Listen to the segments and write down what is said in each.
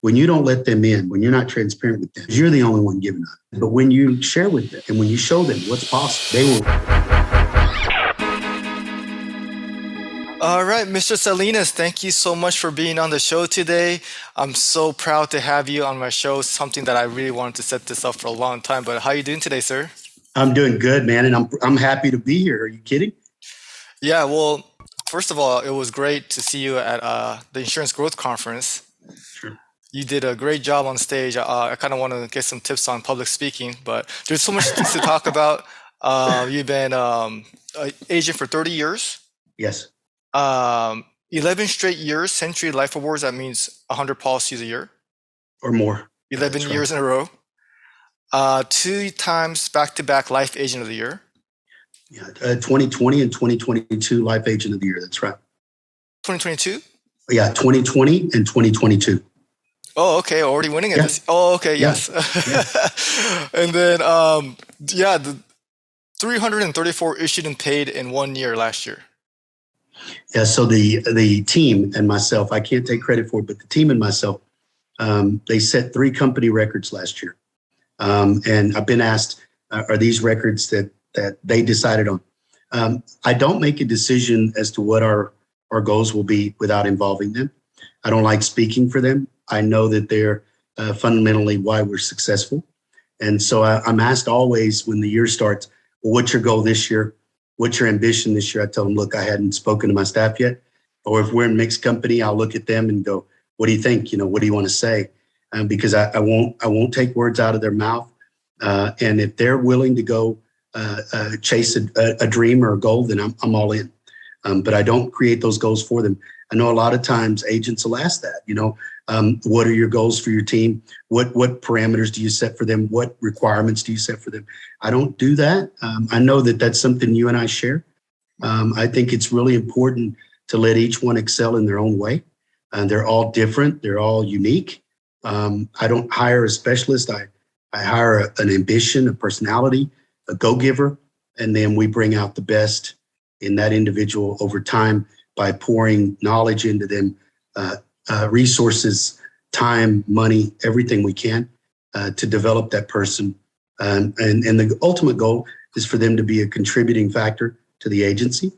When you don't let them in, when you're not transparent with them, you're the only one giving up. But when you share with them and when you show them what's possible, they will. All right, Mr. Salinas, thank you so much for being on the show today. I'm so proud to have you on my show, something that I really wanted to set this up for a long time. But how are you doing today, sir? I'm doing good, man, and I'm happy to be here. Are you kidding? Yeah, well, first of all, it was great to see you at the Insurance Growth Conference. Sure. You did a great job on stage. I kind of want to get some tips on public speaking, but there's so much things to talk about. You've been an agent for 30 years. Yes. 11 straight years, Century Life Awards. That means 100 policies a year. Or more. 11 years in a row. 2 times back-to-back Life Agent of the Year. Yeah, 2020 and 2022 Life Agent of the Year. That's right. 2022? Yeah, 2020 and 2022. Oh, okay. Already winning it. Yeah. Oh, okay. Yeah. Yes. Yeah. And then, the 334 issued and paid in 1 year last year. Yeah. So the team and myself, I can't take credit for it, but the team and myself, they set 3 company records last year. And I've been asked, are these records that they decided on? I don't make a decision as to what our goals will be without involving them. I don't like speaking for them. I know that they're fundamentally why we're successful. And so I'm asked always when the year starts, well, what's your goal this year? What's your ambition this year? I tell them, look, I hadn't spoken to my staff yet. Or if we're in mixed company, I'll look at them and go, what do you think? What do you want to say? Because I won't take words out of their mouth. And if they're willing to go chase a dream or a goal, then I'm all in. But I don't create those goals for them. I know a lot of times agents will ask that, what are your goals for your team? What parameters do you set for them? What requirements do you set for them? I don't do that. I know that that's something you and I share. I think it's really important to let each one excel in their own way. They're all different. They're all unique. I don't hire a specialist. I hire an ambition, a personality, a go-giver, and then we bring out the best in that individual over time by pouring knowledge into them, resources, time, money, everything we can to develop that person. And the ultimate goal is for them to be a contributing factor to the agency,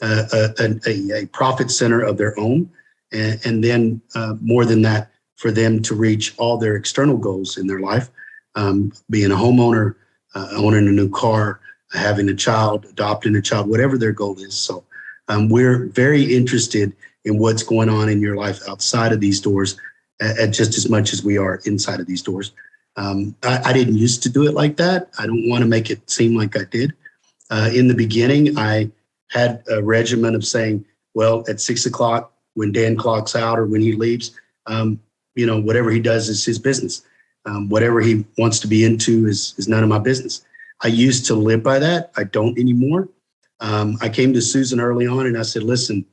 a profit center of their own, and then more than that, for them to reach all their external goals in their life, being a homeowner, owning a new car, having a child, adopting a child, whatever their goal is. So we're very interested in what's going on in your life outside of these doors at just as much as we are inside of these doors. I didn't used to do it like that. I don't want to make it seem like I did. In the beginning, I had a regimen of saying, well, at 6 o'clock, when Dan clocks out or when he leaves, whatever he does is his business. Whatever he wants to be into is none of my business. I used to live by that. I don't anymore. I came to Susan early on and I said, listen,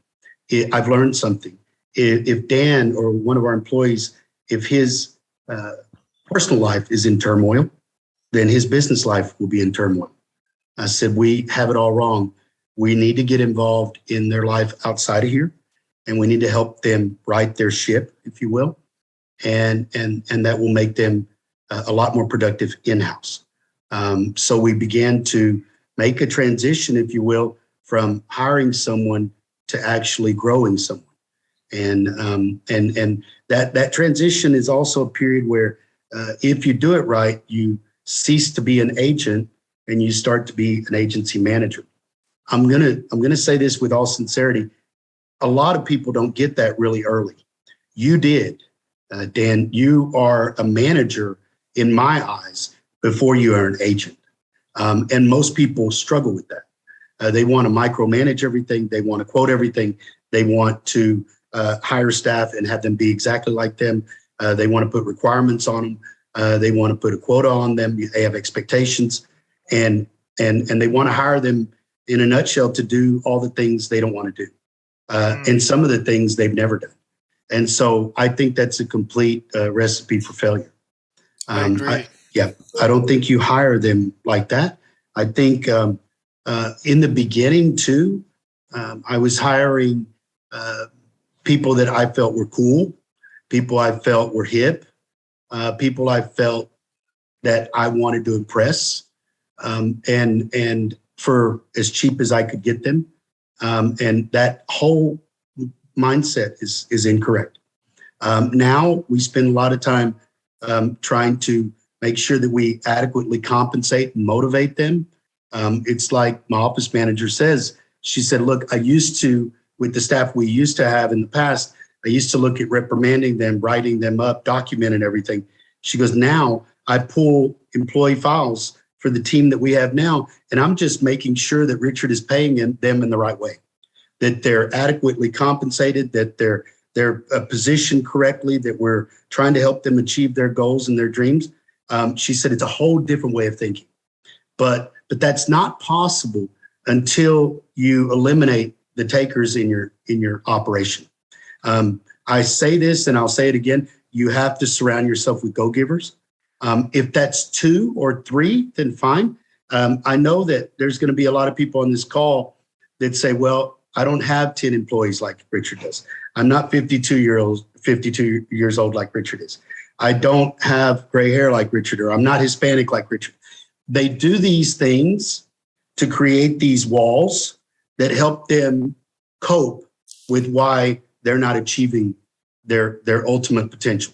I've learned something. If Dan or one of our employees, if his personal life is in turmoil, then his business life will be in turmoil. I said, we have it all wrong. We need to get involved in their life outside of here, and we need to help them right their ship, if you will. And that will make them a lot more productive in-house. So we began to make a transition, if you will, from hiring someone to actually growing someone. And that transition is also a period where if you do it right, you cease to be an agent and you start to be an agency manager. I'm gonna say this with all sincerity. A lot of people don't get that really early. You did, Dan. You are a manager in my eyes before you are an agent. And most people struggle with that. They want to micromanage everything. They want to quote everything. They want to hire staff and have them be exactly like them. They want to put requirements on them. They want to put a quota on them. They have expectations, and they want to hire them in a nutshell to do all the things they don't want to do, and some of the things they've never done. And so I think that's a complete recipe for failure. I agree. I don't think you hire them like that. I think in the beginning too, I was hiring people that I felt were cool, people I felt were hip, people I felt that I wanted to impress, and for as cheap as I could get them. And that whole mindset is incorrect. Now we spend a lot of time trying to make sure that we adequately compensate and motivate them. It's like my office manager says, she said, look, I used to, with the staff we used to have in the past, I used to look at reprimanding them, writing them up, documenting everything. She goes, now I pull employee files for the team that we have now, and I'm just making sure that Richard is paying them in the right way, that they're adequately compensated, that they're positioned correctly, that we're trying to help them achieve their goals and their dreams. She said it's a whole different way of thinking, but that's not possible until you eliminate the takers in your operation. I say this and I'll say it again. You have to surround yourself with go-givers. If that's 2 or 3, then fine. I know that there's going to be a lot of people on this call that say, well, I don't have 10 employees like Richard does. I'm not 52 years old like Richard is. I don't have gray hair like Richard, or I'm not Hispanic like Richard. They do these things to create these walls that help them cope with why they're not achieving their ultimate potential.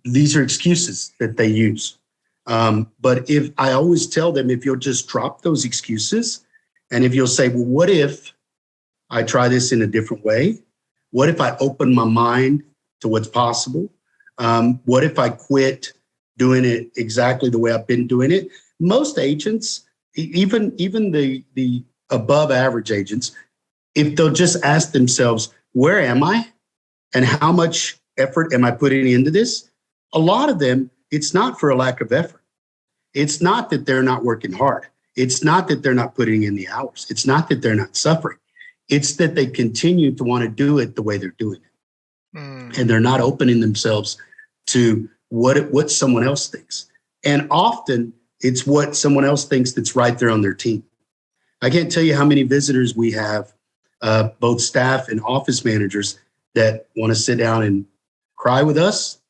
These are excuses that they use. But if I always tell them, if you'll just drop those excuses, and if you'll say, well, what if I try this in a different way? What if I open my mind to what's possible? What if I quit doing it exactly the way I've been doing it? Most agents, even the above average agents, if they'll just ask themselves, where am I? And how much effort am I putting into this? A lot of them, it's not for a lack of effort. It's not that they're not working hard. It's not that they're not putting in the hours. It's not that they're not suffering. It's that they continue to want to do it the way they're doing it. And they're not opening themselves to what someone else thinks. And often it's what someone else thinks that's right there on their team. I can't tell you how many visitors we have, both staff and office managers, that want to sit down and cry with us,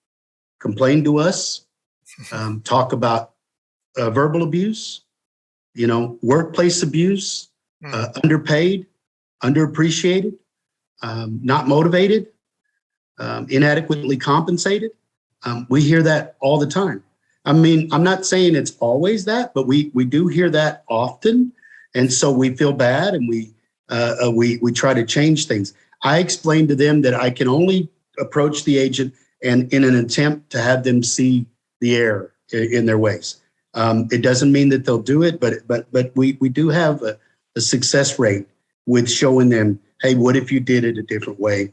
complain to us, talk about verbal abuse, workplace abuse, underpaid, underappreciated, not motivated, inadequately compensated. We hear that all the time. I mean, I'm not saying it's always that, but we do hear that often. And so we feel bad, and we try to change things. I explained to them that I can only approach the agent and in an attempt to have them see the error in their ways. It doesn't mean that they'll do it, but we do have a success rate with showing them, hey, what if you did it a different way?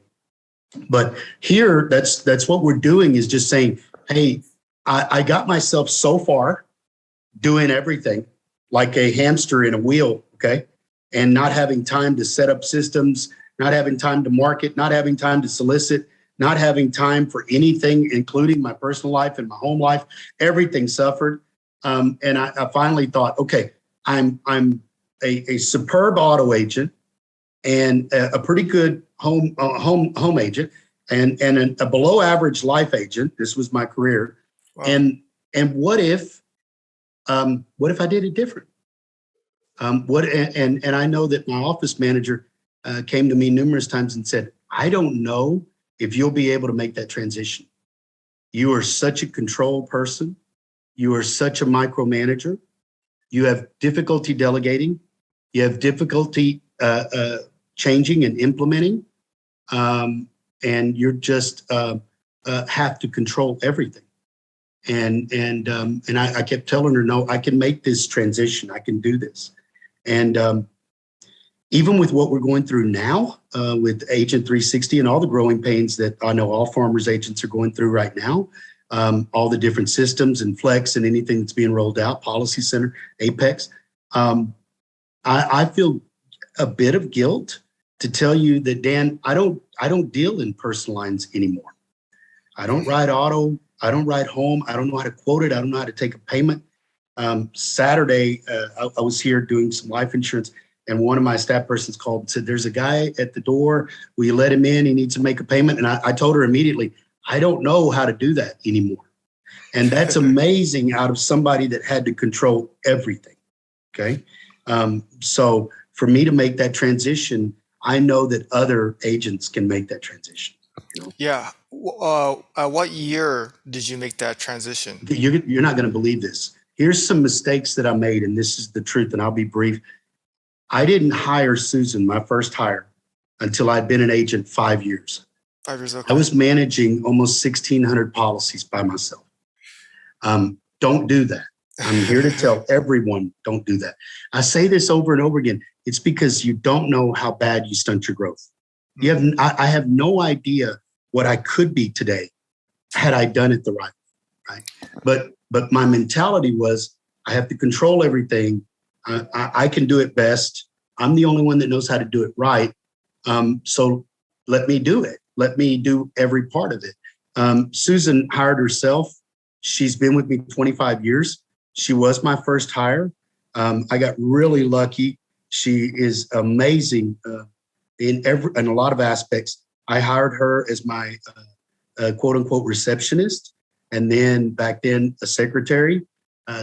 But here, that's what we're doing, is just saying, hey, I got myself so far doing everything like a hamster in a wheel, okay? And not having time to set up systems, not having time to market, not having time to solicit, not having time for anything, including my personal life and my home life. Everything suffered. And I finally thought, okay, I'm a superb auto agent and a pretty good home agent and a below average life agent. This was my career. Wow. And what if I did it different? And I know that my office manager came to me numerous times and said, I don't know if you'll be able to make that transition. You are such a control person. You are such a micromanager. You have difficulty delegating. You have difficulty changing and implementing. And you're just have to control everything. And I kept telling her, no, I can make this transition. I can do this. And even with what we're going through now with Agent 360 and all the growing pains that I know all farmers agents are going through right now, all the different systems and Flex and anything that's being rolled out, Policy Center, Apex, I feel a bit of guilt to tell you that, Dan, I don't deal in personal lines anymore. I don't write auto. I don't write home. I don't know how to quote it. I don't know how to take a payment. Saturday, I was here doing some life insurance, and one of my staff persons called and said, there's a guy at the door. Will you let him in? He needs to make a payment. And I told her immediately, I don't know how to do that anymore. And that's amazing out of somebody that had to control everything. Okay. So for me to make that transition, I know that other agents can make that transition. You know? Yeah. What year did you make that transition? You're not going to believe this. Here's some mistakes that I made, and this is the truth, and I'll be brief. I didn't hire Susan, my first hire, until I'd been an agent 5 years. 5 years, I okay. was managing almost 1,600 policies by myself. Don't do that. I'm here to tell everyone, don't do that. I say this over and over again. It's because you don't know how bad you stunt your growth. I have no idea what I could be today had I done it the right way. Right? But my mentality was, I have to control everything. I can do it best. I'm the only one that knows how to do it right. So let me do it. Let me do every part of it. Susan hired herself. She's been with me 25 years. She was my first hire. I got really lucky. She is amazing in a lot of aspects. I hired her as my quote unquote receptionist, and then back then a secretary.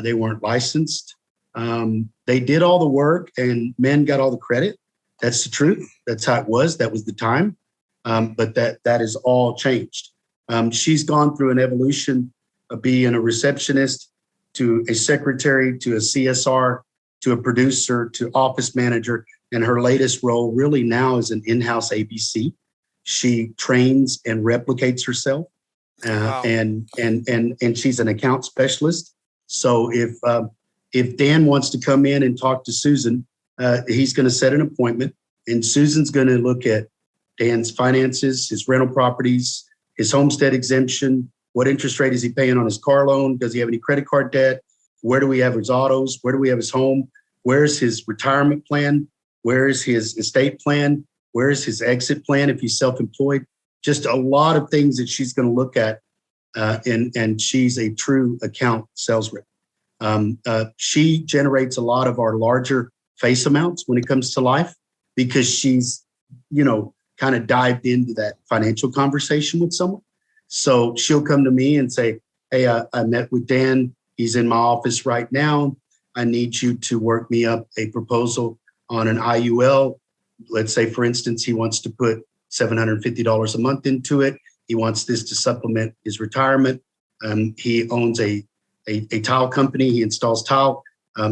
They weren't licensed. They did all the work, and men got all the credit. That's the truth. That's how it was. That was the time. But that has all changed. She's gone through an evolution of being a receptionist to a secretary to a CSR to a producer to office manager. And her latest role really now is an in-house ABC. She trains and replicates herself, Wow. and she's an account specialist. So if Dan wants to come in and talk to Susan, he's going to set an appointment, and Susan's going to look at Dan's finances, his rental properties, his homestead exemption. What interest rate is he paying on his car loan? Does he have any credit card debt? Where do we have his autos? Where do we have his home? Where's his retirement plan? Where is his estate plan? Where is his exit plan if he's self-employed? Just a lot of things that she's going to look at, and she's a true account sales rep. She generates a lot of our larger face amounts when it comes to life because she's, kind of dived into that financial conversation with someone. So she'll come to me and say, hey, I met with Dan. He's in my office right now. I need you to work me up a proposal on an IUL. Let's say, for instance, he wants to put $750 a month into it. He wants this to supplement his retirement. He owns a tile company. He installs tile.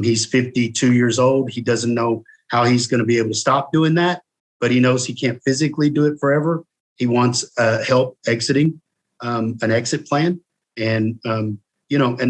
He's 52 years old. He doesn't know how he's going to be able to stop doing that, but he knows he can't physically do it forever. He wants help exiting, an exit plan. And, and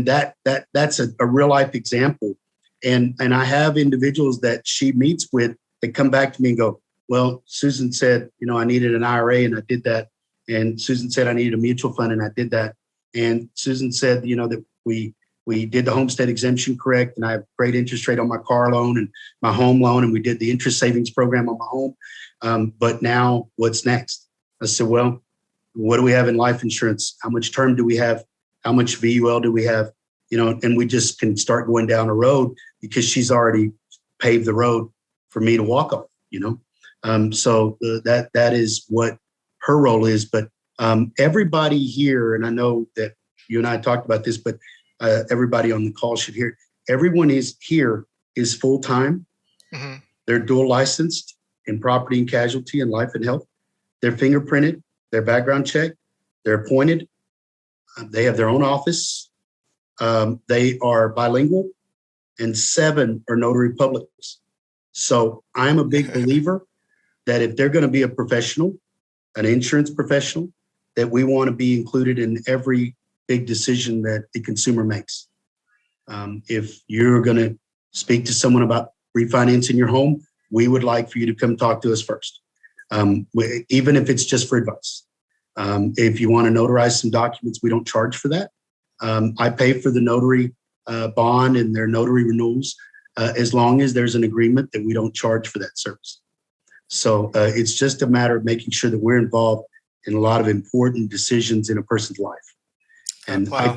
that's a real life example. And I have individuals that she meets with that come back to me and go, well, Susan said, I needed an IRA and I did that. And Susan said I needed a mutual fund and I did that. And Susan said, that we did the homestead exemption correct, and I have great interest rate on my car loan and my home loan, and we did the interest savings program on my home. But now what's next? I said, well, what do we have in life insurance? How much term do we have? How much VUL do we have? And we just can start going down a road because she's already paved the road for me to walk on, So that is what her role is. But everybody here, and I know that you and I talked about this, but everybody on the call should hear, everyone is full-time. Mm-hmm. They're dual licensed in property and casualty and life and health. They're fingerprinted, they're background checked, they're appointed. They have their own office. They are bilingual, and 7 are notary publics. So I'm a big believer that if they're going to be a professional, an insurance professional, that we want to be included in every big decision that the consumer makes. If you're going to speak to someone about refinancing your home, we would like for you to come talk to us first, even if it's just for advice. If you want to notarize some documents, we don't charge for that. I pay for the notary bond and their notary renewals as long as there's an agreement that we don't charge for that service. So it's just a matter of making sure that we're involved in a lot of important decisions in a person's life. And Wow.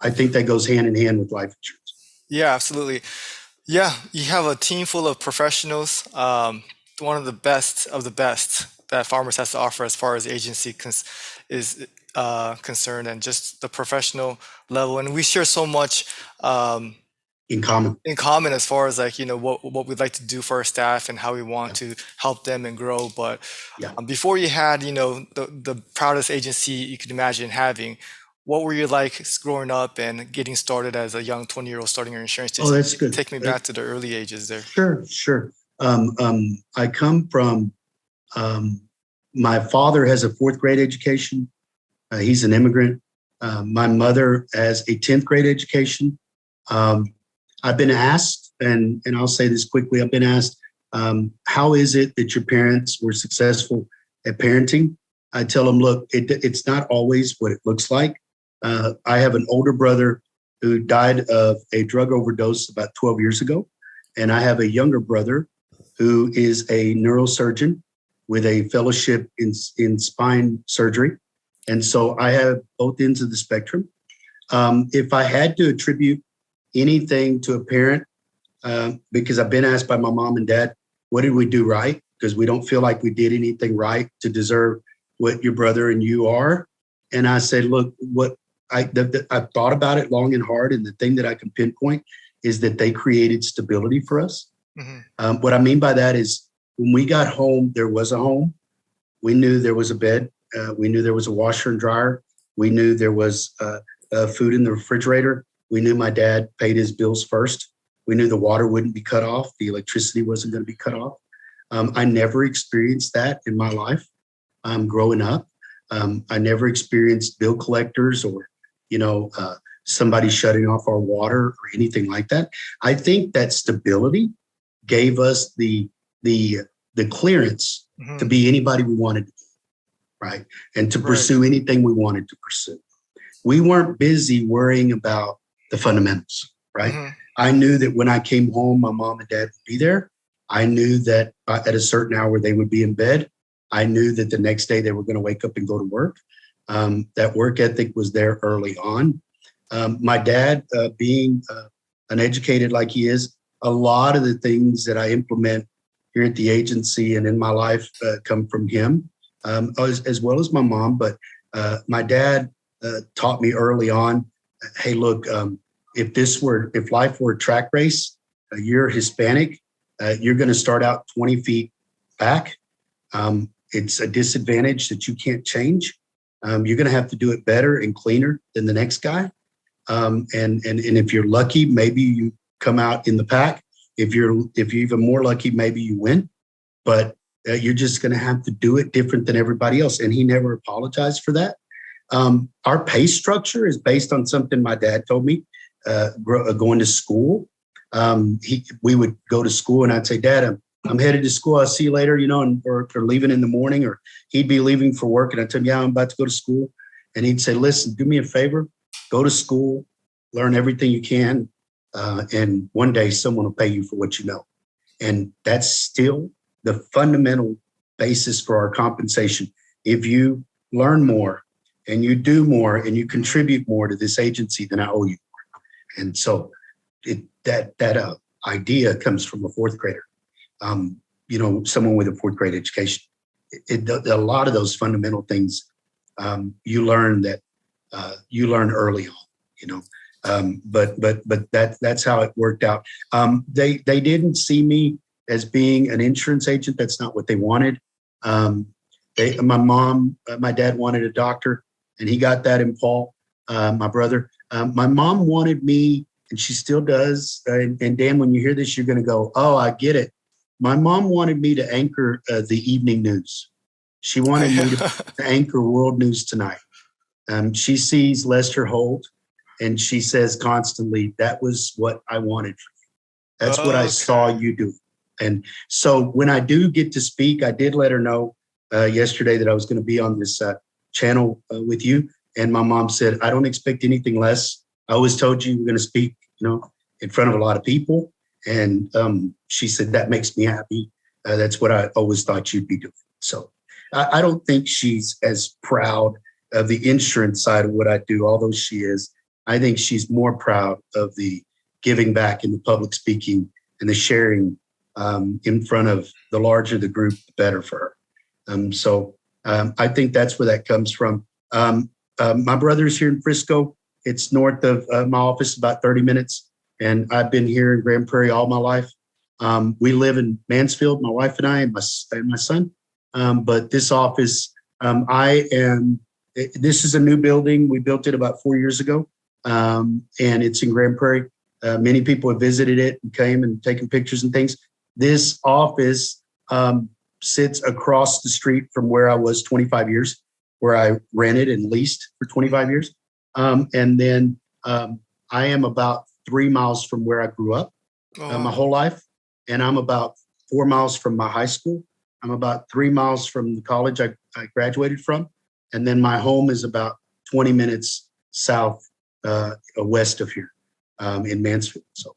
I think that goes hand in hand with life insurance. Yeah, absolutely. Yeah, you have a team full of professionals, one of the best that Farmers has to offer as far as agency is concerned and just the professional level. And we share so much um, In common. in common as far as like, what we'd like to do for our staff and how we want Yeah. to help them and grow. But Yeah. before you had, the proudest agency you could imagine having, what were you like growing up and getting started as a young 20-year-old starting your insurance? Oh, Just that's good. take me back to the early ages there. Sure, sure. I come from, my father has a fourth grade education. He's an immigrant. My mother has a 10th grade education. I've been asked, and I'll say this quickly, I've been asked, how is it that your parents were successful at parenting? I tell them, look, it's not always what it looks like. I have an older brother who died of a drug overdose about 12 years ago. And I have a younger brother who is a neurosurgeon with a fellowship in spine surgery. And so I have both ends of the spectrum. If I had to attribute anything to a parent, because I've been asked by my mom and dad, what did we do right? Because we don't feel like we did anything right to deserve what your brother and you are. And I said, look, I've thought about it long and hard. And the thing that I can pinpoint is that they created stability for us. Mm-hmm. What I mean by that is when we got home, there was a home. We knew there was a bed. We knew there was a washer and dryer. We knew there was food in the refrigerator. We knew my dad paid his bills first. We knew the water wouldn't be cut off. The electricity wasn't going to be cut off. I never experienced that in my life growing up. I never experienced bill collectors or, somebody shutting off our water or anything like that. I think that stability gave us the clearance Mm-hmm. to be anybody we wanted to be, right? And to pursue anything we wanted to pursue. We weren't busy worrying about the fundamentals, right? Mm-hmm. I knew that when I came home, my mom and dad would be there. I knew that at a certain hour they would be in bed. I knew that the next day they were going to wake up and go to work. That work ethic was there early on. My dad, being an educated like he is, a lot of the things that I implement here at the agency and in my life come from him, as well as my mom. But my dad taught me early on, hey, look, if life were a track race, you're Hispanic, you're going to start out 20 feet back. It's a disadvantage that you can't change. You're going to have to do it better and cleaner than the next guy. And if you're lucky, maybe you come out in the pack. If you're even more lucky, maybe you win. But you're just going to have to do it different than everybody else. And he never apologized for that. Our pay structure is based on something my dad told me going to school. We would go to school and I'd say, Dad, I'm headed to school. I'll see you later, or leaving in the morning, or he'd be leaving for work. And I'd tell him, yeah, I'm about to go to school. And he'd say, listen, do me a favor, go to school, learn everything you can. And one day someone will pay you for what you know. And that's still the fundamental basis for our compensation. If you learn more and you do more and you contribute more to this agency, then I owe you more. And so that idea comes from a fourth grader. Someone with a fourth grade education. A lot of those fundamental things you learn early on. But that's how it worked out. They didn't see me as being an insurance agent. That's not what they wanted. My dad wanted a doctor, and he got that in Paul, my brother. My mom wanted me, and she still does. And Dan, when you hear this, you're going to go, "Oh, I get it." My mom wanted me to anchor the evening news. She wanted me to anchor World News Tonight. She sees Lester Holt, and she says constantly, that was what I wanted for you. That's what I saw you do. And so when I do get to speak, I did let her know yesterday that I was going to be on this channel with you. And my mom said, I don't expect anything less. I always told you we're going to speak, in front of a lot of people. And she said, that makes me happy. That's what I always thought you'd be doing. So I don't think she's as proud of the insurance side of what I do, although she is. I think she's more proud of the giving back and the public speaking and the sharing in front of the larger the group, the better for her. So I think that's where that comes from. my brother's here in Frisco. It's north of my office, about 30 minutes. And I've been here in Grand Prairie all my life. We live in Mansfield, my wife and I, and my son. But this office, this is a new building. We built it about 4 years ago. And it's in Grand Prairie. Many people have visited it and came and taken pictures and things. This office sits across the street from where I was 25 years, where I rented and leased for 25 years. And then I am about 3 miles from where I grew up my whole life. And I'm about 4 miles from my high school. I'm about 3 miles from the college I graduated from. And then my home is about 20 minutes south, west of here in Mansfield. So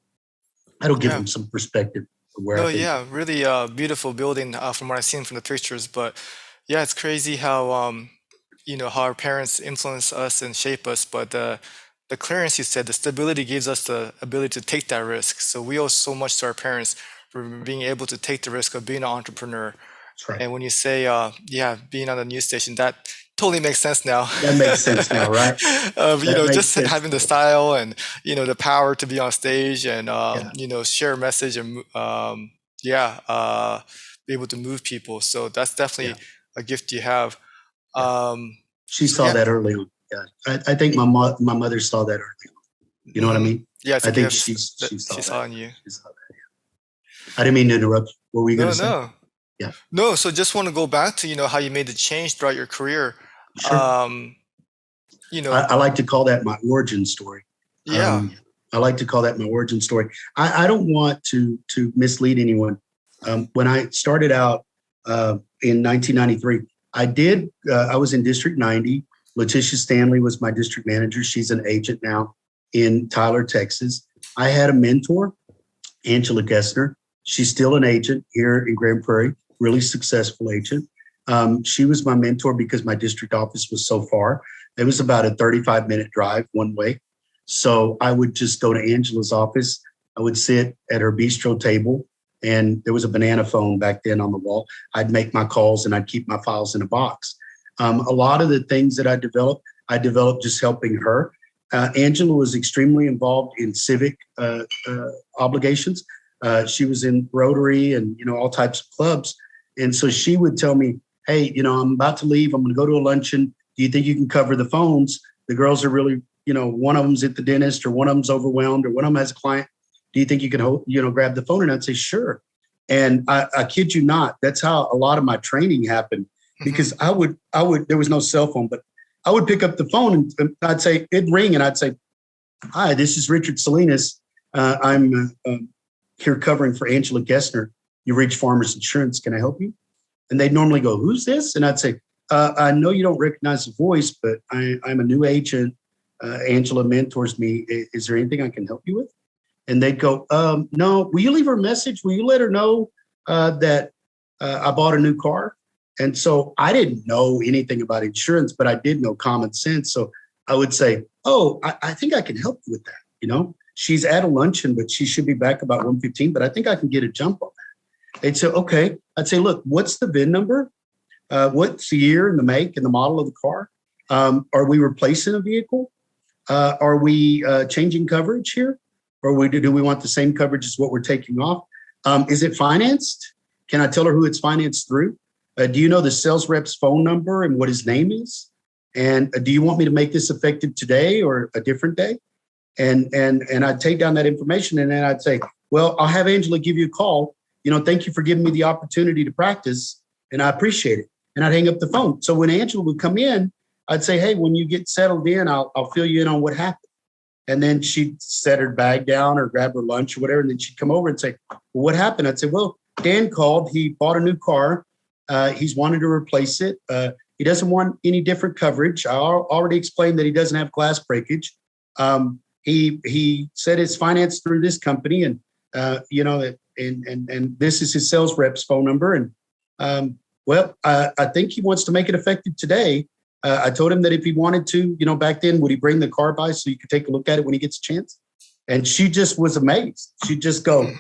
that'll give them some perspective of where I think. Yeah, really beautiful building from what I've seen from the pictures. But yeah, it's crazy how how our parents influence us and shape us. But the clearance, you said, the stability gives us the ability to take that risk. So we owe so much to our parents for being able to take the risk of being an entrepreneur. That's right. And when you say, being on the news station, that totally makes sense now. That makes sense now, right? Just having the style and, the power to be on stage and, share a message and, be able to move people. So that's definitely a gift you have. She saw that early on. Yeah. I think my mother saw that early on. You know what I mean? Yeah, I think she saw in you. She saw that, I didn't mean to interrupt. What were you going to say? No. Yeah. No, so just want to go back to, how you made the change throughout your career. Sure. I like to call that my origin story. Yeah. I like to call that my origin story. I don't want to mislead anyone. When I started out in 1993, I was in District 90. Letitia Stanley was my district manager. She's an agent now in Tyler, Texas. I had a mentor, Angela Gessner. She's still an agent here in Grand Prairie, really successful agent. She was my mentor because my district office was so far. It was about a 35-minute drive one way. So I would just go to Angela's office. I would sit at her bistro table, and there was a banana phone back then on the wall. I'd make my calls and I'd keep my files in a box. A lot of the things that I developed just helping her. Angela was extremely involved in civic obligations. She was in Rotary and, all types of clubs. And so she would tell me, hey, I'm about to leave. I'm going to go to a luncheon. Do you think you can cover the phones? The girls are really, one of them's at the dentist or one of them's overwhelmed or one of them has a client. Do you think you can, grab the phone? And I'd say, sure. And I kid you not, that's how a lot of my training happened, because I would, there was no cell phone, but I would pick up the phone and I'd say, it'd ring and I'd say, hi, this is Richard Salinas. I'm here covering for Angela Gessner. You reach Farmers Insurance. Can I help you? And they'd normally go, who's this? And I'd say, I know you don't recognize the voice, but I'm a new agent. Angela mentors me. Is there anything I can help you with? And they'd go, no, will you leave her a message? Will you let her know that I bought a new car? And so I didn't know anything about insurance, but I did know common sense. So I would say, oh, I think I can help you with that. She's at a luncheon, but she should be back about 1:15, but I think I can get a jump on that. They'd say, okay. I'd say, look, what's the VIN number? What's the year and the make and the model of the car? Are we replacing a vehicle? Are we changing coverage here? Or do we want the same coverage as what we're taking off? Is it financed? Can I tell her who it's financed through? Do you know the sales rep's phone number and what his name is? And do you want me to make this effective today or a different day? And I'd take down that information and then I'd say, well, I'll have Angela give you a call. Thank you for giving me the opportunity to practice, and I appreciate it. And I'd hang up the phone. So when Angela would come in, I'd say, hey, when you get settled in, I'll fill you in on what happened. And then she'd set her bag down or grab her lunch or whatever. And then she'd come over and say, well, what happened? I'd say, well, Dan called. He bought a new car. He's wanted to replace it. He doesn't want any different coverage. I already explained that he doesn't have glass breakage. He said it's financed through this company, and and this is his sales rep's phone number. And I think he wants to make it effective today. I told him that if he wanted to, back then, would he bring the car by so you could take a look at it when he gets a chance? And she just was amazed. She'd just go,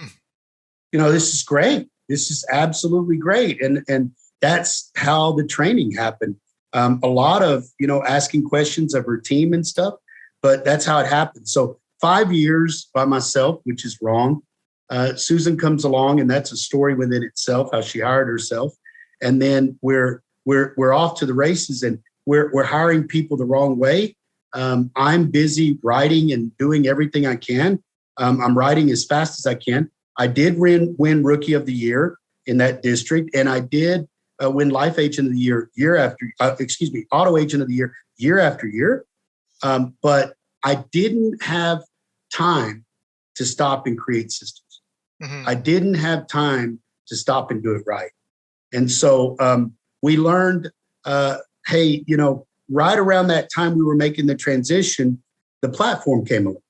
this is great. This is absolutely great. And that's how the training happened. A lot of, asking questions of her team and stuff, but that's how it happened. So 5 years by myself, which is wrong. Susan comes along, and that's a story within itself, how she hired herself. And then we're off to the races, and we're hiring people the wrong way. I'm busy writing and doing everything I can. I'm writing as fast as I can. I did win Rookie of the Year in that district, and I did win Life Agent of the Year Auto Agent of the year after year. But I didn't have time to stop and create systems. Mm-hmm. I didn't have time to stop and do it right. And so we learned, hey, right around that time we were making the transition, the platform came along.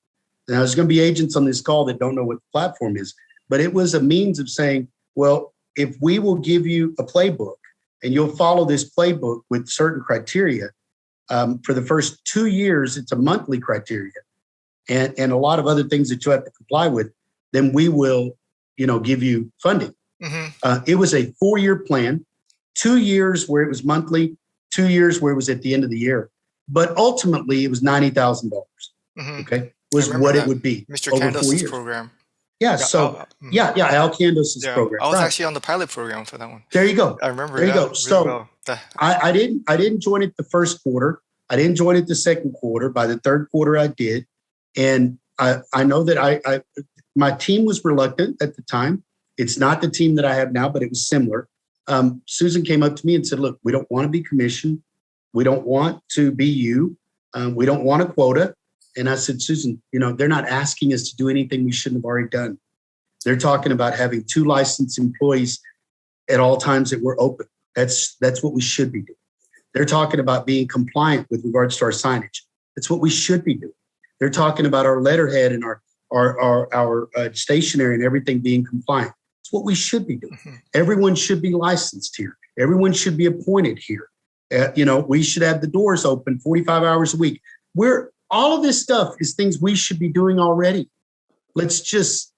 Now, there's going to be agents on this call that don't know what the platform is, but it was a means of saying, well, if we will give you a playbook and you'll follow this playbook with certain criteria, for the first 2 years, it's a monthly criteria and a lot of other things that you have to comply with, then we will, give you funding. Mm-hmm. It was a 4-year plan, 2 years where it was monthly, 2 years where it was at the end of the year. But ultimately, it was $90,000. Mm-hmm. Okay, was what it would be. Mr. Candos's program. Yeah. So Al Candos's program. I was actually on the pilot program for that one. There you go. I remember. There you go. So I didn't join it the first quarter. I didn't join it the second quarter. By the third quarter, I did, and I know that my team was reluctant at the time. It's not the team that I have now, but it was similar. Susan came up to me and said, look, we don't want to be commissioned. We don't want to be you. We don't want a quota. And I said, Susan, they're not asking us to do anything we shouldn't have already done. They're talking about having 2 licensed employees at all times that we're open. That's what we should be doing. They're talking about being compliant with regards to our signage. That's what we should be doing. They're talking about our letterhead and our stationery and everything being compliant. It's what we should be doing. Mm-hmm. Everyone should be licensed here. Everyone should be appointed here. We should have the doors open 45 hours a week. All of this stuff is things we should be doing already. Let's just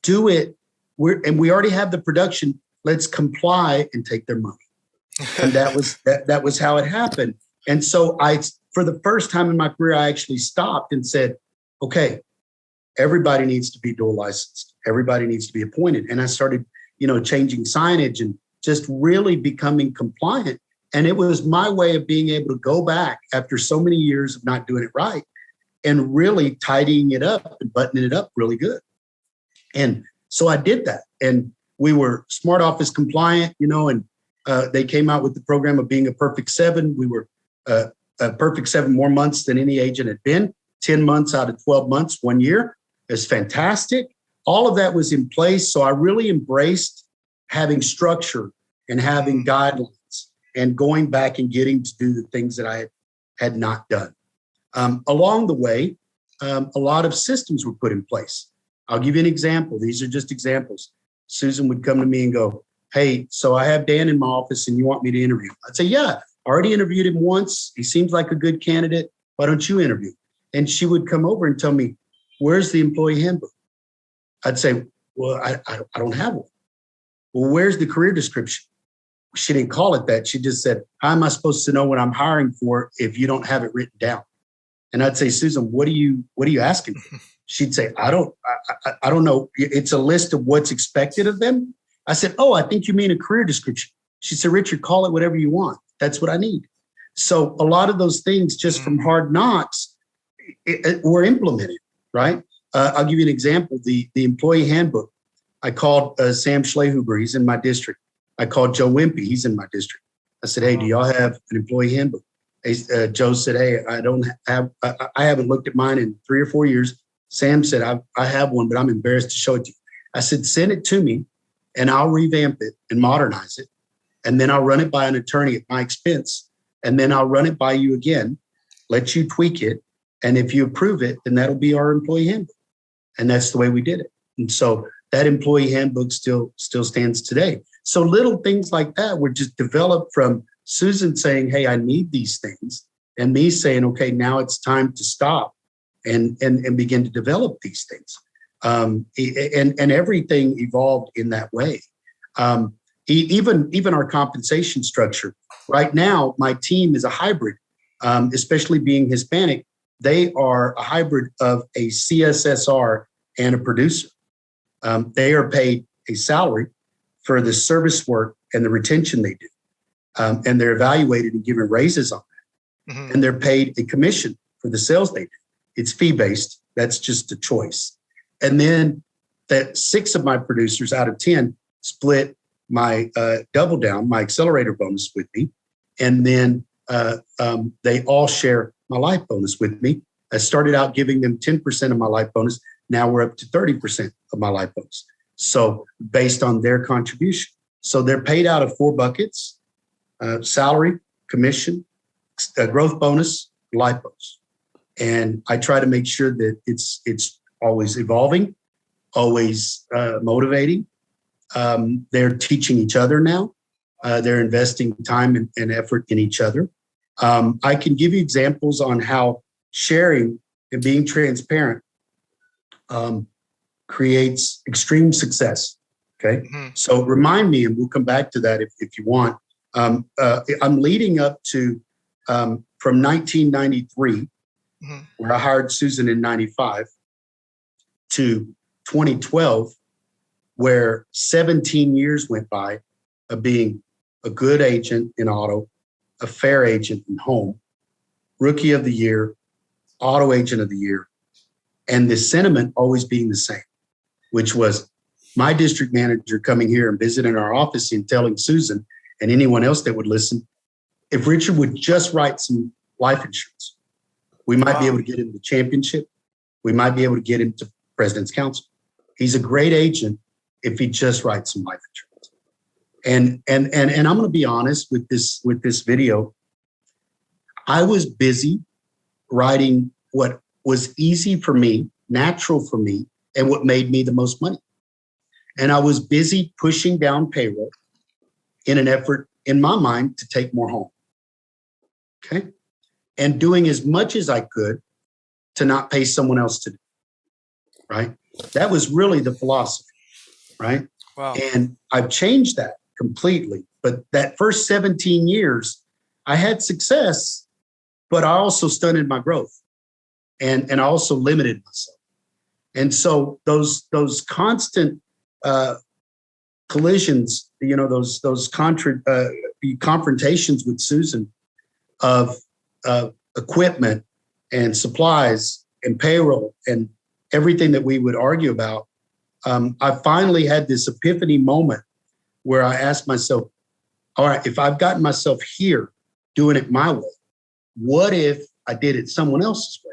do it. We already have the production. Let's comply and take their money. And that was how it happened. And so for the first time in my career, I actually stopped and said, okay, everybody needs to be dual licensed. Everybody needs to be appointed. And I started, changing signage and just really becoming compliant. And it was my way of being able to go back after so many years of not doing it right and really tidying it up and buttoning it up really good. And so I did that. And we were Smart Office compliant, and they came out with the program of being a perfect 7. We were a perfect 7 more months than any agent had been, 10 months out of 12 months, 1 year. It's fantastic. All of that was in place. So I really embraced having structure and having guidelines and going back and getting to do the things that I had not done. Along the way, a lot of systems were put in place. I'll give you an example. These are just examples. Susan would come to me and go, hey, so I have Dan in my office and you want me to interview him? I'd say, yeah, I already interviewed him once. He seems like a good candidate. Why don't you interview? And she would come over and tell me, where's the employee handbook? I'd say, well, I don't have one. Well, where's the career description? She didn't call it that. She just said, how am I supposed to know what I'm hiring for if you don't have it written down? And I'd say, Susan, what are you asking for? She'd say, I don't know. It's a list of what's expected of them. I said, oh, I think you mean a career description. She said, Richard, call it whatever you want. That's what I need. So a lot of those things just from hard knocks were implemented, right? I'll give you an example. The employee handbook. I called Sam Schlehuber. He's in my district. I called Joe Wimpy. He's in my district. I said, hey, do y'all have an employee handbook? Joe said, hey, I haven't looked at mine in 3 or 4 years. Sam said, I have one, but I'm embarrassed to show it to you. I said, send it to me and I'll revamp it and modernize it. And then I'll run it by an attorney at my expense. And then I'll run it by you again, let you tweak it. And if you approve it, then that'll be our employee handbook. And that's the way we did it. And so that employee handbook still stands today. So little things like that were just developed from Susan saying, hey, I need these things. And me saying, okay, now it's time to stop and begin to develop these things. And everything evolved in that way. Even our compensation structure. Right now, my team is a hybrid, especially being Hispanic. They are a hybrid of a CSSR and a producer. They are paid a salary for the service work and the retention they do. And they're evaluated and given raises on that. Mm-hmm. And they're paid a commission for the sales they do. It's fee-based. That's just a choice. And then that 6 of my producers out of 10 split my double down, my accelerator bonus with me. And then they all share my life bonus with me. I started out giving them 10% of my life bonus. Now we're up to 30% of my life bonus. So based on their contribution. So they're paid out of 4 buckets: salary, commission, growth bonus, life bonus. And I try to make sure that it's always evolving, always motivating. They're teaching each other now. They're investing time and effort in each other. I can give you examples on how sharing and being transparent creates extreme success. Okay. Mm-hmm. So remind me, and we'll come back to that if you want. I'm leading up to from 1993, mm-hmm. where I hired Susan in 95, to 2012, where 17 years went by of being a good agent in auto, a fair agent in home, rookie of the year, auto agent of the year, and the sentiment always being the same, which was my district manager coming here and visiting our office and telling Susan and anyone else that would listen, if Richard would just write some life insurance, we might be able to get him the championship. We might be able to get him to President's Council. He's a great agent if he just writes some life insurance. And I'm going to be honest with this video. I was busy writing what was easy for me, natural for me, and what made me the most money. And I was busy pushing down payroll in an effort, in my mind, to take more home. Okay. And doing as much as I could to not pay someone else to do. Right. That was really the philosophy. Right. Wow. And I've changed that completely. But that first 17 years, I had success, but I also stunted my growth and I also limited myself. And so those constant collisions, those confrontations with Susan of equipment and supplies and payroll and everything that we would argue about, I finally had this epiphany moment where I asked myself, all right, if I've gotten myself here doing it my way, what if I did it someone else's way?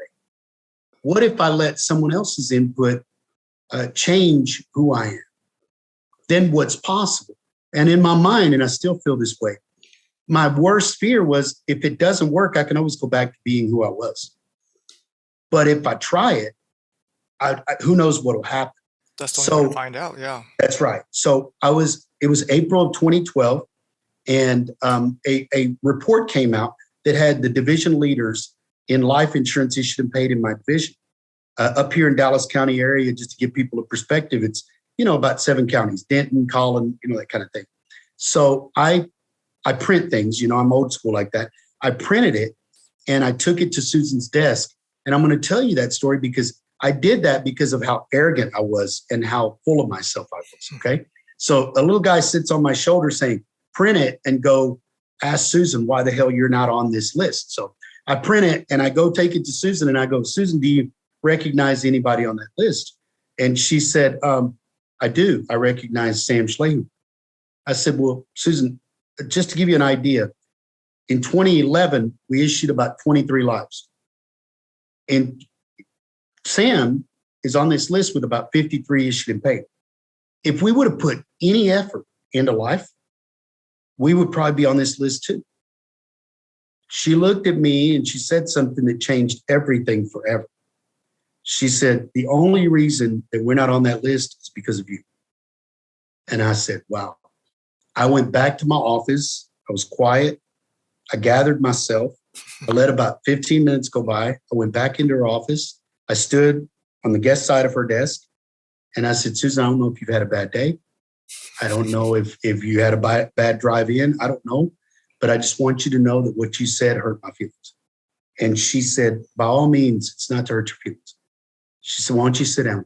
What if I let someone else's input change who I am? Then what's possible? And in my mind, and I still feel this way, my worst fear was if it doesn't work, I can always go back to being who I was. But if I try it, who knows what will happen? That's the only way to find out. Yeah, that's right. So it was April of 2012, and a report came out that had the division leaders in life insurance issued and paid in my division. Up here in Dallas County area, just to give people a perspective, it's, about 7 counties, Denton, Collin, that kind of thing. So I print things, I'm old school like that. I printed it and I took it to Susan's desk. And I'm going to tell you that story because I did that because of how arrogant I was and how full of myself I was. Okay. So a little guy sits on my shoulder saying, print it and go ask Susan why the hell you're not on this list. So I print it and I go take it to Susan and I go, Susan, do you recognize anybody on that list? And she said, I do. I recognize Sam Schlehu. I said, well, Susan, just to give you an idea, in 2011, we issued about 23 lives. And Sam is on this list with about 53 issued and paid. If we would have put any effort into life, we would probably be on this list too. She looked at me and she said something that changed everything forever. She said, the only reason that we're not on that list is because of you. And I said, wow. I went back to my office. I was quiet. I gathered myself. I let about 15 minutes go by. I went back into her office. I stood on the guest side of her desk and I said, Susan, I don't know if you've had a bad day. I don't know if you had a bad drive in. I don't know. But I just want you to know that what you said hurt my feelings. And she said, by all means, it's not to hurt your feelings. She said, why don't you sit down?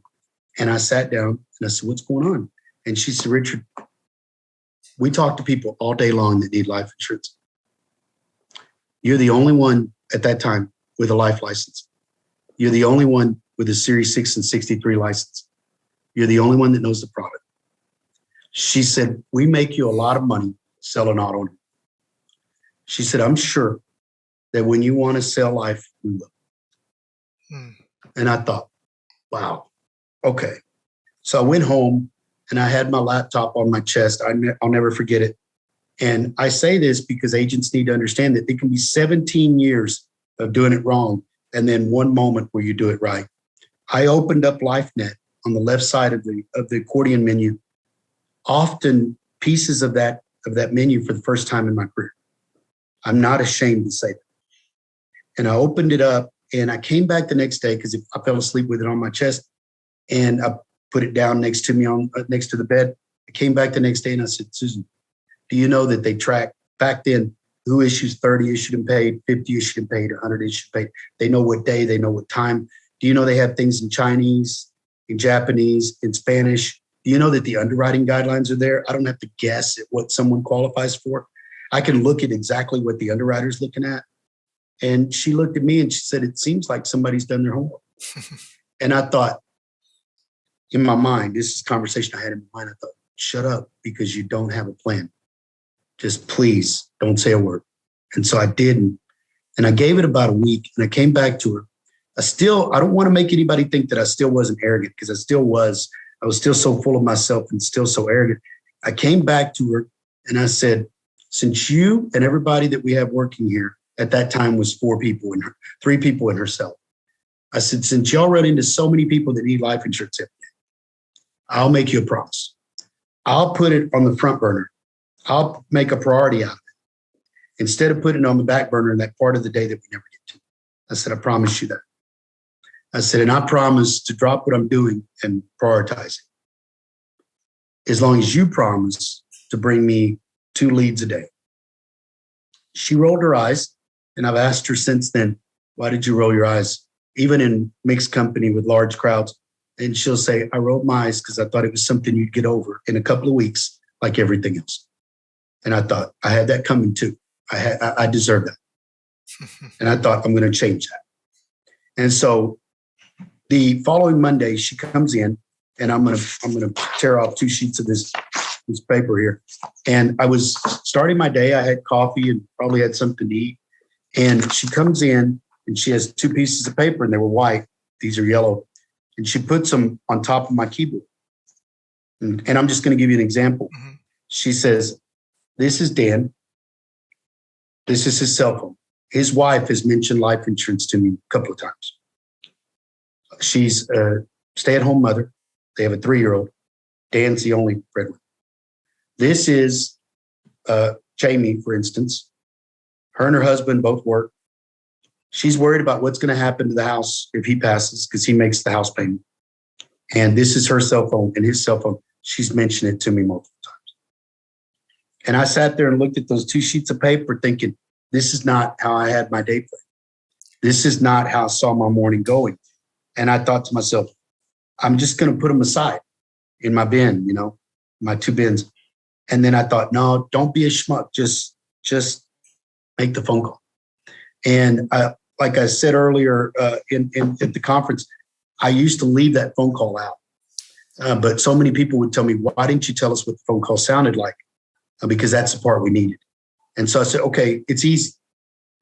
And I sat down and I said, what's going on? And she said, Richard, we talk to people all day long that need life insurance. You're the only one at that time with a life license. You're the only one with a Series 6 and 63 license. You're the only one that knows the product. She said, we make you a lot of money selling auto. She said, I'm sure that when you want to sell life, we will. And I thought, wow, okay. So I went home and I had my laptop on my chest. I'll never forget it. And I say this because agents need to understand that it can be 17 years of doing it wrong and then one moment where you do it right. I opened up LifeNet on the left side of the accordion menu, often pieces of that menu for the first time in my career. I'm not ashamed to say that. And I opened it up and I came back the next day because I fell asleep with it on my chest and I put it down next to me next to the bed. I came back the next day and I said, Susan, do you know that they track back then who issues 30 issued and paid, 50 issued and paid, 100 issued and paid? They know what day, they know what time. Do you know they have things in Chinese, in Japanese, in Spanish? Do you know that the underwriting guidelines are there? I don't have to guess at what someone qualifies for. I can look at exactly what the underwriter's looking at. And she looked at me and she said, it seems like somebody's done their homework. And I thought, in my mind, this is a conversation I had in my mind. I thought, shut up because you don't have a plan. Just please don't say a word. And so I didn't. And I gave it about a week and I came back to her. I don't want to make anybody think that I still wasn't arrogant because I still was. I was still so full of myself and still so arrogant. I came back to her and I said, since you and everybody that we have working here at that time was 3 people and herself. I said, since y'all run into so many people that need life insurance every day, I'll make you a promise. I'll put it on the front burner. I'll make a priority out of it instead of putting it on the back burner in that part of the day that we never get to. I said, I promise you that. I said, and I promise to drop what I'm doing and prioritize it. As long as you promise to bring me 2 leads a day. She rolled her eyes, and I've asked her since then, why did you roll your eyes? Even in mixed company with large crowds. And she'll say, I rolled my eyes because I thought it was something you'd get over in a couple of weeks, like everything else. And I thought, I had that coming too. I deserve that. And I thought, I'm going to change that. And so the following Monday, she comes in, and I'm going to tear off 2 sheets of this paper here. And I was starting my day. I had coffee and probably had something to eat. And she comes in and she has 2 pieces of paper and they were white. These are yellow. And she puts them on top of my keyboard. And I'm just going to give you an example. Mm-hmm. She says, this is Dan. This is his cell phone. His wife has mentioned life insurance to me a couple of times. She's a stay-at-home mother. They have a 3-year-old. Dan's the only breadwinner. This is Jamie, for instance. Her and her husband both work. She's worried about what's going to happen to the house if he passes because he makes the house payment. And this is her cell phone and his cell phone. She's mentioned it to me multiple times. And I sat there and looked at those 2 sheets of paper thinking, this is not how I had my day planned. This is not how I saw my morning going. And I thought to myself, I'm just going to put them aside in my bin, my 2 bins. And then I thought, no, don't be a schmuck. Just make the phone call. And like I said earlier at the conference, I used to leave that phone call out. But so many people would tell me, why didn't you tell us what the phone call sounded like? Because that's the part we needed. And so I said, okay, it's easy.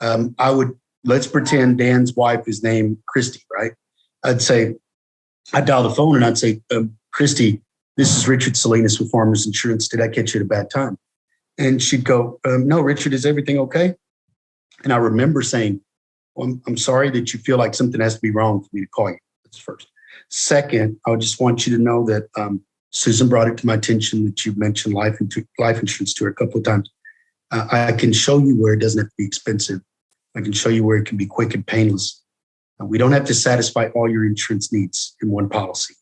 Let's pretend Dan's wife is named Christy, right? I'd dial the phone and I'd say, Christy, this is Richard Salinas with Farmers Insurance. Did I catch you at a bad time? And she'd go, no, Richard, is everything okay? And I remember saying, well, I'm sorry that you feel like something has to be wrong for me to call you. That's first. Second, I just want you to know that Susan brought it to my attention that you mentioned life insurance to her a couple of times. I can show you where it doesn't have to be expensive. I can show you where it can be quick and painless. We don't have to satisfy all your insurance needs in one policy.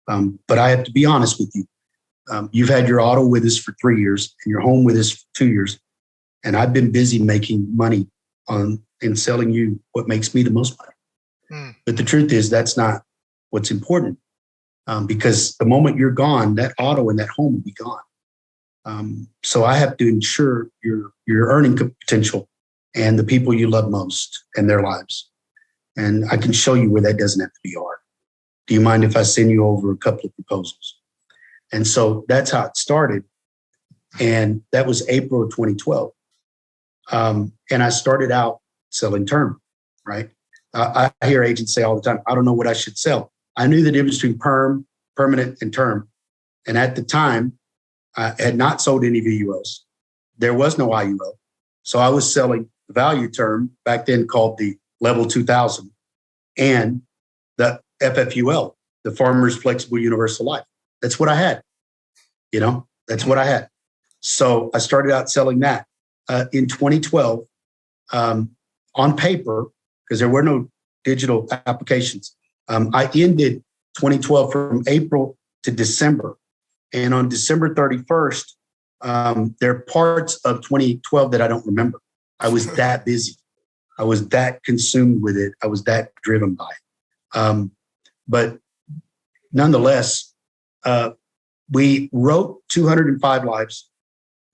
But I have to be honest with you. you've had your auto with us for 3 years and your home with us for 2 years. And I've been busy making money and selling you what makes me the most money. But the truth is that's not what's important, because the moment you're gone, that auto and that home will be gone. So I have to ensure your earning potential and the people you love most and their lives. And I can show you where that doesn't have to be hard. Do you mind if I send you over a couple of proposals? And so that's how it started. And that was April of 2012. And I started out selling term, right? I hear agents say all the time, I don't know what I should sell. I knew the difference between permanent, and term. And at the time, I had not sold any VULs. There was no IUL. So I was selling the value term, back then called the Level 2000, and the FFUL, the Farmers Flexible Universal Life. That's what I had. That's what I had. So I started out selling that. In 2012, on paper, because there were no digital applications, I ended 2012 from April to December. And on December 31st, there are parts of 2012 that I don't remember. I was that busy. I was that consumed with it. I was that driven by it. But nonetheless, we wrote 205 lives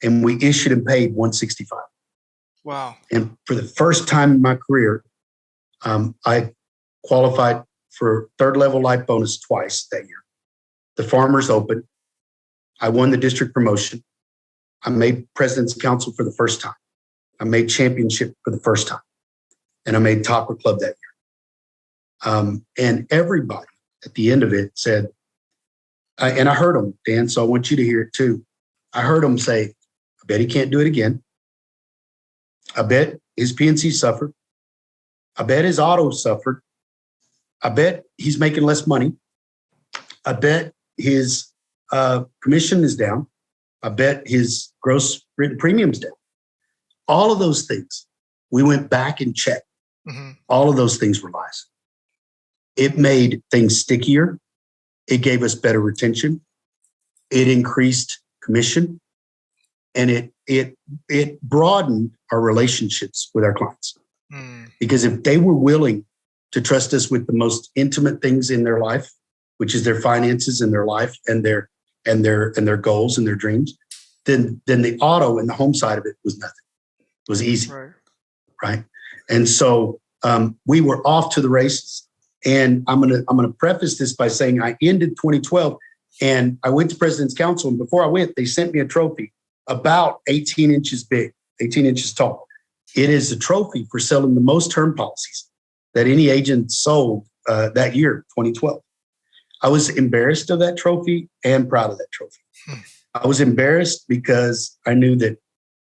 and we issued and paid 165. Wow. And for the first time in my career, I qualified for third level life bonus twice that year. The Farmers Open. I won the district promotion. I made President's Council for the first time. I made championship for the first time. And I made Topper Club that year. And everybody at the end of it said, and I heard them, Dan, so I want you to hear it too. I heard them say, I bet he can't do it again. I bet his PNC suffered. I bet his auto suffered. I bet he's making less money. I bet his commission is down. I bet his gross written premium's down. All of those things, we went back and checked. All of those things were lies. It made things stickier. It gave us better retention. It increased commission. And it broadened our relationships with our clients. Because if they were willing to trust us with the most intimate things in their life, which is their finances and their life and their goals and their dreams, then the auto and the home side of it was nothing. It was easy. Right. And so we were off to the races. And I'm gonna preface this by saying I ended 2012 and I went to President's Council. And before I went, they sent me a trophy about 18 inches big, 18 inches tall. It is a trophy for selling the most term policies that any agent sold that year, 2012. I was embarrassed of that trophy and proud of that trophy. I was embarrassed because I knew that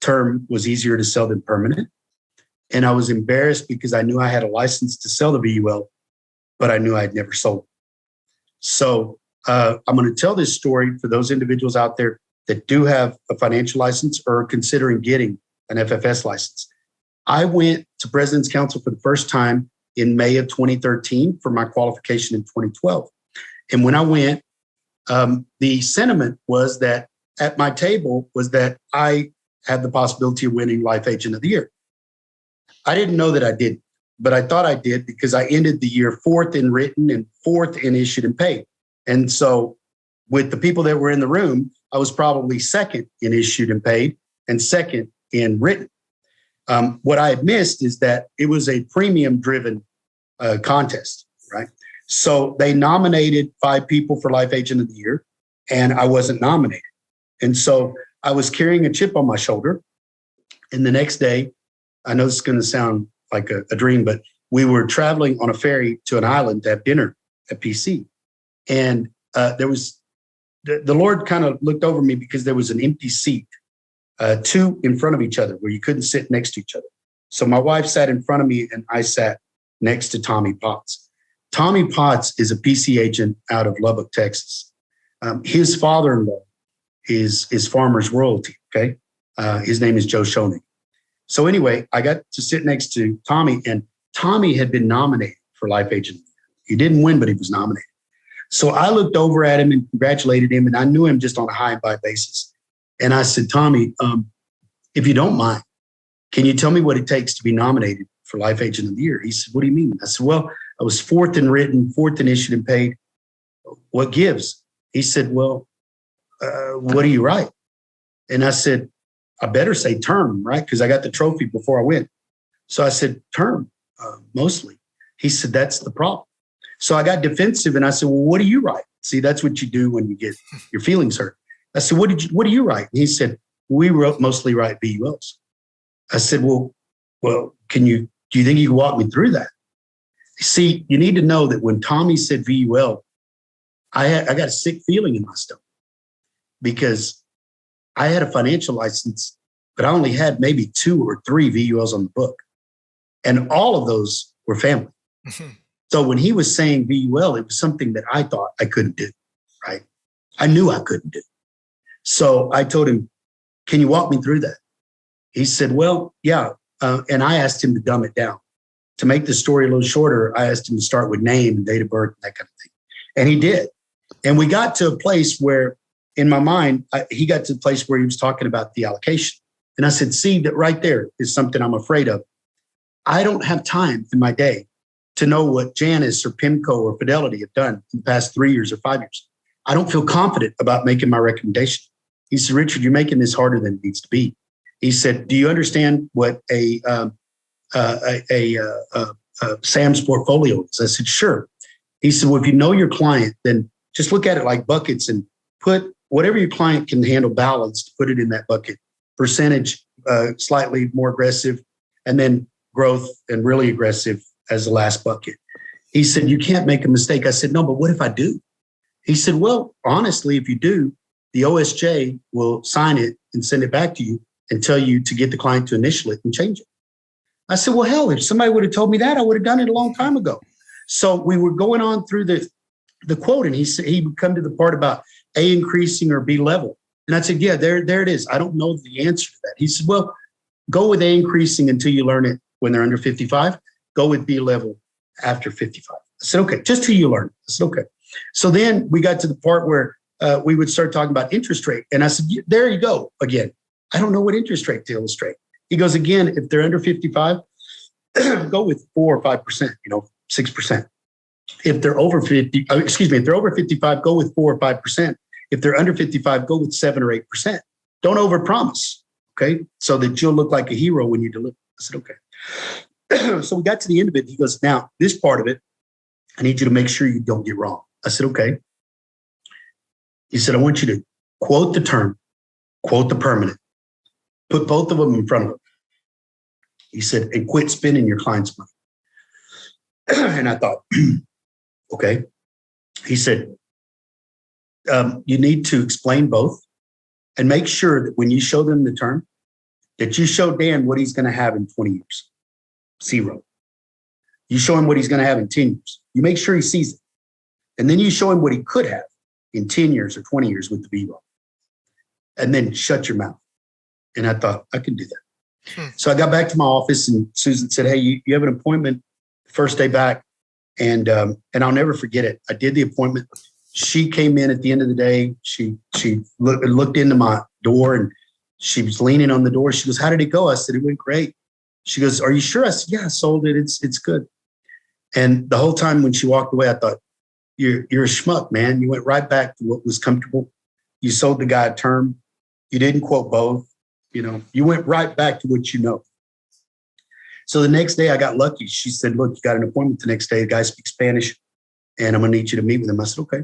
term was easier to sell than permanent. And I was embarrassed because I knew I had a license to sell the VUL, but I knew I'd never sold it. So I'm going to tell this story for those individuals out there that do have a financial license or are considering getting an FFS license. I went to President's Council for the first time in May of 2013 for my qualification in 2012. And when I went, the sentiment was that at my table was that I had the possibility of winning Life Agent of the Year. I didn't know that I did, but I thought I did because I ended the year fourth in written and fourth in issued and paid. And so with the people that were in the room, I was probably second in issued and paid and second in written. What I had missed is that it was a premium-driven contest, right? So they nominated 5 people for Life Agent of the Year, and I wasn't nominated. And so I was carrying a chip on my shoulder. And the next day, I know this is going to sound like a dream, but we were traveling on a ferry to an island to have dinner at PC. And there was, the Lord kind of looked over me because there was an empty seat, 2 in front of each other where you couldn't sit next to each other. So my wife sat in front of me and I sat next to Tommy Potts. Tommy Potts is a PC agent out of Lubbock, Texas. His father-in-law is Farmers Royalty, okay? His name is Joe Schoening. So anyway, I got to sit next to Tommy, and Tommy had been nominated for Life Agent. He didn't win, but he was nominated. So I looked over at him and congratulated him, and I knew him just on a high and by basis. And I said, Tommy, if you don't mind, can you tell me what it takes to be nominated for Life Agent of the Year? He said, what do you mean? I said, well, I was fourth in written, fourth in issued and paid. What gives? He said, well, what do you write? And I said, I better say term, right? Because I got the trophy before I went. So I said, term, mostly. He said, that's the problem. So I got defensive and I said, well, what do you write? See, that's what you do when you get your feelings hurt. I said, what do you write? And he said, mostly write VULs. I said, well, do you think you can walk me through that? See, you need to know that when Tommy said VUL, I got a sick feeling in my stomach because I had a financial license, but I only had maybe 2 or 3 VULs on the book. And all of those were family. So when he was saying VUL, it was something that I thought I couldn't do, right? I knew I couldn't do. So I told him, can you walk me through that? He said, well, yeah. And I asked him to dumb it down. To make the story a little shorter, I asked him to start with name and date of birth and that kind of thing. And he did. And we got to a place where, in my mind, he got to the place where he was talking about the allocation. And I said, see, that right there is something I'm afraid of. I don't have time in my day to know what Janus or PIMCO or Fidelity have done in the past 3 years or 5 years. I don't feel confident about making my recommendation. He said, Richard, you're making this harder than it needs to be. He said, do you understand what a Sam's portfolio is? I said, sure. He said, well, if you know your client, then just look at it like buckets and put whatever your client can handle balanced, put it in that bucket. Percentage, slightly more aggressive, and then growth and really aggressive as the last bucket. He said, you can't make a mistake. I said, no, but what if I do? He said, well, honestly, if you do, the OSJ will sign it and send it back to you and tell you to get the client to initial it and change it. I said, well, hell, if somebody would have told me that, I would have done it a long time ago. So we were going on through the quote, and he said he would come to the part about A increasing or B level. And I said, yeah, there it is. I don't know the answer to that. He said, well, go with A increasing until you learn it when they're under 55. Go with B level after 55. I said, okay, just till you learn it. I said, okay. So then we got to the part where we would start talking about interest rate. And I said, there you go again. I don't know what interest rate to illustrate. He goes, again, if they're under 55, go with 4 or 5%, 6%. If they're over 50, if they're over 55, go with 4 or 5%. If they're under 55, go with 7 or 8%. Don't overpromise, okay? So that you'll look like a hero when you deliver. I said, okay. So we got to the end of it. He goes, now, this part of it, I need you to make sure you don't get wrong. I said, okay. He said, I want you to quote the term, quote the permanent, put both of them in front of him. He said, and quit spending your client's money. And I thought, okay. He said, you need to explain both and make sure that when you show them the term, that you show Dan what he's going to have in 20 years. 0. You show him what he's going to have in 10 years. You make sure he sees it. And then you show him what he could have in 10 years or 20 years with the VUL. And then shut your mouth. And I thought, I can do that. So I got back to my office and Susan said, hey, you have an appointment first day back. And I'll never forget it. I did the appointment. She came in at the end of the day. She looked into my door and she was leaning on the door. She goes, how did it go? I said, it went great. She goes, are you sure? I said, yeah, I sold it. It's good. And the whole time when she walked away, I thought, you're a schmuck, man. You went right back to what was comfortable. You sold the guy a term. You didn't quote both. You went right back to what you know. So the next day I got lucky. She said, look, you got an appointment the next day. The guy speaks Spanish and I'm going to need you to meet with him. I said, okay.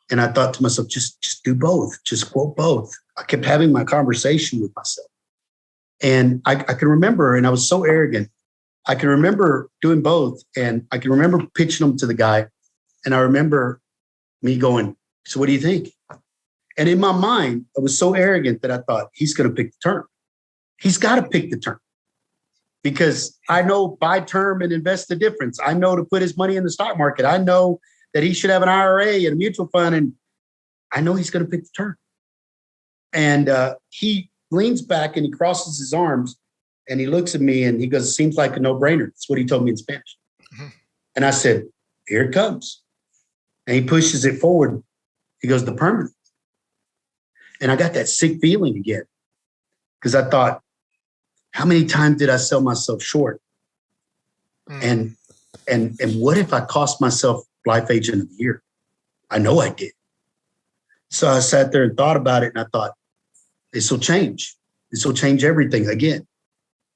And I thought to myself, just do both. Just quote both. I kept having my conversation with myself. And I can remember, and I was so arrogant, I can remember doing both. And I can remember pitching them to the guy. And I remember me going, so what do you think? And in my mind, I was so arrogant that I thought he's going to pick the term. He's got to pick the term because I know buy term and invest the difference. I know to put his money in the stock market. I know that he should have an IRA and a mutual fund. And I know he's going to pick the term. And he leans back and he crosses his arms and he looks at me and he goes, it seems like a no-brainer. That's what he told me in Spanish. Mm-hmm. And I said, here it comes. And he pushes it forward. He goes, the permanent. And I got that sick feeling again because I thought, how many times did I sell myself short? And what if I cost myself Life Agent of the Year? I know I did. So I sat there and thought about it, and I thought, this will change. This will change everything again.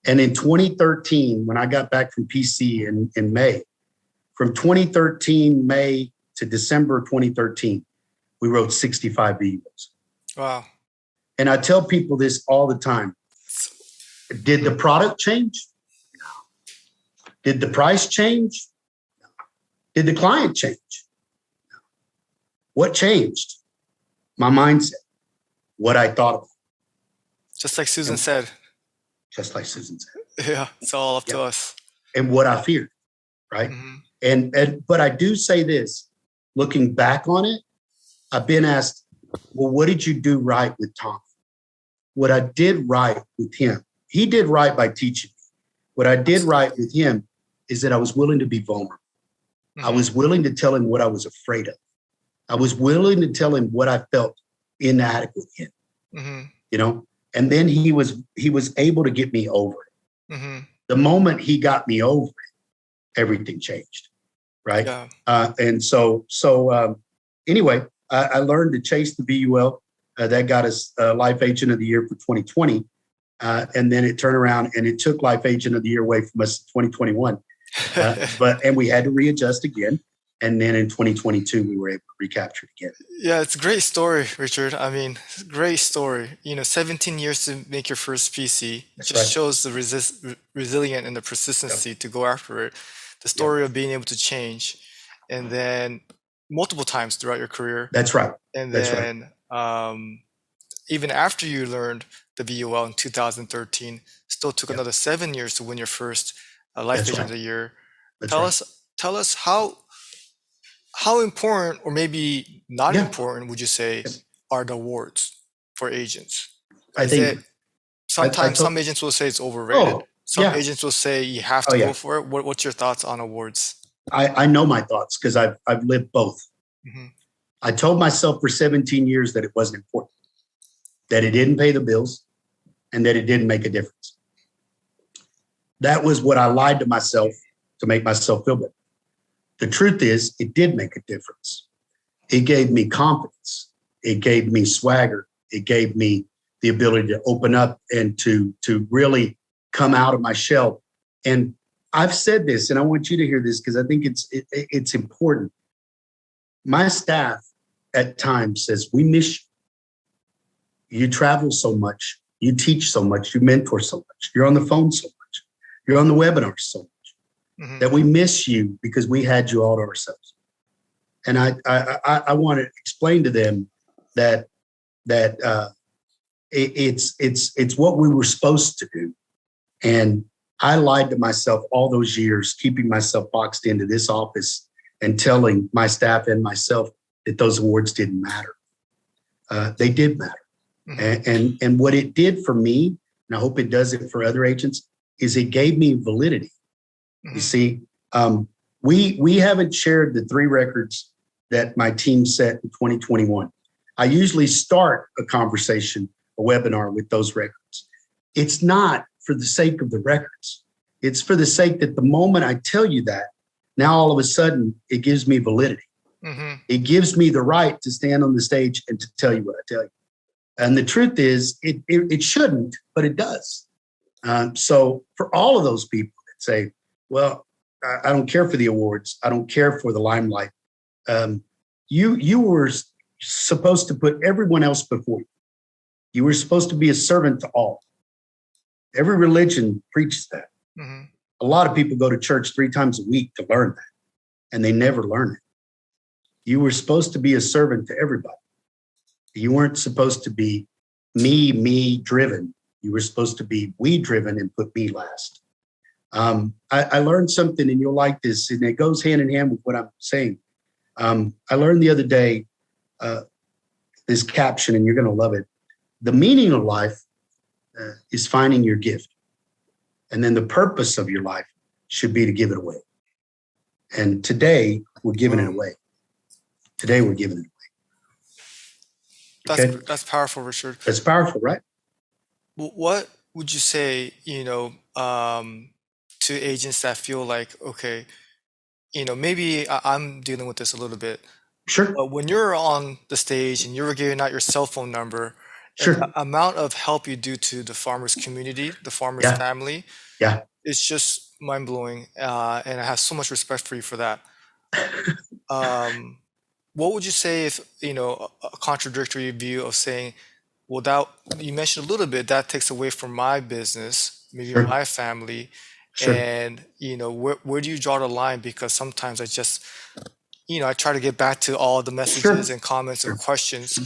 And in 2013, when I got back from PC in May, from 2013, May to December 2013, we wrote 65 VULs. Wow. And I tell people this all the time. Did the product change? No. Did the price change? No. Did the client change? No. What changed? My mindset, what I thought about. Just like Susan said. Just like Susan said. Yeah, it's all up to us. And what I feared, right? But I do say this, looking back on it, I've been asked, well, what did you do right with Tom? What I did right with him, he did right by teaching me. What I did right with him is that I was willing to be vulnerable. I was willing to tell him what I was afraid of. I was willing to tell him what I felt inadequate in, you know? And then he was able to get me over it. The moment he got me over it, everything changed, right? Yeah. And so anyway, I learned to chase the VUL. That got us Life Agent of the Year for 2020. And then it turned around and it took Life Agent of the Year away from us in 2021. And we had to readjust again. And then in 2022, we were able to recapture it again. Yeah, it's a great story, Richard. I mean, great story. 17 years to make your first PC. That's just shows the resilient and the persistency to go after it. The story of being able to change. And then multiple times throughout your career. That's right. And then even after you learned the VUL in 2013, still took another 7 years to win your first Life Agent of the Year. Tell us how important, or maybe not important, would you say, are the awards for agents? I think sometimes some agents will say it's overrated. Some agents will say you have to go for it. What's your thoughts on awards? I know my thoughts because I've lived both. I told myself for 17 years that it wasn't important, that it didn't pay the bills, and that it didn't make a difference. That was what I lied to myself to make myself feel better. The truth is, it did make a difference. It gave me confidence. It gave me swagger. It gave me the ability to open up and to really come out of my shell. And I've said this, and I want you to hear this because I think it's important. My staff at times says, we miss you. You travel so much. You teach so much. You mentor so much. You're on the phone so much. You're on the webinar so much. That we miss you because we had you all to ourselves. And I want to explain to them that it's what we were supposed to do. And I lied to myself all those years, keeping myself boxed into this office and telling my staff and myself that those awards didn't matter. They did matter. And what it did for me, and I hope it does it for other agents, is it gave me validity. You see, we haven't shared the 3 records that my team set in 2021. I usually start a conversation, a webinar with those records. It's not for the sake of the records. It's for the sake that the moment I tell you that, now all of a sudden it gives me validity. It gives me the right to stand on the stage and to tell you what I tell you. And the truth is, it shouldn't, but it does. So for all of those people that say, well, I don't care for the awards. I don't care for the limelight. You were supposed to put everyone else before you. You were supposed to be a servant to all. Every religion preaches that. A lot of people go to church 3 times a week to learn that, and they never learn it. You were supposed to be a servant to everybody. You weren't supposed to be me driven. You were supposed to be we driven and put me last. I learned something, and you'll like this, and it goes hand in hand with what I'm saying. I learned the other day this caption, and you're going to love it. The meaning of life is finding your gift. And then the purpose of your life should be to give it away. And today, we're giving it away. Today we're giving it away. Okay, That's powerful, Richard. that's powerful, right? What would you say, to agents that feel like, okay, maybe I'm dealing with this a little bit, Sure, but when you're on the stage and you're giving out your cell phone number and the sure. amount of help you do to the farmers community, the farmers Yeah, family, yeah. it's just mind blowing. And I have so much respect for you for that. Um, what would you say if, a contradictory view of saying, well, that you mentioned a little bit, that takes away from my business, maybe Sure, my family, sure, and where do you draw the line? Because sometimes I just, I try to get back to all the messages sure, and comments and sure. questions,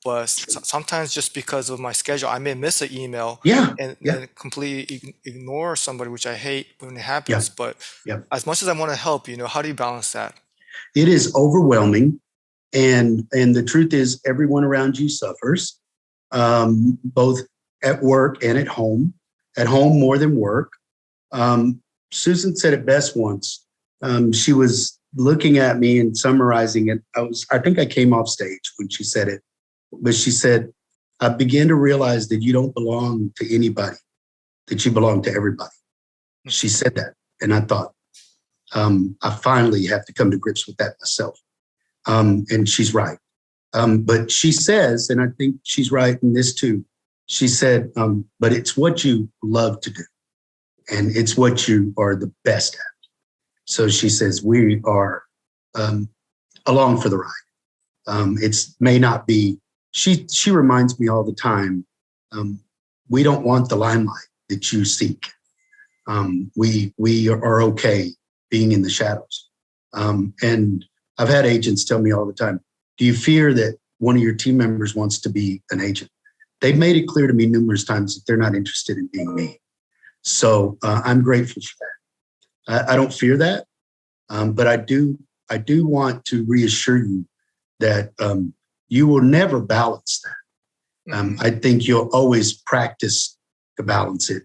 but sometimes just because of my schedule, I may miss an email Yeah, and yeah, then completely ignore somebody, which I hate when it yeah, happens. But yeah. as much as I want to help, how do you balance that? It is overwhelming, and the truth is, everyone around you suffers, both at work and at home. At home more than work. Susan said it best once. She was looking at me and summarizing it. I think I came off stage when she said it, but she said, I began to realize that you don't belong to anybody, that you belong to everybody. She said that. And I thought, I finally have to come to grips with that myself. And she's right. But she says, and I think she's right in this too, she said, but it's what you love to do. And it's what you are the best at. So she says, we are along for the ride. It's may not be, she reminds me all the time, we don't want the limelight that you seek. We are okay being in the shadows. And I've had agents tell me all the time, do you fear that one of your team members wants to be an agent? They've made it clear to me numerous times that they're not interested in being me. So I'm grateful for that. I don't fear that, but I do want to reassure you that you will never balance that. I think you'll always practice to balance it.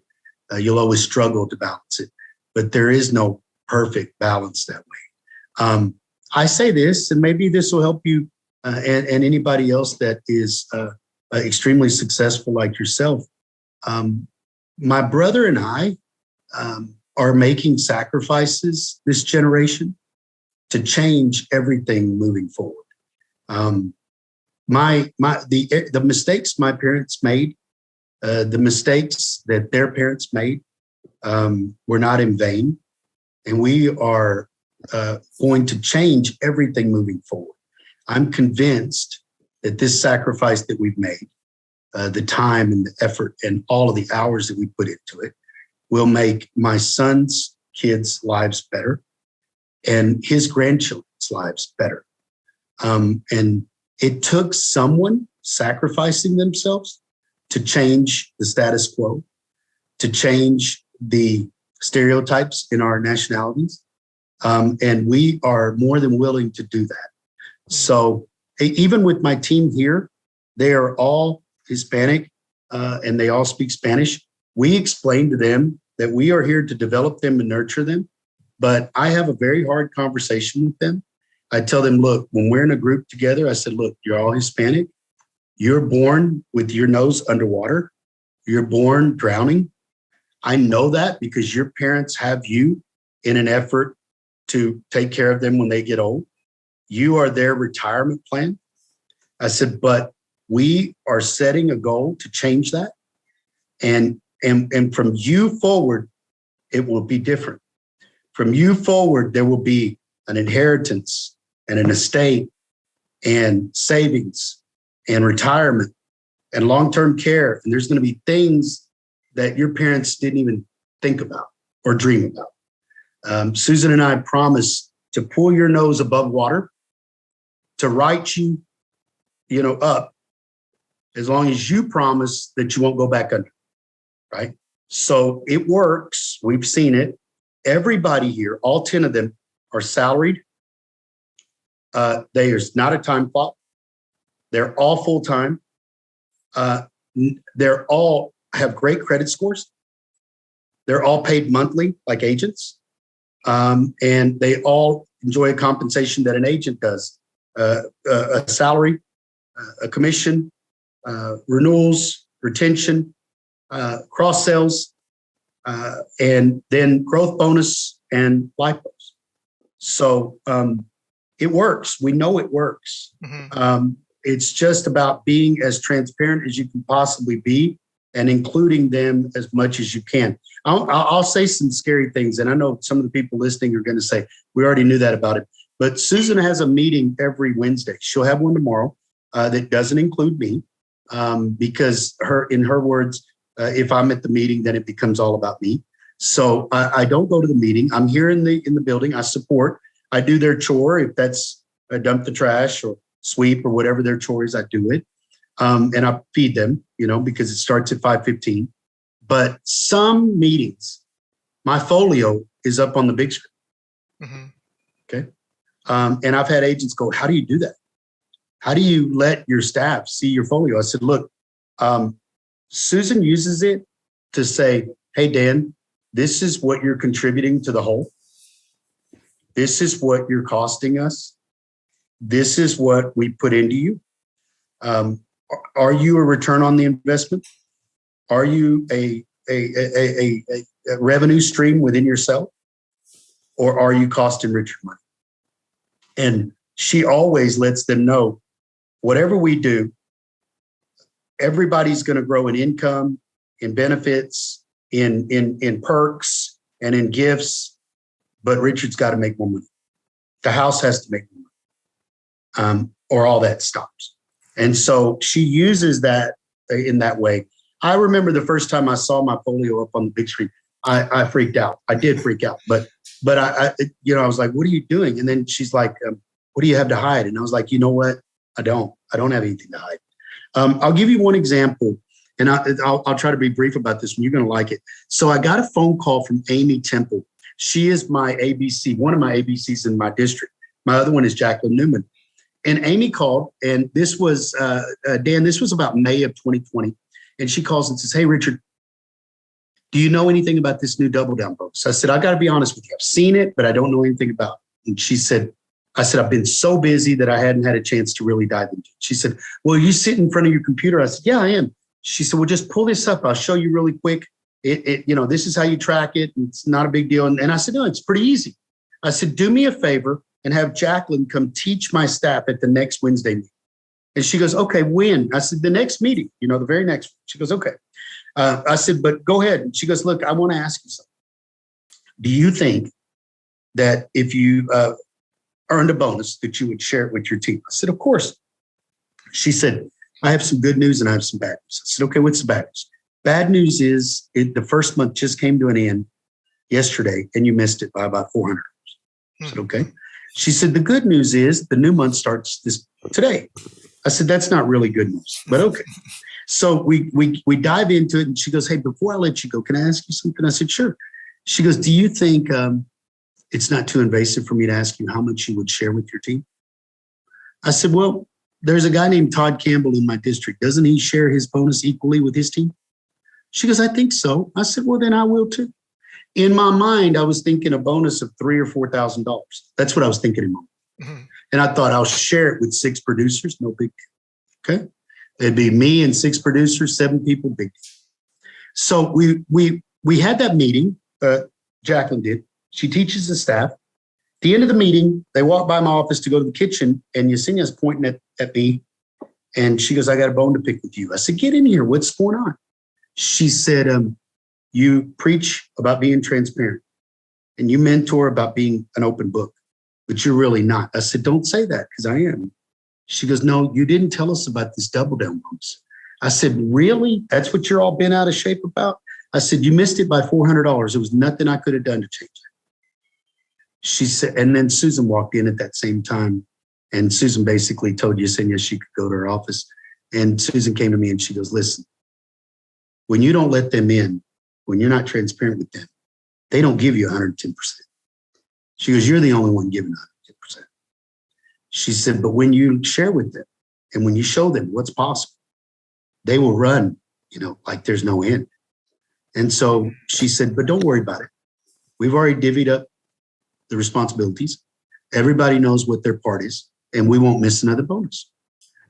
You'll always struggle to balance it, but there is no perfect balance that way. I say this, and maybe this will help you and anybody else that is extremely successful like yourself. My brother and I are making sacrifices this generation to change everything moving forward. The mistakes my parents made, the mistakes that their parents made, were not in vain, and we are going to change everything moving forward. I'm convinced that this sacrifice that we've made, the time and the effort and all of the hours that we put into it, will make my son's kids' lives better and his grandchildren's lives better. And it took someone sacrificing themselves to change the status quo, to change the stereotypes in our nationalities. And we are more than willing to do that. So even with my team here, they are all Hispanic and they all speak Spanish. We explain to them that we are here to develop them and nurture them. But I have a very hard conversation with them. I tell them, look, when we're in a group together, I said, look, you're all Hispanic. You're born with your nose underwater. You're born drowning. I know that because your parents have you in an effort to take care of them when they get old. You are their retirement plan. I said, but we are setting a goal to change that. And from you forward, it will be different. From you forward, there will be an inheritance and an estate and savings and retirement and long-term care. And there's going to be things that your parents didn't even think about or dream about. Susan and I promise to pull your nose above water, to write you, up, as long as you promise that you won't go back under, right? So it works. We've seen it. Everybody here, all 10 of them, are salaried. There's not a time clock. They're all full-time. They're all have great credit scores. They're all paid monthly like agents. And they all enjoy a compensation that an agent does a salary, a commission, renewals, retention, cross sales, and then growth bonus and life bonus. So it works. We know it works. It's just about being as transparent as you can possibly be and including them as much as you can. I'll say some scary things, and I know some of the people listening are going to say, we already knew that about it. But Susan has a meeting every Wednesday. She'll have one tomorrow that doesn't include me because in her words, if I'm at the meeting, then it becomes all about me. So I don't go to the meeting. I'm here in the building. I support. I do their chore. If that's dump the trash or sweep or whatever their chore is, I do it. And I feed them, because it starts at 5:15. But some meetings, my folio is up on the big screen. Okay. And I've had agents go, how do you do that? How do you let your staff see your folio? I said, look, Susan uses it to say, hey, Dan, this is what you're contributing to the whole. This is what you're costing us. This is what we put into you. Are you a return on the investment? Are you a revenue stream within yourself? Or are you costing Richard money? And she always lets them know, whatever we do, everybody's going to grow in income, in benefits, in perks, and in gifts. But Richard's got to make more money. The house has to make more money, or all that stops. And so she uses that in that way. I remember the first time I saw my folio up on the big screen, I freaked out. I did freak out, but I was like, what are you doing? And then she's like, what do you have to hide? And I was like, you know what? I don't have anything to hide. I'll give you one example, and I'll try to be brief about this one. You're going to like it. So I got a phone call from Amy Temple. She is my ABC, one of my ABCs in my district. My other one is Jacqueline Newman. And Amy called, and this was, Dan, this was about May of 2020. And she calls and says, hey, Richard, do you know anything about this new double down bonus? I said, I got to be honest with you. I've seen it, but I don't know anything about it. And she said, I've been so busy that I hadn't had a chance to really dive into it. She said, well, you sit in front of your computer. I said, yeah, I am. She said, well, just pull this up. I'll show you really quick. This is how you track it. It's not a big deal. And I said, no, it's pretty easy. I said, do me a favor and have Jacqueline come teach my staff at the next Wednesday meeting. And she goes, okay, when? I said, the next meeting, the very next. She goes, okay. I said, but go ahead. And she goes, look, I want to ask you something. Do you think that if you earned a bonus that you would share it with your team? I said, of course. She said, I have some good news and I have some bad news. I said, okay, what's the bad news? Bad news is the first month just came to an end yesterday and you missed it by about $400. I said, okay. She said, the good news is the new month starts today. I said, that's not really good news, but okay. So we dive into it and she goes, hey, before I let you go, can I ask you something? I said, sure. She goes, do you think it's not too invasive for me to ask you how much you would share with your team? I said, well, there's a guy named Todd Campbell in my district. Doesn't he share his bonus equally with his team? She goes, I think so. I said, well, then I will too. In my mind, I was thinking a bonus of $3,000 or $4,000. That's what I was thinking in my mind. And I thought I'll share it with 6 producers. No big deal. Okay. It'd be me and 6 producers, 7 people, big deal. So we had that meeting. Jacqueline did. She teaches the staff. At the end of the meeting, they walk by my office to go to the kitchen, and Yesenia's pointing at me, and she goes, I got a bone to pick with you. I said, get in here. What's going on? She said, you preach about being transparent, and you mentor about being an open book, but you're really not. I said, don't say that, because I am. She goes, no, you didn't tell us about this double down bonus. I said, really? That's what you're all bent out of shape about? I said, you missed it by $400. There was nothing I could have done to change that. She said, and then Susan walked in at that same time. And Susan basically told Yesenia she could go to her office. And Susan came to me and she goes, listen, when you don't let them in, when you're not transparent with them, they don't give you 110%. She goes, you're the only one giving 110%. She said, but when you share with them and when you show them what's possible, they will run, like there's no end. And so she said, but don't worry about it. We've already divvied up the responsibilities. Everybody knows what their part is. and we won't miss another bonus.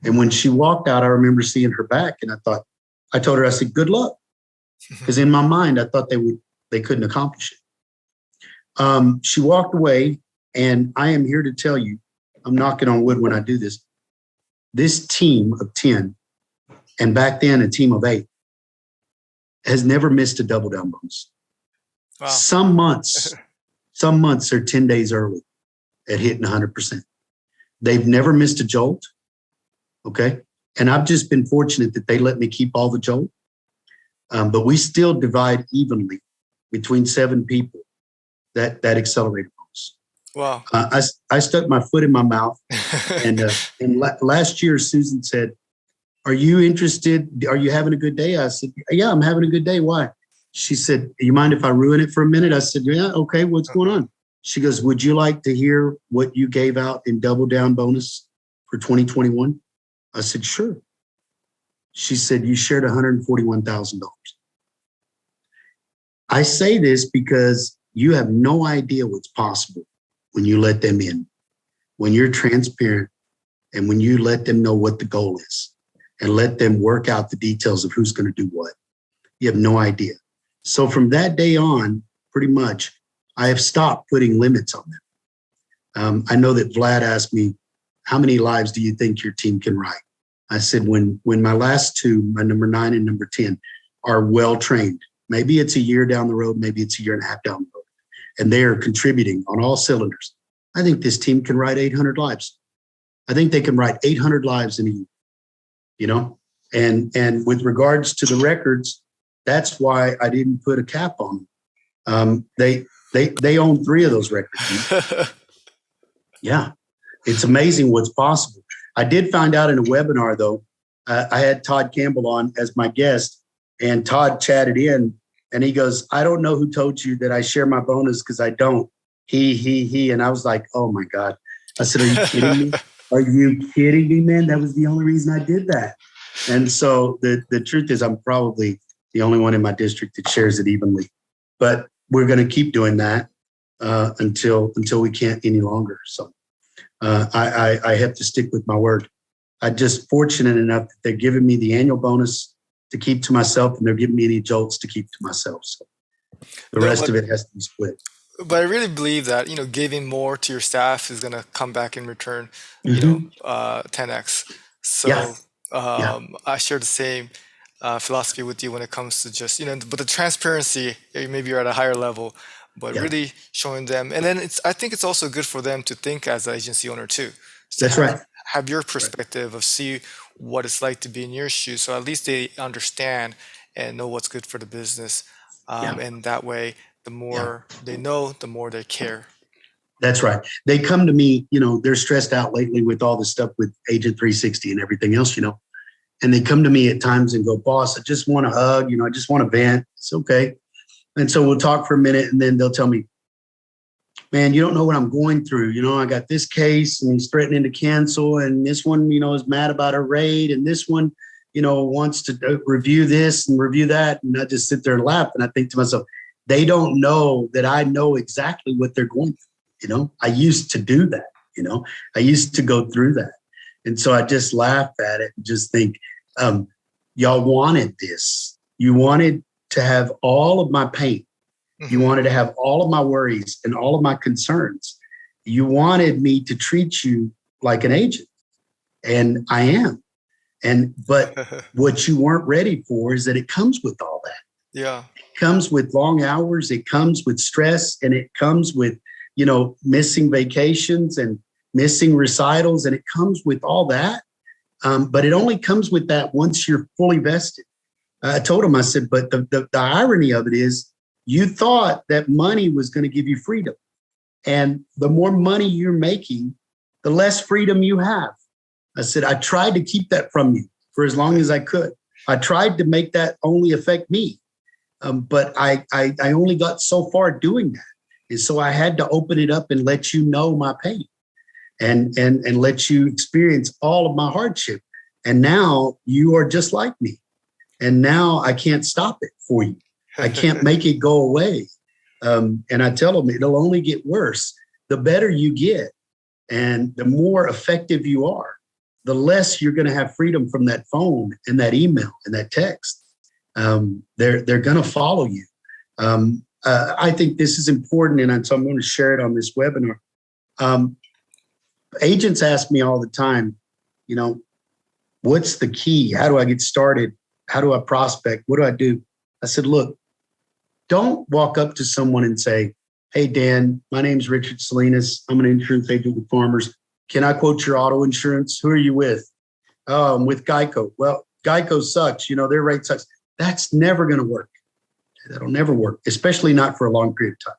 And when she walked out, I remember seeing her back, and I told her, I said, good luck. Because in my mind, I thought they couldn't accomplish it. She walked away, and I am here to tell you, I'm knocking on wood when I do this. This team of 10, and back then a team of 8, has never missed a double down bonus. Wow. Some months are 10 days early at hitting 100%. They've never missed a jolt. Okay. And I've just been fortunate that they let me keep all the jolt. But we still divide evenly between 7 people that accelerated bonus. Wow. I stuck my foot in my mouth, and last year Susan said, "Are you interested? Are you having a good day?" I said, "Yeah, I'm having a good day. Why?" She said, "You mind if I ruin it for a minute?" I said, "Yeah, okay. What's going on?" She goes, "Would you like to hear what you gave out in double down bonus for 2021? I said, "Sure." She said, "You shared $141,000. I say this because you have no idea what's possible when you let them in, when you're transparent, and when you let them know what the goal is and let them work out the details of who's going to do what. You have no idea." So from that day on, pretty much, I have stopped putting limits on them. I know that Vlad asked me, how many lives do you think your team can write? I said, when my last 2, my number 9 and number 10, are well-trained, maybe it's a year down the road, maybe it's a year and a half down the road, and they are contributing on all cylinders, I think this team can write 800 lives. I think they can write 800 lives in a year, you know? And with regards to the records, that's why I didn't put a cap on them. They own 3 of those records. Yeah, it's amazing what's possible. I did find out in a webinar, though. I had Todd Campbell on as my guest, and Todd chatted in, and he goes, "I don't know who told you that I share my bonus, because I don't. He." And I was like, oh my God. I said, "Are you kidding me? Are you kidding me, man? That was the only reason I did that." And so the truth is, I'm probably the only one in my district that shares it evenly. But we're going to keep doing that until we can't any longer. So I have to stick with my word. I'm just fortunate enough that they're giving me the annual bonus to keep to myself, and they're giving me any jolts to keep to myself. So the rest of it has to be split. But I really believe that, giving more to your staff is going to come back in return, 10x. So Yeah. I share the same philosophy with you when it comes to just, but the transparency, maybe you're at a higher level, but really showing them. And then I think it's also good for them to think as an agency owner too. So That's right. Have your perspective of see what it's like to be in your shoes. So at least they understand and know what's good for the business. And that way, the more they know, the more they care. That's right. They come to me, they're stressed out lately with all the stuff with Agent 360 and everything else, and they come to me at times and go, "Boss, I just want to hug, I just want to vent." It's okay. And so we'll talk for a minute, and then they'll tell me, "Man, you don't know what I'm going through. I got this case, and he's threatening to cancel, and this one, is mad about a raid, and this one, wants to review this and review that." And I just sit there and laugh, and I think to myself, they don't know that I know exactly what they're going through. I used to do that. I used to go through that. And so I just laugh at it and just think, y'all wanted this. You wanted to have all of my pain. You wanted to have all of my worries and all of my concerns. You wanted me to treat you like an agent. And I am. But what you weren't ready for is that it comes with all that. Yeah. It comes with long hours. It comes with stress, and it comes with, missing vacations and missing recitals. And it comes with all that. But it only comes with that once you're fully vested. I told him, I said, but the irony of it is, you thought that money was going to give you freedom. And the more money you're making, the less freedom you have. I said, I tried to keep that from you for as long as I could. I tried to make that only affect me. But I only got so far doing that. And so I had to open it up and let you know my pain and let you experience all of my hardship. And now you are just like me. And now I can't stop it for you. I can't make it go away. And I tell them it'll only get worse. The better you get, And the more effective you are, the less you're going to have freedom from that phone and that email and that text. They're going to follow you. I think this is important, and so I'm going to share it on this webinar. Agents ask me all the time, what's the key? How do I get started? How do I prospect? What do I do? I said, look, don't walk up to someone and say, hey, Dan, my name's Richard Salinas. I'm an insurance agent with Farmers. Can I quote your auto insurance? Who are you with? Oh, I'm with Geico. Well, Geico sucks. Their rate sucks. That's never going to work. That'll never work, especially not for a long period of time.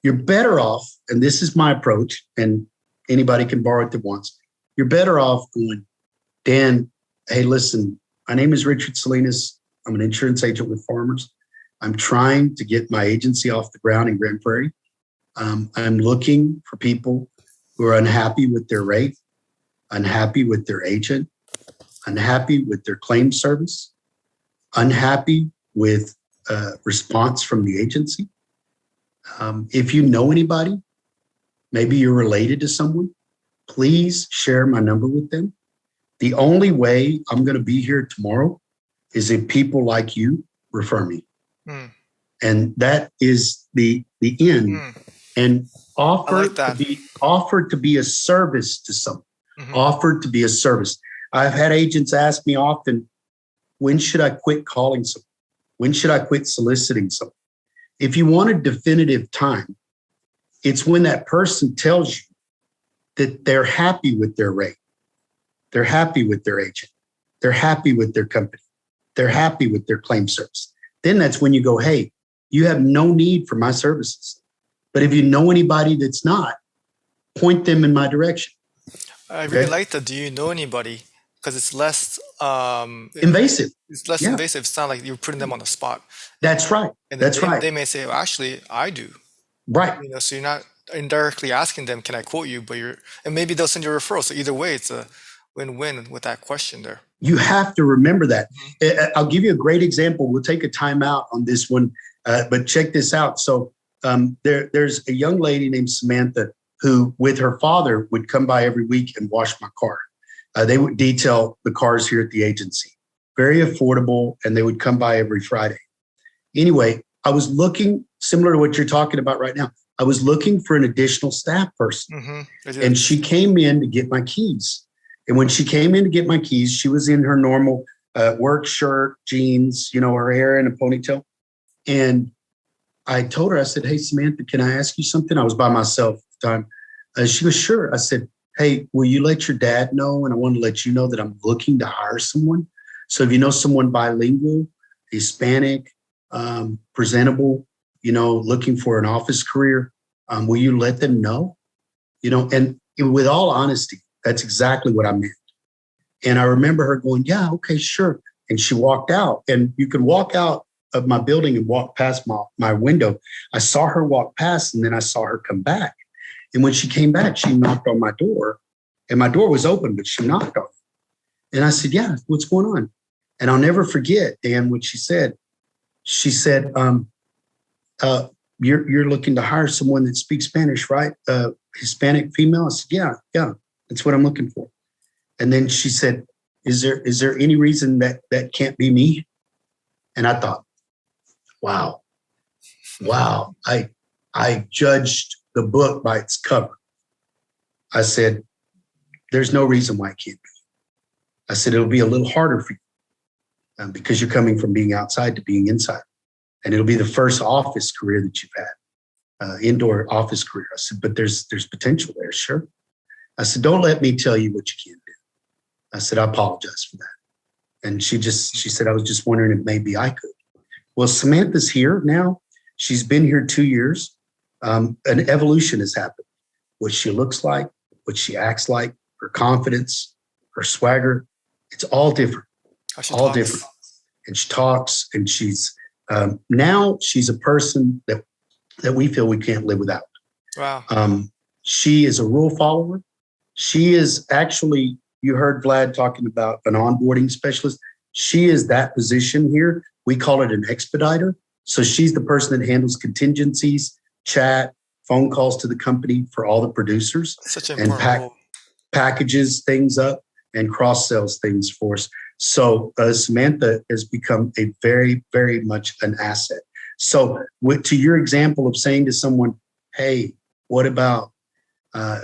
You're better off, and this is my approach, and anybody can borrow it that wants. You're better off going, Dan, hey, listen, my name is Richard Salinas. I'm an insurance agent with Farmers. I'm trying to get my agency off the ground in Grand Prairie. I'm looking for people who are unhappy with their rate, unhappy with their agent, unhappy with their claim service, unhappy with response from the agency. If you know anybody, maybe you're related to someone, please share my number with them. The only way I'm going to be here tomorrow is if people like you refer me. And that is the end. And offered to be a service to someone. Offered to be a service. I've had agents ask me often, when should I quit calling someone? When should I quit soliciting someone? If you want a definitive time, it's when that person tells you that they're happy with their rate. They're happy with their agent. They're happy with their company. They're happy with their claim service. Then that's when you go, hey, you have no need for my services. But if you know anybody that's not, point them in my direction. I really like that. Do you know anybody? Because it's less invasive. It's less invasive. It's not like you're putting them on the spot. That's right. And that's right. They may say, well, actually, I do. Right. So you're not indirectly asking them, can I quote you? And maybe they'll send you a referral. So either way, it's a win-win with that question there. You have to remember that. I'll give you a great example. We'll take a time out on this one, but check this out. So there's a young lady named Samantha who, with her father, would come by every week and wash my car. They would detail the cars here at the agency. Very affordable, and they would come by every Friday. Anyway, I was looking, similar to what you're talking about right now, I was looking for an additional staff person. And she came in to get my keys. And when she came in to get my keys, she was in her normal work shirt, jeans, her hair in a ponytail. And I told her, I said, hey, Samantha, can I ask you something? I was by myself at the time. She was sure. I said, hey, will you let your dad know? And I want to let you know that I'm looking to hire someone. So if you know someone bilingual, Hispanic, presentable, looking for an office career, will you let them know? And with all honesty, that's exactly what I meant. And I remember her going, yeah, okay, sure. And she walked out, and you could walk out of my building and walk past my window. I saw her walk past, and then I saw her come back. And when she came back, she knocked on my door, and my door was open, but she knocked on it. And I said, yeah, what's going on? And I'll never forget, Dan, what she said. She said, you're looking to hire someone that speaks Spanish, right? Hispanic female? I said, yeah, that's what I'm looking for. And then she said, is there any reason that can't be me? And I thought, wow. I judged the book by its cover. I said, there's no reason why it can't be. I said, it'll be a little harder for you because you're coming from being outside to being inside. And it'll be the first office career that you've had, indoor office career. I said, but there's potential there, sure. I said, don't let me tell you what you can't do. I said, I apologize for that. And she said, I was just wondering if maybe I could. Well, Samantha's here now. She's been here 2 years. An evolution has happened. What she looks like, what she acts like, her confidence, her swagger, it's all different. All different. And she talks, and she's now she's a person that we feel we can't live without. Wow. She is a rule follower. She is actually, you heard Vlad talking about an onboarding specialist. She is that position here. We call it an expediter. So she's the person that handles contingencies, chat, phone calls to the company for all the producers Such an and important role. packages things up and cross sells things for us. So Samantha has become a very, very much an asset. So to your example of saying to someone, hey, what about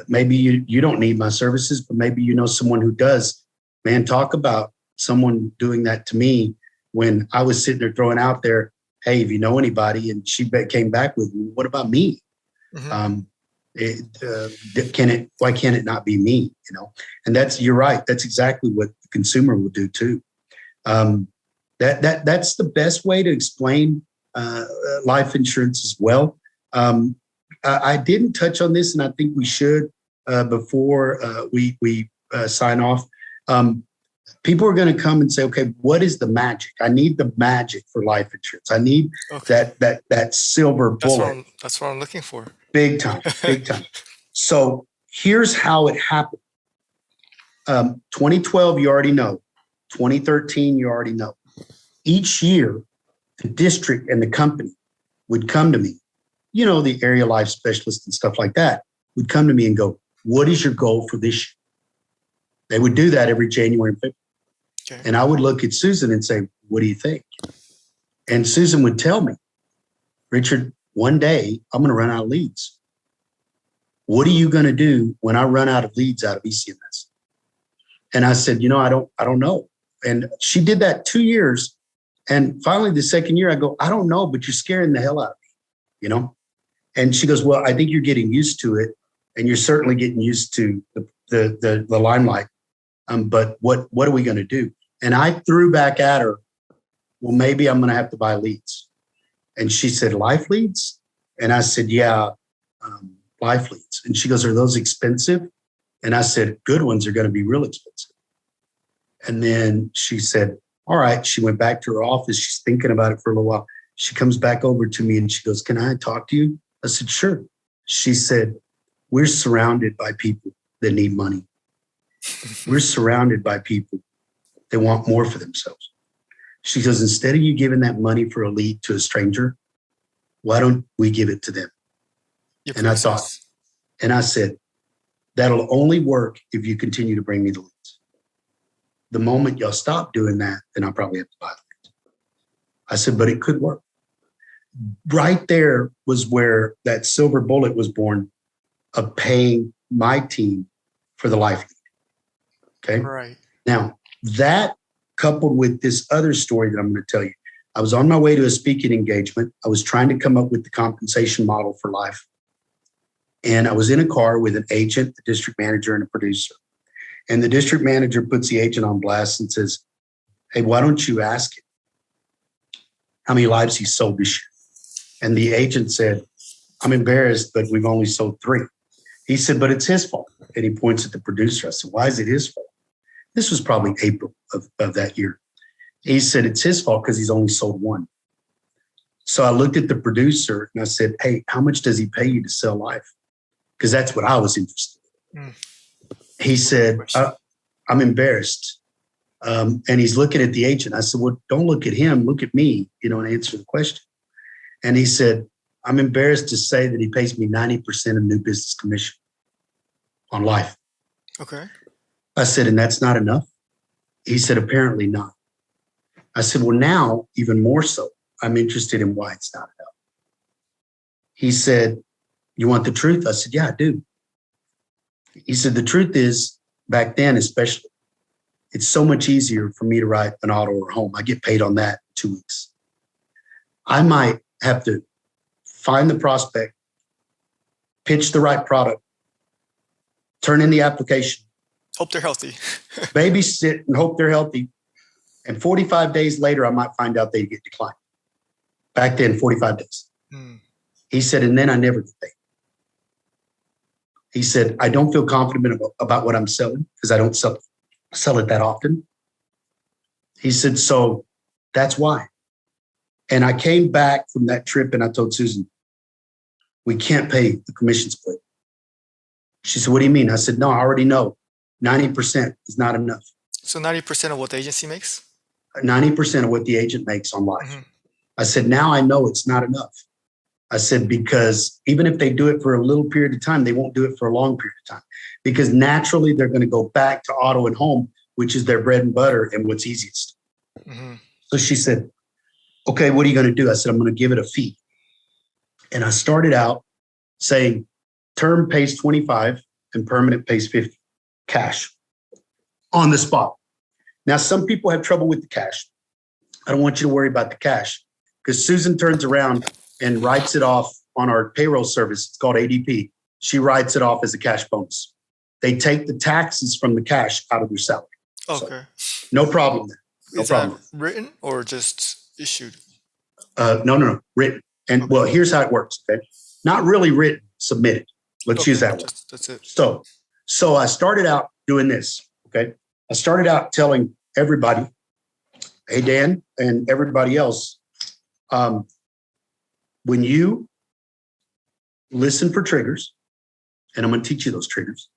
maybe you don't need my services, but maybe you know someone who does. Man, talk about someone doing that to me when I was sitting there throwing out there, hey, if you know anybody, and she came back with, what about me? Mhm. Why can't it not be me? You know, and you're right. That's exactly what the consumer will do too. That's the best way to explain life insurance as well. I didn't touch on this, and I think we should before we sign off. People are going to come and say, "Okay, what is the magic? I need the magic for life insurance. I need Okay. that silver bullet." That's what I'm looking for. Big time, big time. So here's how it happened. 2012, you already know. 2013, you already know. Each year, the district and the company would come to me, you know, the area life specialist and stuff like that would come to me and go, what is your goal for this year? They would do that every January and February. Okay. And I would look at Susan and say, what do you think? And Susan would tell me, Richard, one day I'm going to run out of leads. What are you going to do when I run out of leads out of ECMS? And I said, you know, I don't know. And she did that 2 years. And finally, the second year, I go, I don't know, but you're scaring the hell out of me, you know? And she goes, well, I think you're getting used to it. And you're certainly getting used to the limelight. But what are we going to do? And I threw back at her, well, maybe I'm going to have to buy leads. And she said, life leads? And I said, yeah, life leads. And she goes, are those expensive? And I said, good ones are going to be real expensive. And then she said, all right. She went back to her office. She's thinking about it for a little while. She comes back over to me and she goes, can I talk to you? I said, sure. She said, we're surrounded by people that need money. We're surrounded by people that want more for themselves. She goes, instead of you giving that money for a lead to a stranger, why don't we give it to them? And I thought, and I said, that'll only work if you continue to bring me the leads. The moment y'all stop doing that, then I'll probably have to buy the leads. I said, but it could work. Right there was where that silver bullet was born of paying my team for the life lead. Okay. Right. Now, that coupled with this other story that I'm going to tell you, I was on my way to a speaking engagement. I was trying to come up with the compensation model for life. And I was in a car with an agent, the district manager, and a producer. And the district manager puts the agent on blast and says, hey, why don't you ask him how many lives he sold this year? And the agent said, I'm embarrassed, but we've only sold 3. He said, but it's his fault. And he points at the producer. I said, why is it his fault? This was probably April of that year. He said, it's his fault because he's only sold 1. So I looked at the producer and I said, hey, how much does he pay you to sell life? Because that's what I was interested in. He said, I'm embarrassed. And he's looking at the agent. I said, well, don't look at him. Look at me, and answer the question. And he said, I'm embarrassed to say that he pays me 90% of new business commission on life. Okay. I said, and that's not enough? He said, apparently not. I said, well, now even more so, I'm interested in why it's not enough. He said, you want the truth? I said, yeah, I do. He said, the truth is, back then especially, it's so much easier for me to write an auto or home. I get paid on that in 2 weeks. I might have to find the prospect, pitch the right product, turn in the application. Hope they're healthy. Babysit and hope they're healthy. And 45 days later, I might find out they get declined. Back then, 45 days. He said, and then I never get paid. He said, I don't feel confident about what I'm selling because I don't sell it that often. He said, so that's why. And I came back from that trip and I told Susan, we can't pay the commission split. She said, what do you mean? I said, no, I already know 90% is not enough. So 90% of what the agency makes? 90% of what the agent makes on life. I said, now I know it's not enough. I said, because even if they do it for a little period of time, they won't do it for a long period of time, because naturally they're going to go back to auto and home, which is their bread and butter and what's easiest. Mm-hmm. So she said, okay, what are you going to do? I said, I'm going to give it a fee. And I started out saying term pays 25 and permanent pays 50 cash on the spot. Now, some people have trouble with the cash. I don't want you to worry about the cash, because Susan turns around and writes it off on our payroll service. It's called ADP. She writes it off as a cash bonus. They take the taxes from the cash out of their salary. Okay. So, no problem there. No problem. That written or just issued? No. Written. And well, here's how it works. Okay. Not really written, submitted. Let's use that one. That's it. So I started out doing this. Okay. I started out telling everybody, hey, Dan, and everybody else, when you listen for triggers, and I'm going to teach you those triggers,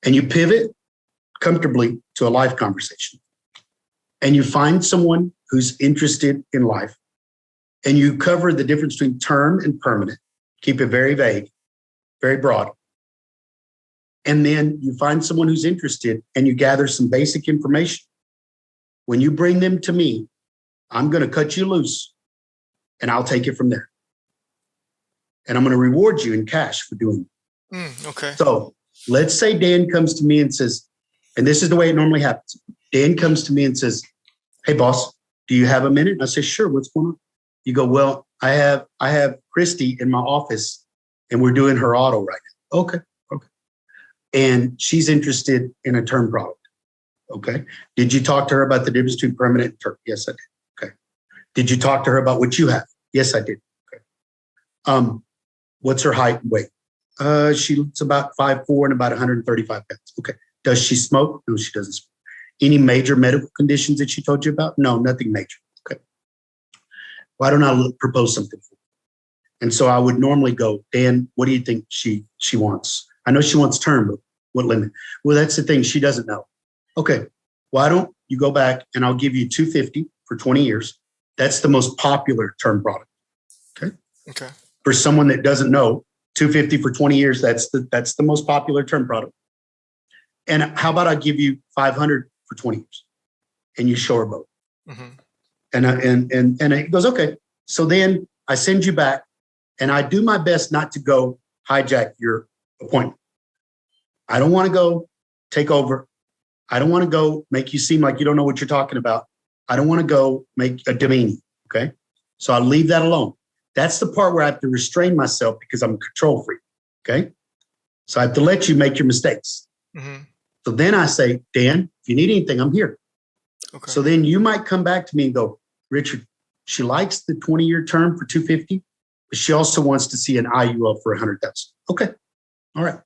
and you pivot comfortably to a life conversation, and you find someone who's interested in life, and you cover the difference between term and permanent, keep it very vague, very broad. And then you find someone who's interested and you gather some basic information. When you bring them to me, I'm going to cut you loose and I'll take it from there. And I'm going to reward you in cash for doing it. Okay. So let's say Dan comes to me and says, and this is the way it normally happens. Dan comes to me and says, hey, boss, do you have a minute? And I say, sure, what's going on? You go, well, I have Christy in my office and we're doing her auto right now. Okay. And she's interested in a term product. Okay. Did you talk to her about the difference between permanent and term? Yes, I did. Okay. Did you talk to her about what you have? Yes, I did. Okay. What's her height and weight? She's about 5'4" and about 135 pounds. Okay. Does she smoke? No, she doesn't smoke. Any major medical conditions that she told you about? No, nothing major. Okay. Why don't I propose something for you? And so I would normally go, Dan, what do you think she wants? I know she wants term, but what limit? Well, that's the thing. She doesn't know. Okay. Why don't you go back and I'll give you $250 for 20 years. That's the most popular term product. Okay. For someone that doesn't know, $250 for 20 years, that's the most popular term product. And how about I give you $500 for 20 years and you show her both. Mm-hmm. And it goes, okay. So then I send you back and I do my best not to go hijack your appointment. I don't want to go take over. I don't want to go make you seem like you don't know what you're talking about. I don't want to go make a demeaning. Okay. So I'll leave that alone. That's the part where I have to restrain myself because I'm a control freak. Okay. So I have to let you make your mistakes. Mm-hmm. So then I say, Dan, if you need anything, I'm here. Okay. So then you might come back to me and go, Richard, she likes the 20-year term for $250, but she also wants to see an IUL for $100,000. Okay. All right.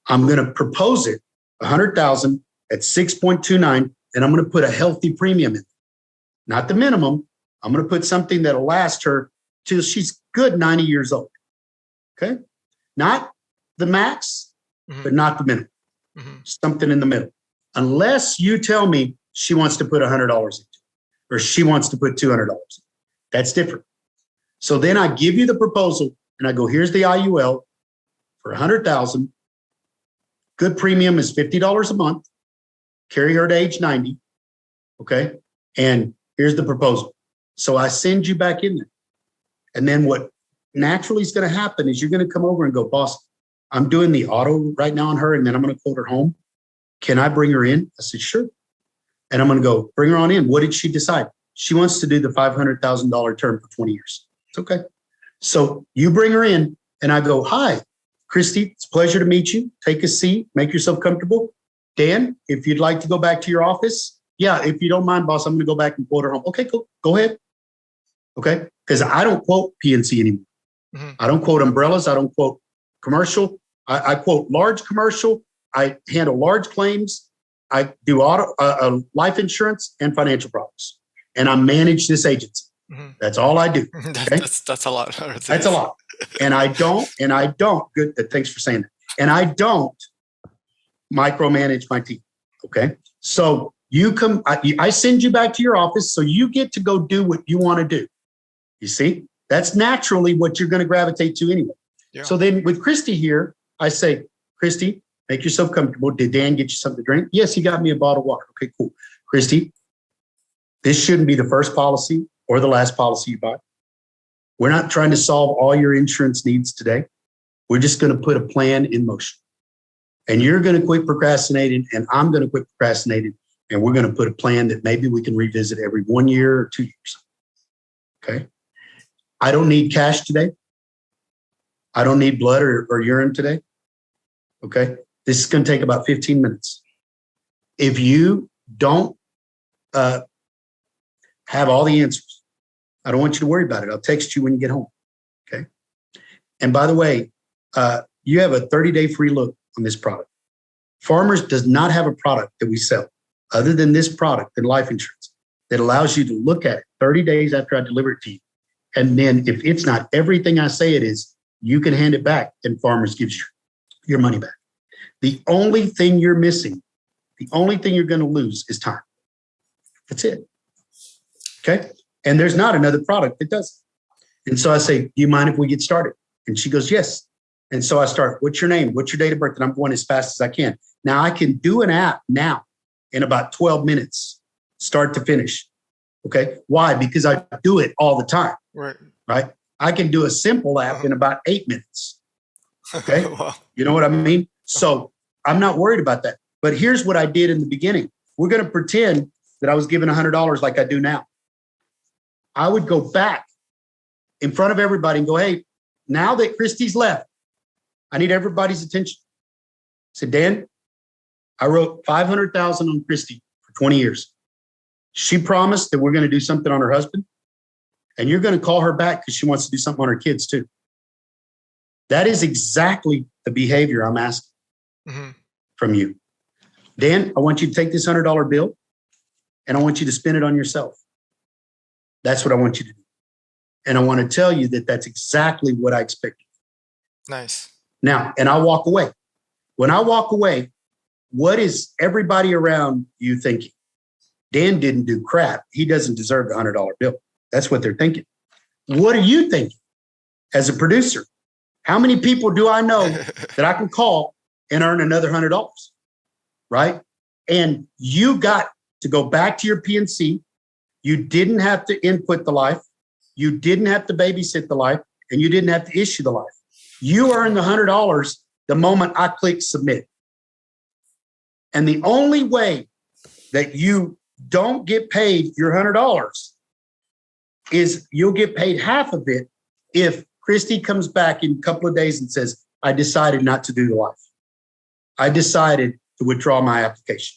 I'm going to propose it $100,000 at 6.29, and I'm going to put a healthy premium in. Not the minimum. I'm going to put something that'll last her till she's good 90 years old. Okay. Not the max, but not the minimum. Something in the middle. Unless you tell me she wants to put $100 into it, or she wants to put $200. That's different. So then I give you the proposal and I go, here's the IUL for $100,000. Good premium is $50 a month. Carry her to age 90. Okay. And here's the proposal. So I send you back in there. And then what naturally is going to happen is you're going to come over and go, boss, I'm doing the auto right now on her, and then I'm going to quote her home. Can I bring her in? I said, sure. And I'm going to go, bring her on in. What did she decide? She wants to do the $500,000 term for 20 years. It's okay. So you bring her in and I go, hi, Christy, it's a pleasure to meet you. Take a seat, make yourself comfortable. Dan, if you'd like to go back to your office. Yeah, if you don't mind, boss, I'm going to go back and quote her home. Okay, cool. Go ahead. Okay. Because I don't quote PNC anymore. Mm-hmm. I don't quote umbrellas. I don't quote commercial. I quote large commercial. I handle large claims. I do auto, life insurance and financial products. And I manage this agency. Mm-hmm. That's all I do. Okay? That's a lot. That's a lot. And I don't, good. Thanks for saying that. And I don't micromanage my team. Okay. So you come, I send you back to your office so you get to go do what you want to do. You see? That's naturally what you're going to gravitate to anyway. Yeah. So then with Christy here, I say, Christy, make yourself comfortable. Did Dan get you something to drink? Yes, he got me a bottle of water. Okay, cool. Christy, this shouldn't be the first policy or the last policy you buy. We're not trying to solve all your insurance needs today. We're just going to put a plan in motion. And you're going to quit procrastinating, and I'm going to quit procrastinating, and we're going to put a plan that maybe we can revisit every 1 year or 2 years. Okay? I don't need cash today. I don't need blood or urine today. Okay? This is going to take about 15 minutes. If you don't have all the answers, I don't want you to worry about it. I'll text you when you get home. Okay? And by the way, you have a 30-day free look on this product. Farmers does not have a product that we sell other than this product and life insurance that allows you to look at it 30 days after I deliver it to you. And then if it's not everything I say it is, you can hand it back and Farmers gives you your money back. The only thing you're missing, the only thing you're going to lose is time. That's it. Okay? And there's not another product that does it. And so I say, do you mind if we get started? And she goes, yes. And so I start, what's your name? What's your date of birth? And I'm going as fast as I can. Now I can do an app now in about 12 minutes, start to finish. Okay. Why? Because I do it all the time. Right. I can do a simple app in about 8 minutes. Okay. Wow. You know what I mean? So I'm not worried about that. But here's what I did in the beginning. We're going to pretend that I was given $100 like I do now. I would go back in front of everybody and go, hey, now that Christy's left, I need everybody's attention. I said, Dan, I wrote $500,000 on Christy for 20 years. She promised that we're going to do something on her husband, and you're going to call her back because she wants to do something on her kids too. That is exactly the behavior I'm asking from you. Dan, I want you to take this $100 bill and I want you to spend it on yourself. That's what I want you to do. And I want to tell you that that's exactly what I expected. Nice. Now, and I walk away. When I walk away, what is everybody around you thinking? Dan didn't do crap. He doesn't deserve the $100 bill. That's what they're thinking. What are you thinking as a producer? How many people do I know that I can call and earn another $100? Right? And you got to go back to your PNC. You didn't have to input the life. You didn't have to babysit the life, and you didn't have to issue the life. You earn the $100 the moment I click submit. And the only way that you don't get paid your $100 is you'll get paid half of it if Christy comes back in a couple of days and says, I decided not to do the life. I decided to withdraw my application.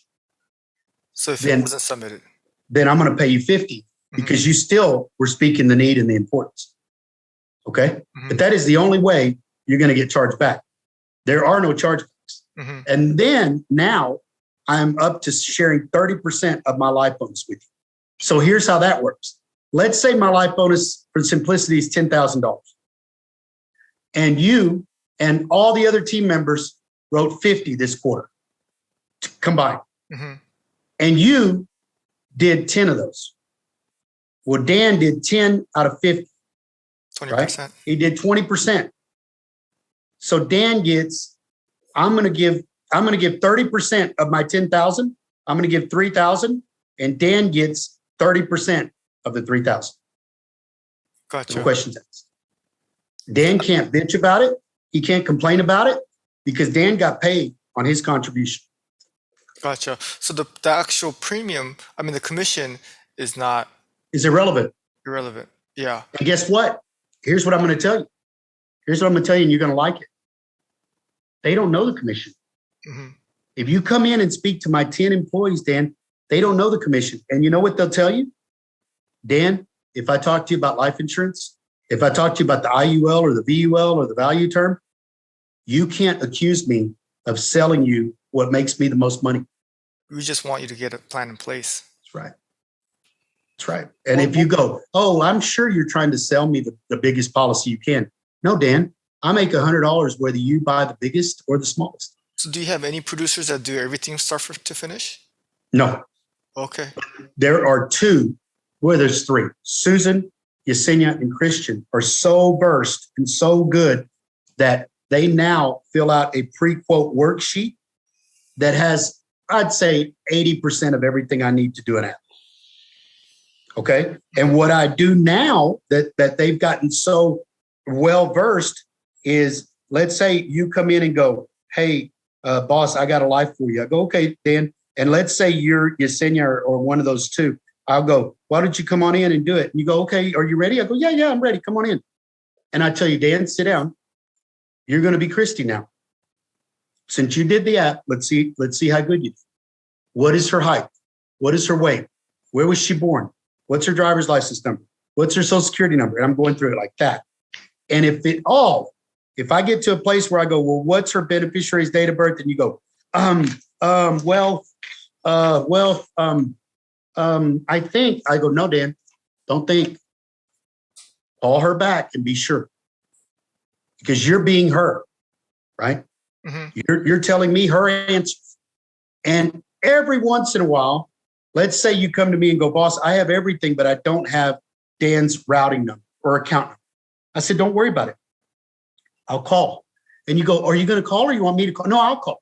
So if it wasn't submitted, then I'm going to pay you 50 because you still were speaking the need and the importance. Okay. But that is the only way you're going to get charged back. There are no chargebacks. And then now I'm up to sharing 30% of my life bonus with you. So here's how that works. Let's say my life bonus for simplicity is $10,000. And you and all the other team members wrote 50 this quarter combined. And you did 10 of those. Well, Dan did 10 out of 50. 20%. Right? He did 20%. So Dan gets, I'm going to give 30% of my 10,000. I'm going to give 3,000, and Dan gets 30% of the 3,000. Gotcha. No questions asked. Dan can't bitch about it. He can't complain about it because Dan got paid on his contribution. Gotcha. So the actual premium, I mean, the commission is not irrelevant. Yeah. And guess what? Here's what I'm going to tell you. Here's what I'm going to tell you, and you're going to like it. They don't know the commission. If you come in and speak to my 10 employees, Dan, they don't know the commission. And you know what they'll tell you? Dan, if I talk to you about life insurance, if I talk to you about the IUL or the VUL or the value term, you can't accuse me of selling you what makes me the most money. We just want you to get a plan in place. That's right. That's right. And if you go, oh, I'm sure you're trying to sell me the biggest policy you can. No, Dan, I make $100 whether you buy the biggest or the smallest. So do you have any producers that do everything start to finish? No. Okay. There are two, well, there's three. Susan Yesenia and Christian are so versed and so good that they now fill out a pre-quote worksheet that has, I'd say, 80% of everything I need to do an app. Okay. And what I do now that they've gotten so well versed is, let's say you come in and go, hey, boss, I got a life for you. I go, okay, Dan. And let's say you're Yesenia or one of those two. I'll go, why don't you come on in and do it? And you go, okay, are you ready? I go, yeah, I'm ready. Come on in. And I tell you, Dan, sit down. You're going to be Christy now. Since you did the app, let's see how good you do. What is her height? What is her weight? Where was she born? What's her driver's license number? What's her social security number? And I'm going through it like that. And if I get to a place where I go, well, what's her beneficiary's date of birth? And you go, I think. I go, no, Dan, don't think. Call her back and be sure. Because you're being her, right? Mm-hmm. You're telling me her answers. And every once in a while, let's say you come to me and go, boss, I have everything, but I don't have Dan's routing number or account number. I said, don't worry about it. I'll call. And you go, are you going to call or you want me to call? No, I'll call.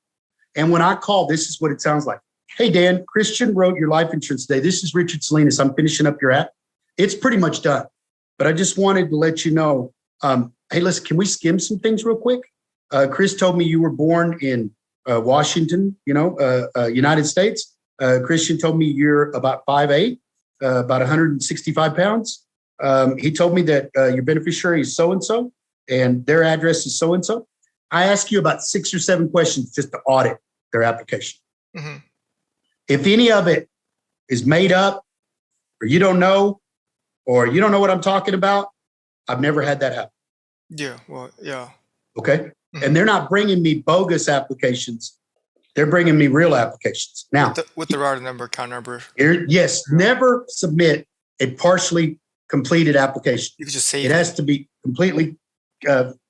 And when I call, this is what it sounds like. Hey, Dan, Christian wrote your life insurance today. This is Richard Salinas. I'm finishing up your app. It's pretty much done. But I just wanted to let you know, hey, listen, can we skim some things real quick? Chris told me you were born in Washington, United States. Christian told me you're about 5'8", about 165 pounds. He told me that your beneficiary is so-and-so and their address is so-and-so. I ask you about 6 or 7 questions just to audit their application. Mm-hmm. If any of it is made up or you don't know what I'm talking about, I've never had that happen. Yeah, well, yeah. Okay. Mm-hmm. And they're not bringing me bogus applications. They're bringing me real applications. Now, with the routing number, account number. Yes, never submit a partially completed application. You can just say it has to be completely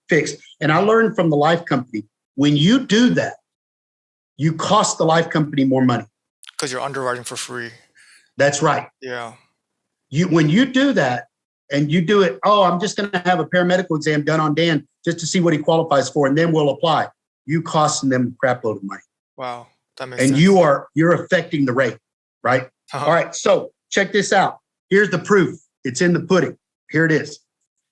fixed. And I learned from the life company, when you do that, you cost the life company more money. Because you're underwriting for free. That's right. Yeah. When you do that and you do it, I'm just going to have a paramedical exam done on Dan just to see what he qualifies for, and then we'll apply. You costing them a crap load of money. Wow. That makes sense. And you're affecting the rate, right? Uh-huh. All right. So check this out. Here's the proof. It's in the pudding. Here it is.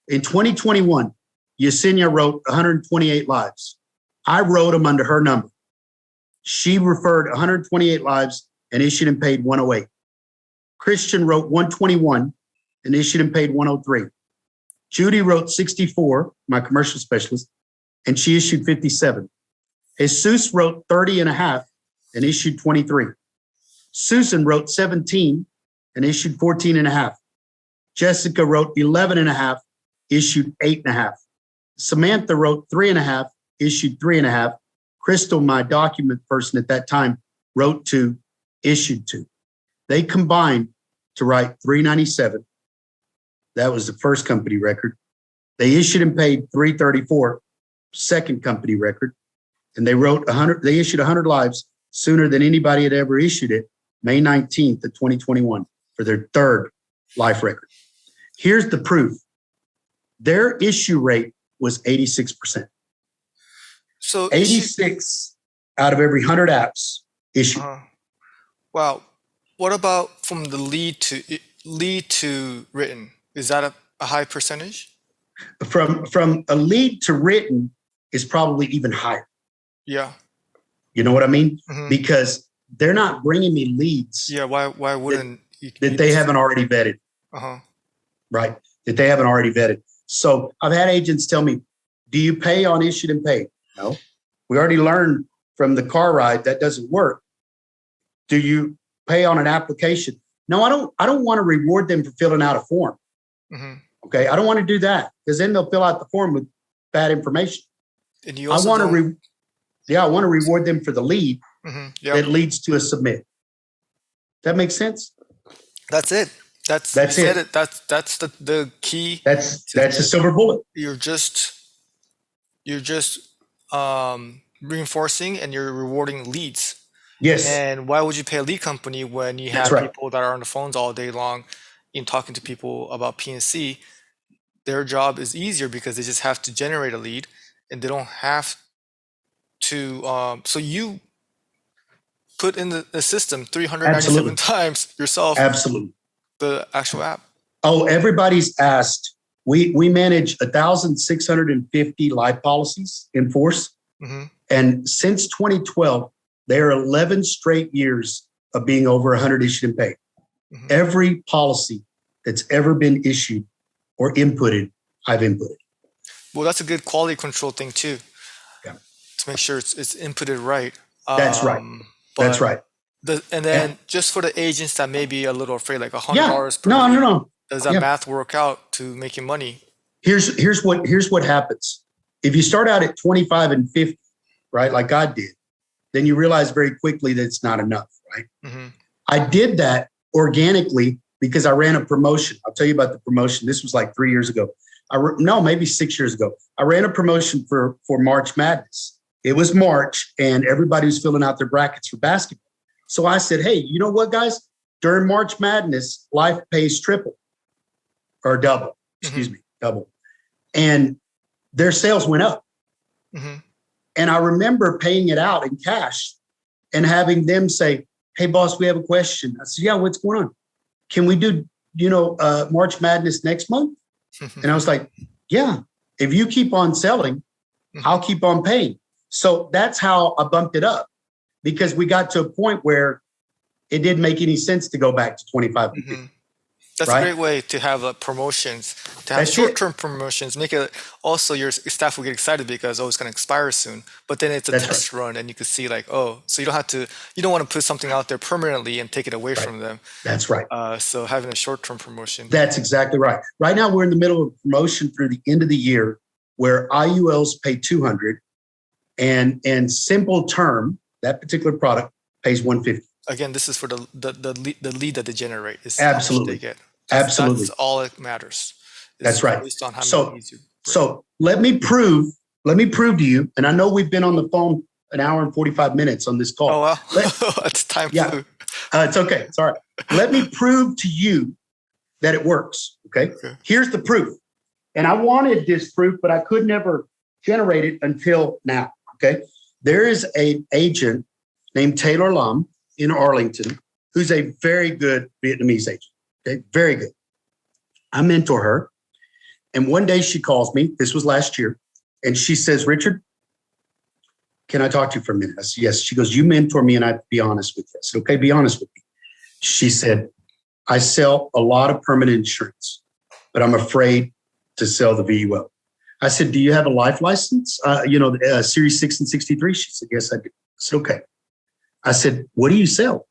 In 2021, Yesenia wrote 128 lives. I wrote them under her number. She referred 128 lives and issued and paid 108. Christian wrote 121 and issued and paid 103. Judy wrote 64, my commercial specialist, and she issued 57. Jesus wrote 30 and a half and issued 23. Susan wrote 17 and issued 14 and a half. Jessica wrote 11 and a half, issued 8 and a half. Samantha wrote 3 and a half, issued 3 and a half. Crystal, my document person at that time, wrote 2, issued 2. They combined to write 397. That was the first company record. They issued and paid 334, second company record. And they wrote 100. They issued 100 lives sooner than anybody had ever issued it, May 19th of 2021, for their third life record. Here's the proof. Their issue rate was 86%. So 86 out of every 100 apps issued. Wow. What about from the lead to written? Is that a high percentage? From a lead to written is probably even higher. Yeah. You know what I mean? Mm-hmm. Because they're not bringing me leads. Yeah. Why wouldn't that they haven't already vetted? Right. That they haven't already vetted. So I've had agents tell me, do you pay on issued and paid? No. We already learned from the car ride that doesn't work. Do you pay on an application? No, I don't want to reward them for filling out a form. Mm-hmm. Okay. I don't want to do that because then they'll fill out the form with bad information. And you also I want to reward them for the lead that leads to a submit. That makes sense? That's it. That's it. That's the key. That's a silver bullet. You're just reinforcing and you're rewarding leads. Yes. And why would you pay a lead company when you have people that are on the phones all day long in talking to people about PNC, their job is easier because they just have to generate a lead and they don't have to. So you put in the system 397 Absolutely. times yourself, Absolutely. the actual app. Oh, everybody's asked. We manage 1,650 life policies in force. Mm-hmm. And since 2012, there are 11 straight years of being over 100 issued and paid. Mm-hmm. Every policy that's ever been issued or inputted, I've inputted. Well, that's a good quality control thing too. Yeah. To make sure it's inputted right. That's right. That's right. And then just for the agents that may be a little afraid, like $100 per no, lead, no, no. does that math work out to making money? Here's what happens. If you start out at 25 and 50, right, like I did, then you realize very quickly that it's not enough, right? Mm-hmm. I did that organically because I ran a promotion. I'll tell you about the promotion. This was like 3 years ago. Maybe 6 years ago. I ran a promotion for March Madness. It was March and everybody was filling out their brackets for basketball. So I said, hey, you know what, guys? During March Madness, life pays triple or double, double. And their sales went up. Mm-hmm. And I remember paying it out in cash and having them say, hey, boss, we have a question. I said, yeah, what's going on? Can we do, March Madness next month? And I was like, yeah, if you keep on selling, I'll keep on paying. So that's how I bumped it up, because we got to a point where it didn't make any sense to go back to 25. Mm-hmm. That's a great way to have promotions, to have short-term promotions. Make it also your staff will get excited because it's going to expire soon. But then it's a test run, and you can see like, so you don't want to put something out there permanently and take it away from them. That's right. So having a short-term promotion. That's exactly right. Right now we're in the middle of a promotion through the end of the year where IULs pay $200, and simple term, that particular product, pays $150. Again, this is for the lead that they generate. Is absolutely they get. Absolutely. That's all that matters. That's right. Based on how many leads you bring. So let me prove to you, and I know we've been on the phone an hour and 45 minutes on this call. Oh, wow. It's time flew. It's okay. It's all right. Let me prove to you that it works. Okay. Here's the proof. And I wanted this proof, but I could never generate it until now. Okay. There is an agent named Taylor Lam in Arlington who's a very good Vietnamese agent. Okay, very good. I mentor her. And one day she calls me, this was last year, and she says, Richard, can I talk to you for a minute? I said, yes. She goes, you mentor me and I have to be honest with you. I said, okay, be honest with me. She said, I sell a lot of permanent insurance, but I'm afraid to sell the VUL. I said, do you have a life license? Series 6 and 63? She said, yes, I do. I said, okay. I said, what do you sell?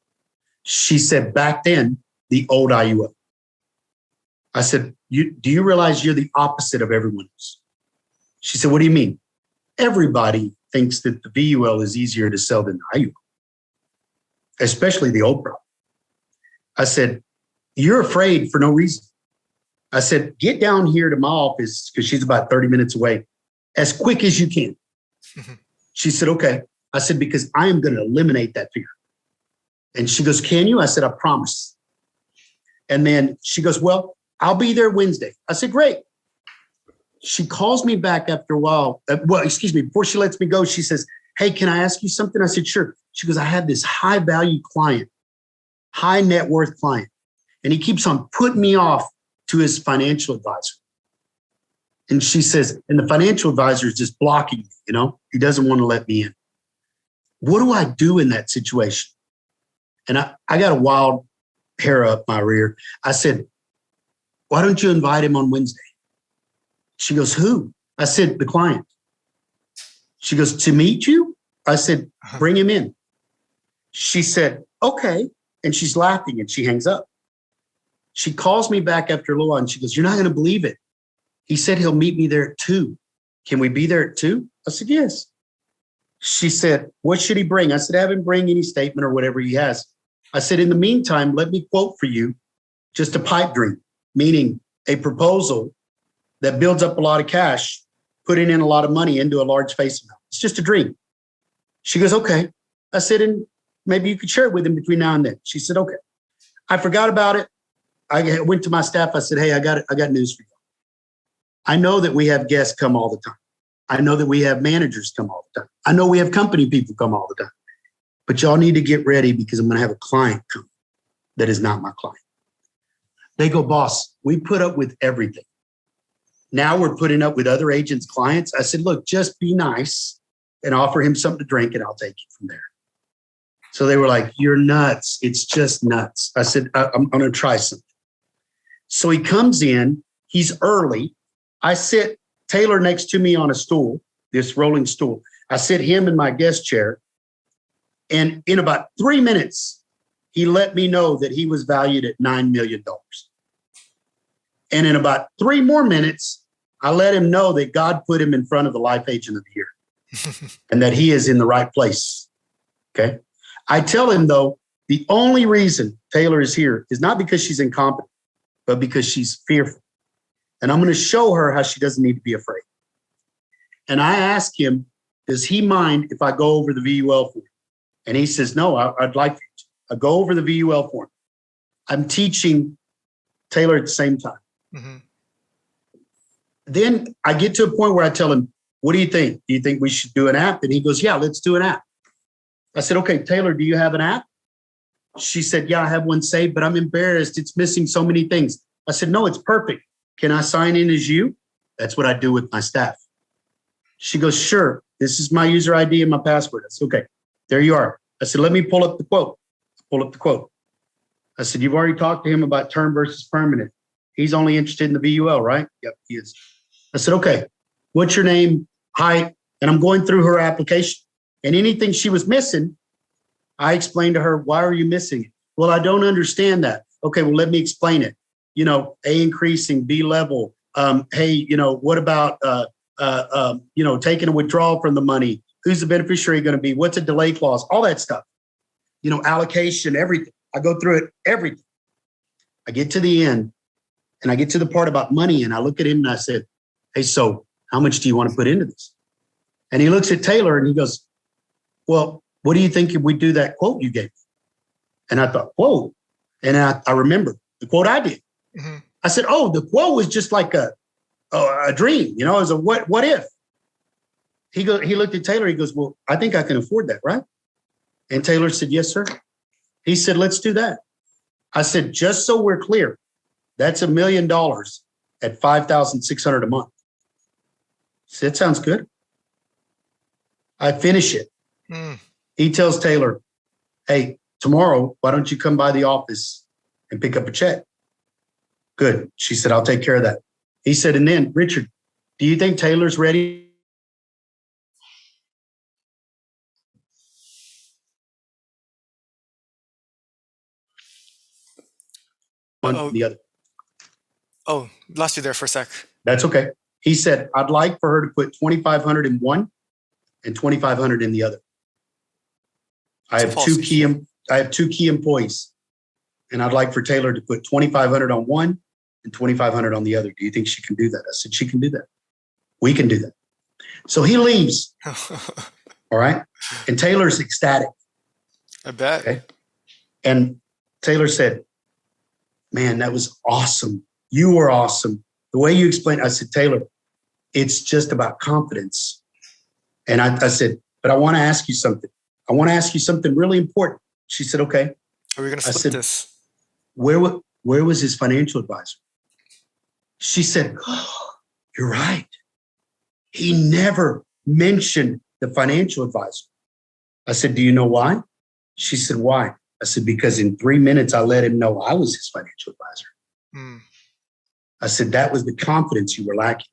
She said, back then, the old IUL. I said, do you realize you're the opposite of everyone else? She said, what do you mean? Everybody thinks that the VUL is easier to sell than the IUL, especially the old product. I said, you're afraid for no reason. I said, get down here to my office, because she's about 30 minutes away, as quick as you can. She said, okay. I said, because I am going to eliminate that fear. And she goes, can you? I said, I promise. And then she goes, well, I'll be there Wednesday. I said, great. She calls me back after a while. Before she lets me go, she says, hey, can I ask you something? I said, sure. She goes, I have this high value client, high net worth client, and he keeps on putting me off to his financial advisor. And she says, and the financial advisor is just blocking me, he doesn't want to let me in. What do I do in that situation? And I got a wild hair up my rear. I said, why don't you invite him on Wednesday? She goes, who? I said, the client. She goes, to meet you? I said, bring him in. She said, okay. And she's laughing and she hangs up. She calls me back after a little while and she goes, you're not going to believe it. He said he'll meet me there at 2. Can we be there at 2? I said, yes. She said, what should he bring? I said, have him bring any statement or whatever he has. I said, in the meantime, let me quote for you just a pipe dream, meaning a proposal that builds up a lot of cash, putting in a lot of money into a large face amount. It's just a dream. She goes, okay. I said, and maybe you could share it with him between now and then. She said, okay. I forgot about it. I went to my staff. I said, hey, I got news for you. I know that we have guests come all the time. I know that we have managers come all the time. I know we have company people come all the time. But y'all need to get ready because I'm going to have a client come that is not my client. They go, boss, we put up with everything. Now we're putting up with other agents' clients. I said, look, just be nice and offer him something to drink and I'll take it from there. So they were like, you're nuts. It's just nuts. I said, I'm going to try something. So he comes in, he's early. I sit Taylor next to me on a stool, this rolling stool. I sit him in my guest chair. And in about 3 minutes, he let me know that he was valued at $9 million. And in about 3 more minutes, I let him know that God put him in front of the Life Agent of the Year and that he is in the right place. Okay. I tell him, though, the only reason Taylor is here is not because she's incompetent, but because she's fearful. And I'm going to show her how she doesn't need to be afraid. And I ask him, does he mind if I go over the VUL for him? And he says, no, I'd like you to. I go over the VUL for him. I'm teaching Taylor at the same time. Mm-hmm. Then I get to a point where I tell him, what do you think? Do you think we should do an app? And he goes, yeah, let's do an app. I said, okay, Taylor, do you have an app? She said, yeah, I have one saved, but I'm embarrassed. It's missing so many things. I said, no, it's perfect. Can I sign in as you? That's what I do with my staff. She goes, sure. This is my user ID and my password. I said, okay, there you are. I said, let me pull up the quote. Pull up the quote. I said, you've already talked to him about term versus permanent. He's only interested in the VUL, right? Yep, he is. I said, okay, what's your name, height? And I'm going through her application. And anything she was missing, I explained to her, why are you missing it? Well, I don't understand that. Okay, well, let me explain it. You know, A increasing, B level. Hey, you know, what about, you know, taking a withdrawal from the money? Who's the beneficiary going to be? What's a delay clause? All that stuff. You know, allocation, everything. I go through it, everything. I get to the end and I get to the part about money and I look at him and I said, hey, so how much do you want to put into this? And he looks at Taylor and he goes, well, what do you think if we do that quote you gave me? And I thought, whoa. And I remember the quote I did. Mm-hmm. I said, oh, the quote was just like a dream, you know, as a what if? He looked at Taylor, he goes, well, I think I can afford that, right? And Taylor said, yes, sir. He said, let's do that. I said, just so we're clear, that's $1 million at $5,600 a month. So that sounds good. I finish it. He tells Taylor, hey, tomorrow, why don't you come by the office and pick up a check? Good. She said, I'll take care of that. He said, and then, Richard, do you think Taylor's ready? On the other. Oh, lost you there for a sec. That's okay. He said, I'd like for her to put 2,500 in one and 2,500 in the other. I have two key employees, and I'd like for Taylor to put 2,500 on one and 2,500 on the other. Do you think she can do that? I said, she can do that. We can do that. So he leaves. All right. And Taylor's ecstatic. I bet. Okay. And Taylor said, man, that was awesome. You were awesome. The way you explained, I said, Taylor, it's just about confidence. And I said, but I want to ask you something. I want to ask you something really important. She said, okay. Are we going to split this? Where was his financial advisor? She said, oh, you're right. He never mentioned the financial advisor. I said, do you know why? She said, why? I said, because in 3 minutes, I let him know I was his financial advisor. I said, that was the confidence you were lacking.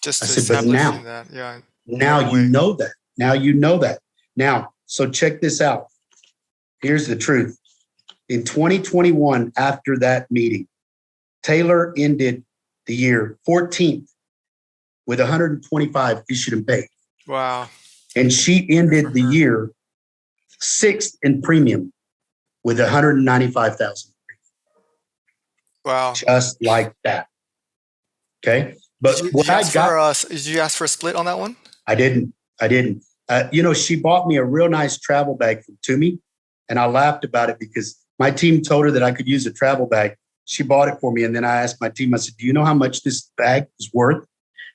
Just I said, but now, that. Yeah, now you know that. Now you know that. Now, so check this out. Here's the truth. In 2021, after that meeting, Taylor ended the year 14th with 125 issued and paid. Wow. And she ended the year 6th in premium with 195,000. Wow. Just like that. Okay. But did you ask for a split on that one? I didn't. You know, she bought me a real nice travel bag from Toomey, and I laughed about it because my team told her that I could use a travel bag. She bought it for me. And then I asked my team, I said, do you know how much this bag is worth?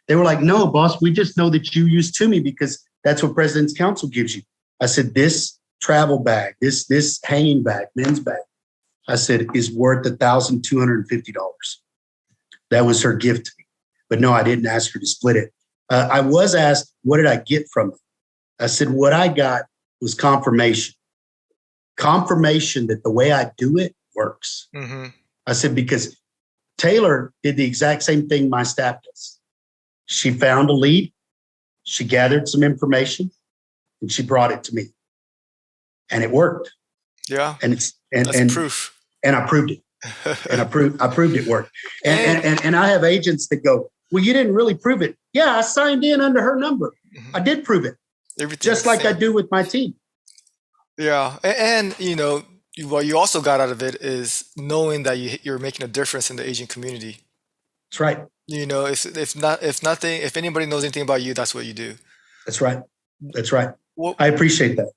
They were like, no, boss, we just know that you use Toomey because that's what President's Council gives you. I said, this travel bag, this hanging bag, men's bag, I said, is worth $1,250. That was her gift to me. But no, I didn't ask her to split it. I was asked, what did I get from it? I said, what I got was confirmation. Confirmation that the way I do it works. Mm-hmm. I said, because Taylor did the exact same thing my staff does. She found a lead, she gathered some information, and she brought it to me. And it worked. Yeah. And that's proof. And I proved it. And I proved it worked. And I have agents that go, well, you didn't really prove it. Yeah, I signed in under her number. Mm-hmm. I did prove it. Just like I do with my team. Yeah. And you know, what you also got out of it is knowing that you're making a difference in the agent community. That's right. You know, if anybody knows anything about you, that's what you do. That's right. That's right. Well, I appreciate that.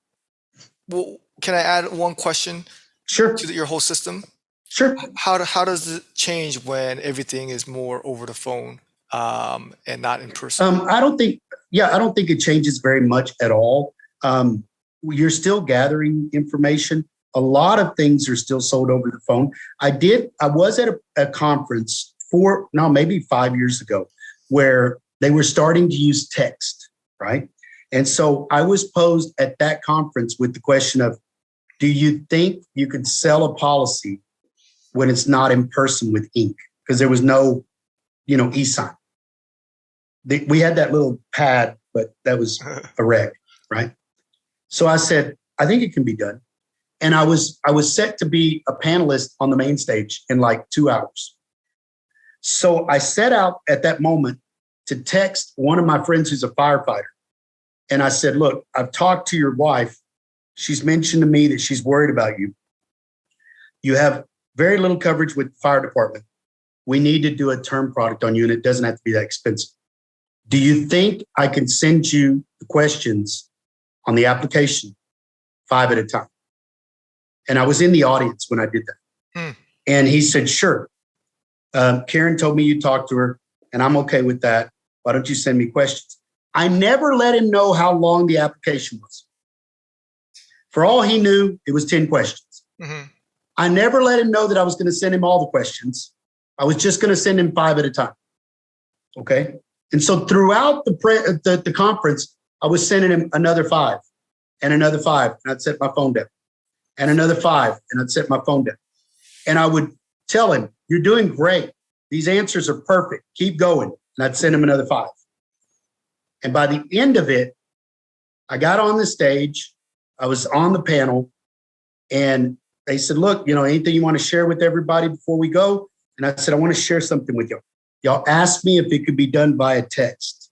Well, can I add one question? Sure. To your whole system? Sure. How does it change when everything is more over the phone and not in person? I don't think it changes very much at all. You're still gathering information. A lot of things are still sold over the phone. I was at a conference maybe 5 years ago, where they were starting to use text, right? And so I was posed at that conference with the question of, do you think you could sell a policy when it's not in person with ink? Because there was no, e-sign. We had that little pad, but that was a reg, right? So I said, I think it can be done. And I was set to be a panelist on the main stage in like 2 hours. So I set out at that moment to text one of my friends who's a firefighter. And I said, look, I've talked to your wife. She's mentioned to me that she's worried about you. You have very little coverage with the fire department. We need to do a term product on you, and it doesn't have to be that expensive. Do you think I can send you the questions on the application 5 at a time? And I was in the audience when I did that. And he said, sure. Karen told me you talked to her, and I'm okay with that. Why don't you send me questions? I never let him know how long the application was. For all he knew, it was 10 questions. Mm-hmm. I never let him know that I was going to send him all the questions. I was just going to send him 5 at a time. Okay. And so throughout the conference, I was sending him another 5 and another 5. And I'd set my phone down, and another 5. And I'd set my phone down. And I would tell him, you're doing great. These answers are perfect. Keep going. And I'd send him another 5. And by the end of it, I got on the stage. I was on the panel, and they said, look, anything you want to share with everybody before we go? And I said, I want to share something with y'all. Y'all asked me if it could be done via text.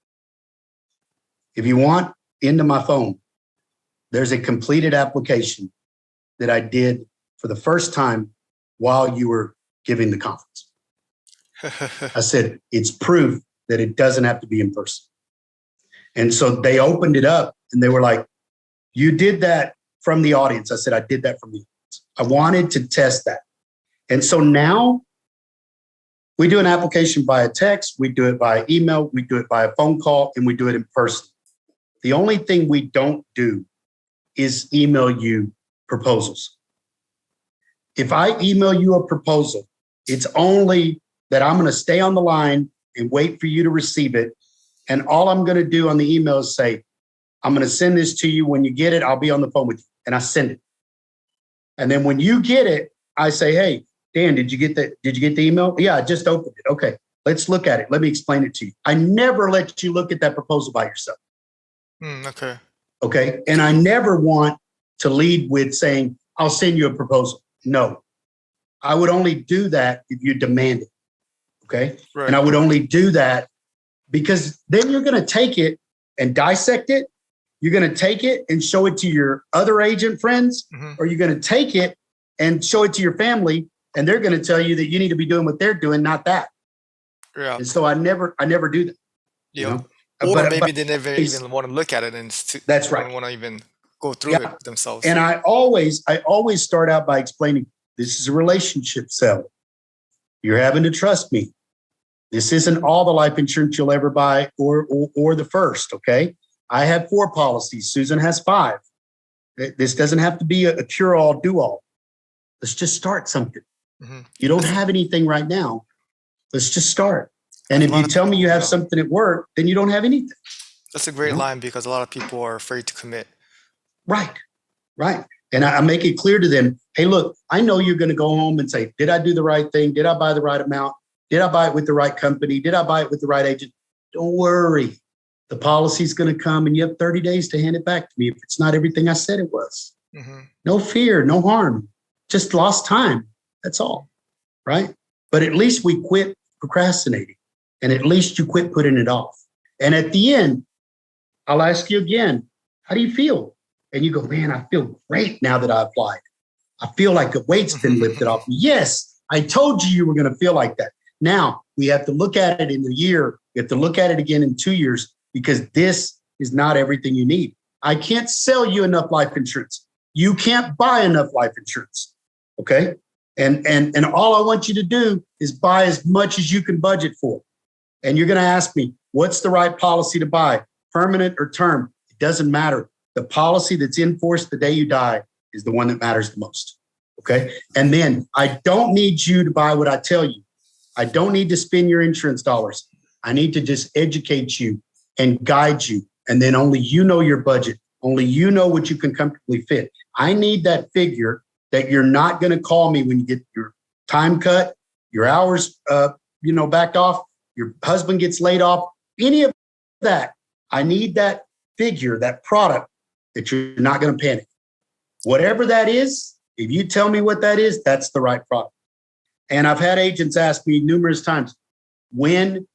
If you want, into my phone, there's a completed application that I did for the first time while you were giving the conference. I said, it's proof that it doesn't have to be in person. And so they opened it up, and they were like, you did that from the audience. I said, I did that from the audience. I wanted to test that. And so now we do an application via text, we do it via email, we do it via phone call, and we do it in person. The only thing we don't do is email you proposals. If I email you a proposal, it's only that I'm going to stay on the line and wait for you to receive it. And all I'm going to do on the email is say, I'm going to send this to you. When you get it, I'll be on the phone with you. And I send it. And then when you get it, I say, hey, Dan, did you get the email? Yeah, I just opened it. Okay, let's look at it. Let me explain it to you. I never let you look at that proposal by yourself. Okay. Okay. And I never want to lead with saying, I'll send you a proposal. No, I would only do that if you demand it. Okay. Right. And I would only do that because then you're going to take it and dissect it. You're going to take it and show it to your other agent friends, or you're going to take it and show it to your family, and they're going to tell you that you need to be doing what they're doing, not that. Yeah. And so I never do that. Yeah. Or maybe they never even want to look at it, and that's right. Don't want to even go through it themselves. And I always start out by explaining this is a relationship sale. You're having to trust me. This isn't all the life insurance you'll ever buy or the first, okay? I have 4 policies. Susan has 5. This doesn't have to be a cure-all, do-all. Let's just start something. Mm-hmm. You don't have anything right now. Let's just start. And if you tell me you have something at work, then you don't have anything. That's a great line because a lot of people are afraid to commit. Right. And I make it clear to them, hey, look, I know you're going to go home and say, did I do the right thing? Did I buy the right amount? Did I buy it with the right company? Did I buy it with the right agent? Don't worry. The policy's going to come and you have 30 days to hand it back to me if it's not everything I said it was. Mm-hmm. No fear, no harm, just lost time. That's all. Right. But at least we quit procrastinating and at least you quit putting it off. And at the end, I'll ask you again, how do you feel? And you go, man, I feel great now that I applied. I feel like the weight's been lifted off me. Yes, I told you were going to feel like that. Now we have to look at it in a year. We have to look at it again in 2 years because this is not everything you need. I can't sell you enough life insurance. You can't buy enough life insurance. Okay. And all I want you to do is buy as much as you can budget for. And you're going to ask me, what's the right policy to buy? Permanent or term? It doesn't matter. The policy that's in force the day you die is the one that matters the most. Okay. And then I don't need you to buy what I tell you. I don't need to spend your insurance dollars. I need to just educate you and guide you. And then only you know your budget. Only you know what you can comfortably fit. I need that figure that you're not going to call me when you get your time cut, your hours, backed off, your husband gets laid off, any of that. I need that figure, that product that you're not going to panic. Whatever that is, if you tell me what that is, that's the right product. And I've had agents ask me numerous times, when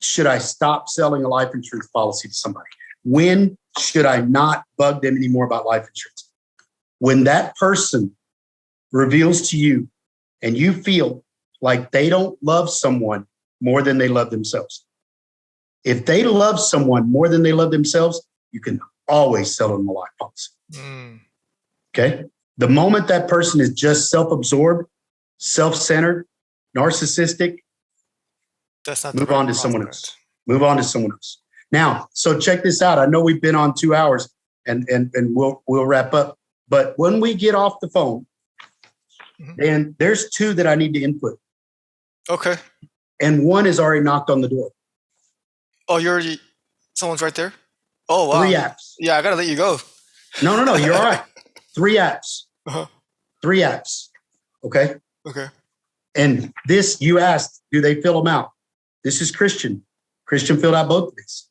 should I stop selling a life insurance policy to somebody? When should I not bug them anymore about life insurance? When that person reveals to you and you feel like they don't love someone more than they love themselves. If they love someone more than they love themselves, you can always sell them a life policy. Okay? The moment that person is just self-absorbed, self-centered, narcissistic, that's not move on to someone else. Move on to someone else. Now, so check this out. I know we've been on 2 hours and we'll wrap up. But when we get off the phone, then there's 2 that I need to input. Okay. And 1 has already knocked on the door. Oh, someone's right there? Oh, wow. 3 apps. Yeah, I got to let you go. No, you're all right. 3 apps. 3 apps. Okay? Okay. And this, you asked, do they fill them out? This is Christian. Christian filled out both of these.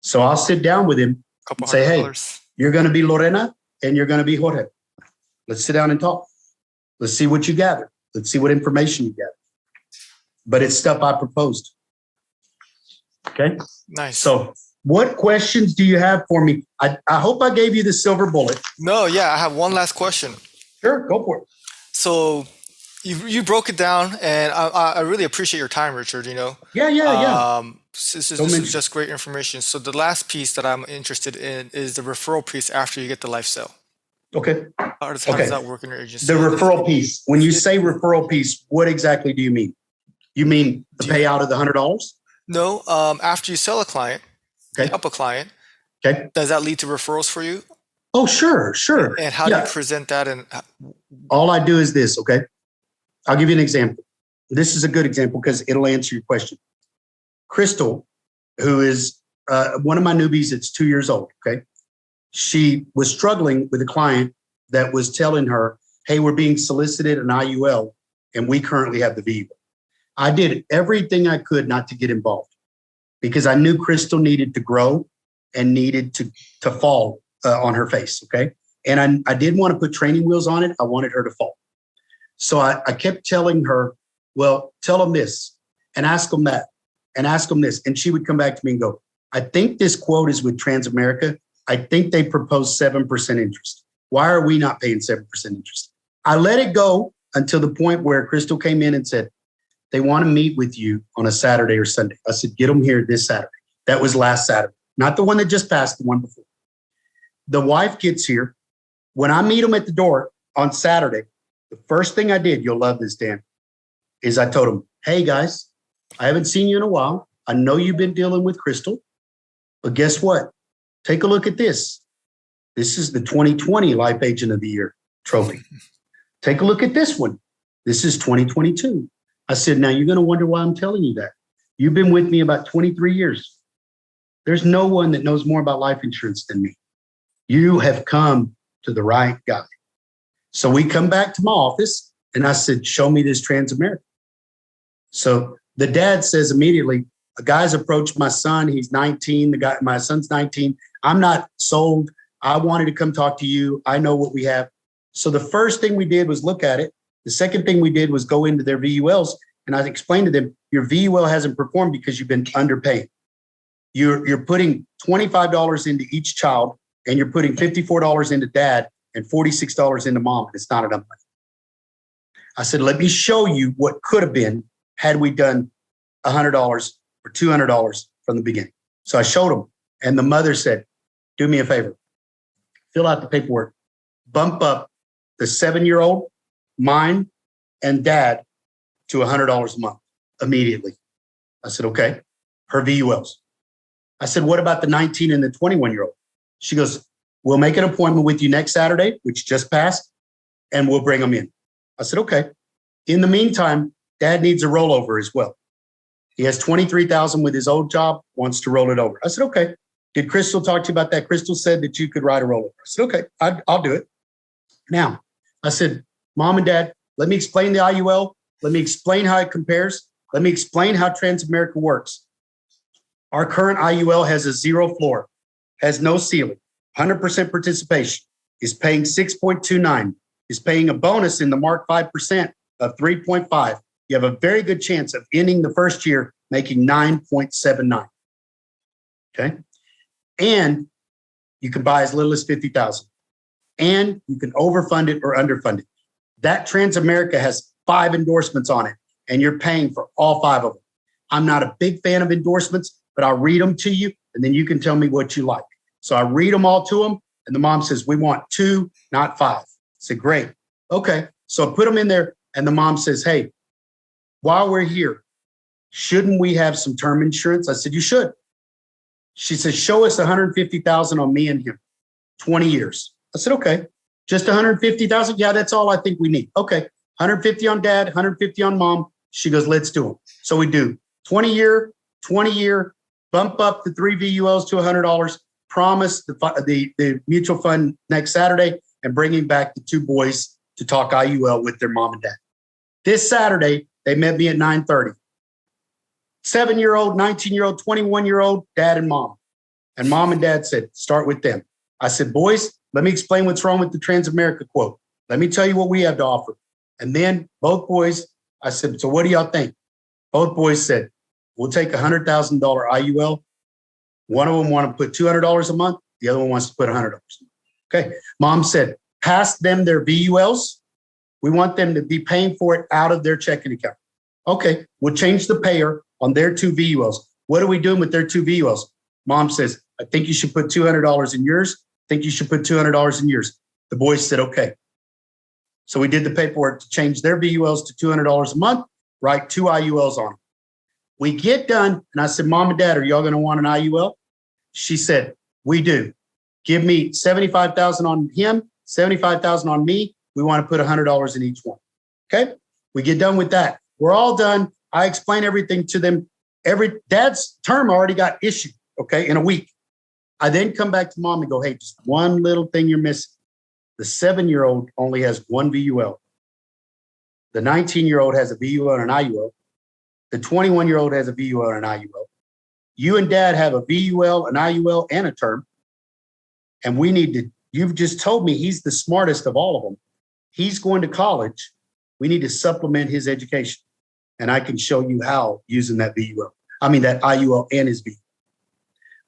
So I'll sit down with him and say, hey, you're going to be Lorena and you're going to be Jorge. Let's sit down and talk. Let's see what you gather. Let's see what information you gather. But it's stuff I proposed. Okay? Nice. So what questions do you have for me? I hope I gave you the silver bullet. No, yeah, I have one last question. Sure, go for it. So you broke it down, and I really appreciate your time, Richard, Yeah. This is just great information. So the last piece that I'm interested in is the referral piece after you get the life sale. Okay. How does that work in your agency? The referral piece. When you say referral piece, what exactly do you mean? You mean the payout of the $100? No. After you sell a client, help a client, does that lead to referrals for you? Oh, sure. And how do you present that? And all I do is this, okay? I'll give you an example. This is a good example because it'll answer your question. Crystal, who is one of my newbies that's 2 years old, okay? She was struggling with a client that was telling her, hey, we're being solicited an IUL, and we currently have the VIVA. I did everything I could not to get involved because I knew Crystal needed to grow and needed to fall on her face, okay? And I didn't want to put training wheels on it. I wanted her to fall. So I kept telling her, well, tell them this and ask them that and ask them this. And she would come back to me and go, I think this quote is with Transamerica. I think they proposed 7% interest. Why are we not paying 7% interest? I let it go until the point where Crystal came in and said, they want to meet with you on a Saturday or Sunday. I said, get them here this Saturday. That was last Saturday, not the one that just passed, the one before. The wife gets here. When I meet them at the door on Saturday, the first thing I did, you'll love this, Dan, is I told them, hey guys, I haven't seen you in a while. I know you've been dealing with Crystal, but guess what? Take a look at this. This is the 2020 Life Agent of the Year trophy. Take a look at this one. This is 2022. I said, now you're going to wonder why I'm telling you that. You've been with me about 23 years. There's no one that knows more about life insurance than me. You have come to the right guy. So we come back to my office and I said, show me this Transamerica. So the dad says immediately, a guy's approached my son. He's 19. My son's 19. I'm not sold. I wanted to come talk to you. I know what we have. So the first thing we did was look at it. The second thing we did was go into their VULs. And I explained to them, your VUL hasn't performed because you've been underpaying. You're putting $25 into each child, and you're putting $54 into dad and $46 into mom. It's not enough money. I said, let me show you what could have been had we done $100 or $200 from the beginning. So I showed them, and the mother said, do me a favor, fill out the paperwork, bump up the 7-year-old, mine, and dad to $100 a month immediately. I said, okay, her VULs. I said, what about the 19 and the 21-year-old? She goes, we'll make an appointment with you next Saturday, which just passed, and we'll bring them in. I said, okay. In the meantime, dad needs a rollover as well. He has $23,000 with his old job, wants to roll it over. I said, okay. Did Crystal talk to you about that? Crystal said that you could write a rollover. I said, okay, I'll do it. Now, I said, mom and dad, let me explain the IUL. Let me explain how it compares. Let me explain how Transamerica works. Our current IUL has a 0 floor, has no ceiling, 100% participation, is paying 6.29, is paying a bonus in the mark 5% of 3.5. You have a very good chance of ending the first year making 9.79. Okay. And you can buy as little as 50,000. And you can overfund it or underfund it. That Transamerica has 5 endorsements on it, and you're paying for all 5 of them. I'm not a big fan of endorsements, but I'll read them to you, and then you can tell me what you like. So I read them all to them, and the mom says, we want 2, not 5. I said, great. Okay. So I put them in there, and the mom says, hey, while we're here, shouldn't we have some term insurance? I said, you should. She says, show us $150,000 on me and him, 20 years. I said, okay, just $150,000. Yeah, that's all I think we need. Okay, 150 on dad, 150 on mom. She goes, let's do them. So we do 20 year, bump up the 3 VULs to $100, promise the mutual fund next Saturday, and bringing back the 2 boys to talk IUL with their mom and dad. This Saturday, they met me at 9:30. 7-year-old, 19-year-old, 21-year-old, dad and mom. And mom and dad said, start with them. I said, boys, let me explain what's wrong with the Transamerica quote. Let me tell you what we have to offer. And then both boys, I said, so what do y'all think? Both boys said, we'll take $100,000 IUL. One of them want to put $200 a month. The other one wants to put $100. Okay. Mom said, pass them their VULs. We want them to be paying for it out of their checking account. Okay. We'll change the payer on their 2 VULs. What are we doing with their 2 VULs? Mom says, I think you should put $200 in yours. I think you should put $200 in yours. The boys said, okay. So we did the paperwork to change their VULs to $200 a month, write 2 IULs on them. We get done, and I said, mom and dad, are y'all going to want an IUL? She said, we do. Give me $75,000 on him, $75,000 on me. We want to put $100 in each one. Okay. We get done with that. We're all done. I explain everything to them. Dad's term already got issued, okay, in a week. I then come back to mom and go, hey, just one little thing you're missing. The 7-year-old only has 1 VUL. The 19-year-old has a VUL and an IUL. The 21-year-old has a VUL and an IUL. You and dad have a VUL, an IUL, and a term. And we need to, you've just told me he's the smartest of all of them. He's going to college. We need to supplement his education. And I can show you how using that VUL. I mean, that IUL and his VUL.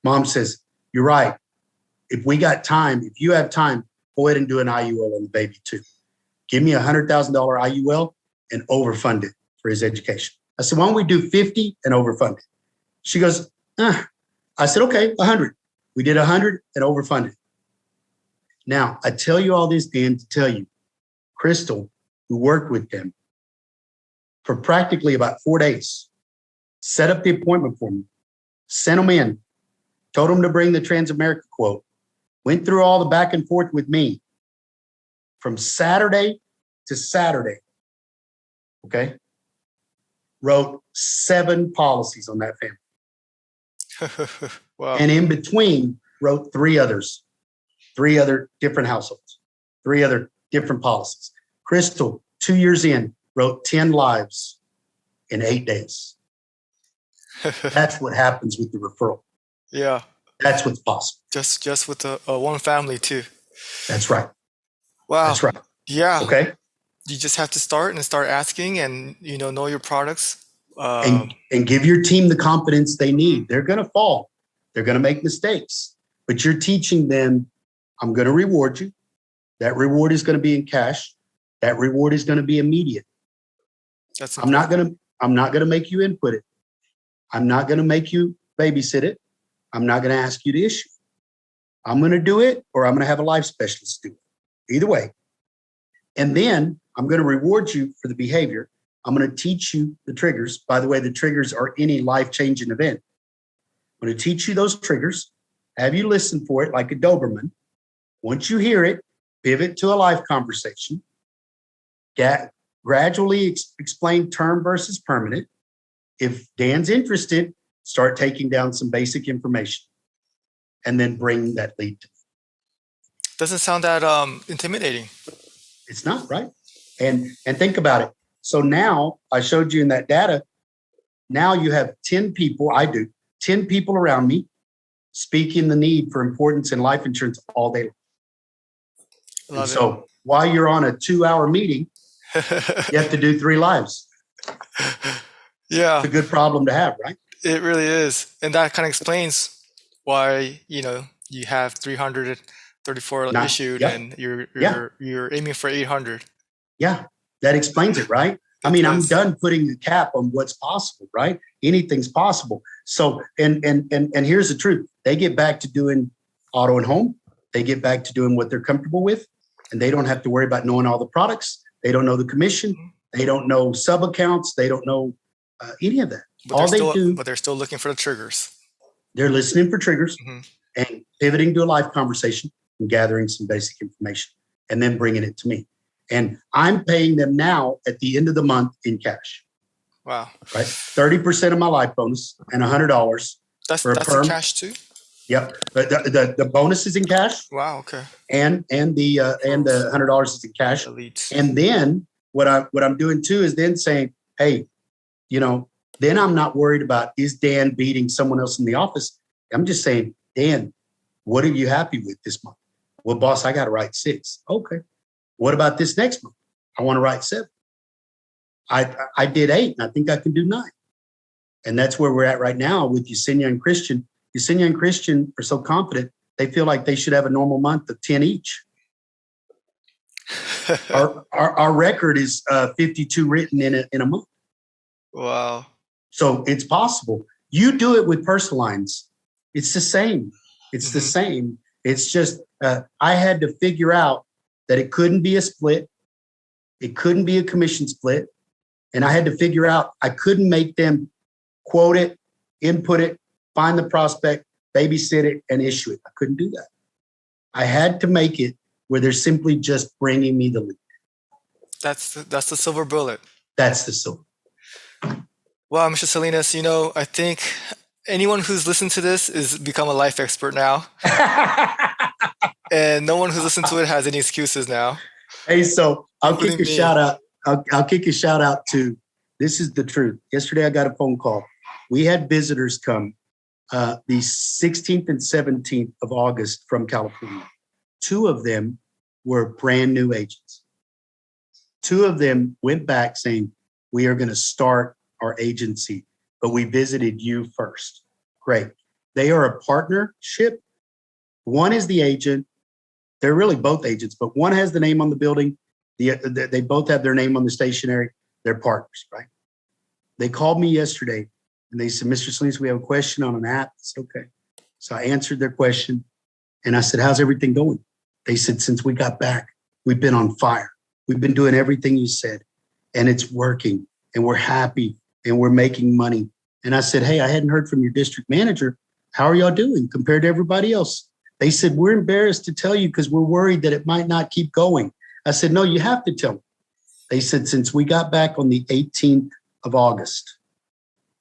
Mom says, you're right. If we got time, if you have time, go ahead and do an IUL on the baby too. Give me $100,000 IUL and overfund it for his education. I said, why don't we do 50 and overfund it? She goes, I said, okay, 100. We did 100 and overfunded. Now, I tell you all this, Dan, to tell you, Crystal, who worked with them, for practically about 4 days. Set up the appointment for me, sent them in, told them to bring the Transamerica quote, went through all the back and forth with me from Saturday to Saturday. Okay. Wrote 7 policies on that family. Wow. And in between, wrote 3 others, 3 other different households, 3 other different policies. Crystal, 2 years in, wrote 10 lives in 8 days. That's what happens with the referral. Yeah. That's what's possible. Just with the one family too. That's right. Wow. That's right. Yeah. Okay. You just have to start asking and, know your products. And give your team the confidence they need. They're going to fall. They're going to make mistakes. But you're teaching them, I'm going to reward you. That reward is going to be in cash. That reward is going to be immediate. I'm not going to make you input it. I'm not going to make you babysit it. I'm not going to ask you to issue. I'm going to do it, or I'm going to have a life specialist do it. Either way. And then I'm going to reward you for the behavior. I'm going to teach you the triggers. By the way, the triggers are any life-changing event. I'm going to teach you those triggers, have you listen for it like a Doberman. Once you hear it, pivot to a life conversation. Gradually explain term versus permanent. If Dan's interested, start taking down some basic information and then bring that lead to me. Doesn't sound that intimidating. It's not, right? And think about it. So now I showed you in that data, now you have 10 people, 10 people around me speaking the need for importance in life insurance all day long. So while you're on a 2-hour meeting, you have to do 3 lives. Yeah. It's a good problem to have, right? It really is. And that kind of explains why, you have 334 issued and you're aiming for 800. Yeah, that explains it, right? I mean, I'm done putting the cap on what's possible, right? Anything's possible. So, and here's the truth. They get back to doing auto and home. They get back to doing what they're comfortable with, and they don't have to worry about knowing all the products. They don't know the commission. They don't know sub accounts. They don't know any of that. But they're still looking for the triggers. They're listening for triggers and pivoting to a live conversation and gathering some basic information and then bringing it to me. And I'm paying them now at the end of the month in cash. Wow. Right? 30% of my life bonus and $100. That's in cash too? Yep. But the bonus is in cash. Wow. Okay. And the $100 is in cash. Elite. And then what I'm doing too is then saying, hey, then I'm not worried about, is Dan beating someone else in the office? I'm just saying, Dan, what are you happy with this month? Well, boss, I got to write 6. Okay. What about this next month? I want to write 7. I did 8, and I think I can do 9. And that's where we're at right now with Yesenia and Christian. Yesenia and Christian are so confident, they feel like they should have a normal month of 10 each. Our record is 52 written in a month. Wow. So it's possible. You do it with personal lines. It's the same. It's the same. It's just I had to figure out that it couldn't be a split. It couldn't be a commission split. And I had to figure out I couldn't make them quote it, input it, find the prospect, babysit it, and issue it. I couldn't do that. I had to make it where they're simply just bringing me the lead. That's the silver bullet. That's the silver. Wow, Mr. Salinas, I think anyone who's listened to this is become a life expert now. And no one who's listened to it has any excuses now. Hey, so I'll kick a shout out. I'll kick a shout out to, this is the truth. Yesterday, I got a phone call. We had visitors come the 16th and 17th of August from California. 2 of them were brand new agents. 2 of them went back saying, we are going to start our agency, but we visited you first. Great. They are a partnership. One is the agent. They're really both agents, but one has the name on the building. They both have their name on the stationery. They're partners, right? They called me yesterday and they said, Mr. Salinas, we have a question on an app. It's okay. So I answered their question and I said, how's everything going? They said, since we got back, we've been on fire. We've been doing everything you said and it's working. and we're happy and we're making money. And I said, hey, I hadn't heard from your district manager. How are y'all doing compared to everybody else? They said, we're embarrassed to tell you because we're worried that it might not keep going. I said, no, you have to tell me. They said, since we got back on the 18th of August,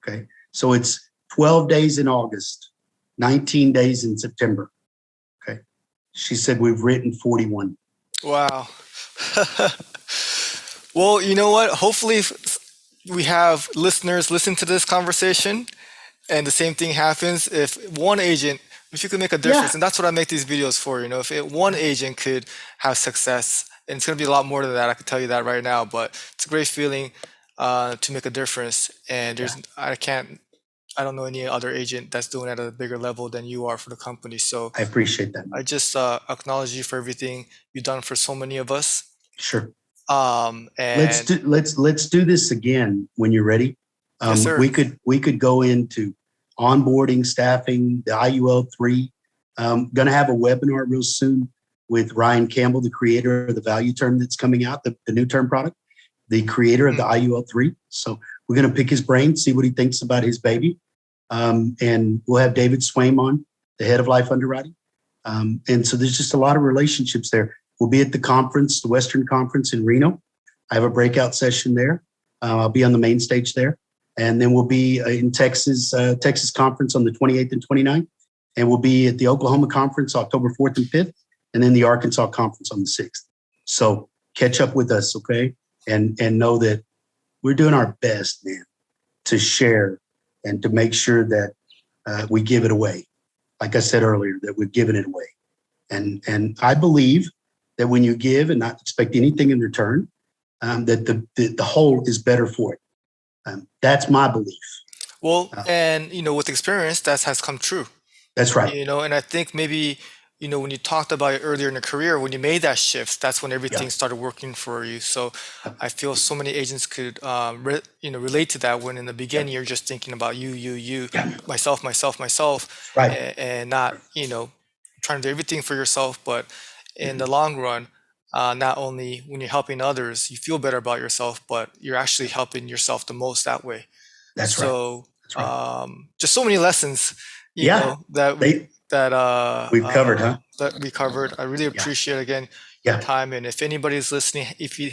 okay, so it's 12 days in August, 19 days in September, okay. She said, we've written 41. Wow. Well, you know what? Hopefully we have listeners listen to this conversation and the same thing happens if one agent, if you could make a difference, and that's what I make these videos for, if one agent could have success, and it's going to be a lot more than that, I can tell you that right now, but it's a great feeling to make a difference. And I don't know any other agent that's doing it at a bigger level than you are for the company. So I appreciate that. I just acknowledge you for everything you've done for so many of us. Sure. And let's do this again when you're ready. Yes, sir. We could go into onboarding, staffing, the IUL3. Going to have a webinar real soon with Ryan Campbell, the creator of the value term that's coming out, the new term product, the creator of the IUL3. So we're going to pick his brain, see what he thinks about his baby. And we'll have David Swaim on, the head of life underwriting. And so there's just a lot of relationships there. We'll be at the conference, the Western Conference in Reno. I have a breakout session there. I'll be on the main stage there. And then we'll be in Texas conference on the 28th and 29th. And we'll be at the Oklahoma conference October 4th and 5th. And then the Arkansas conference on the 6th. So catch up with us, okay? And know that we're doing our best, man, to share and to make sure that we give it away. Like I said earlier, that we're giving it away. And I believe that when you give and not expect anything in return, that the whole is better for it. That's my belief. Well, and with experience, that has come true. That's right. And I think maybe, when you talked about it earlier in your career, when you made that shift, that's when everything started working for you. So I feel so many agents could, relate to that when in the beginning you're just thinking about you, myself, right, and not, trying to do everything for yourself, but in the long run, not only when you're helping others, you feel better about yourself, but you're actually helping yourself the most that way. That's so, right. Just so many lessons, that we've covered, huh? That we covered. I really appreciate again your time. And if anybody's listening, if you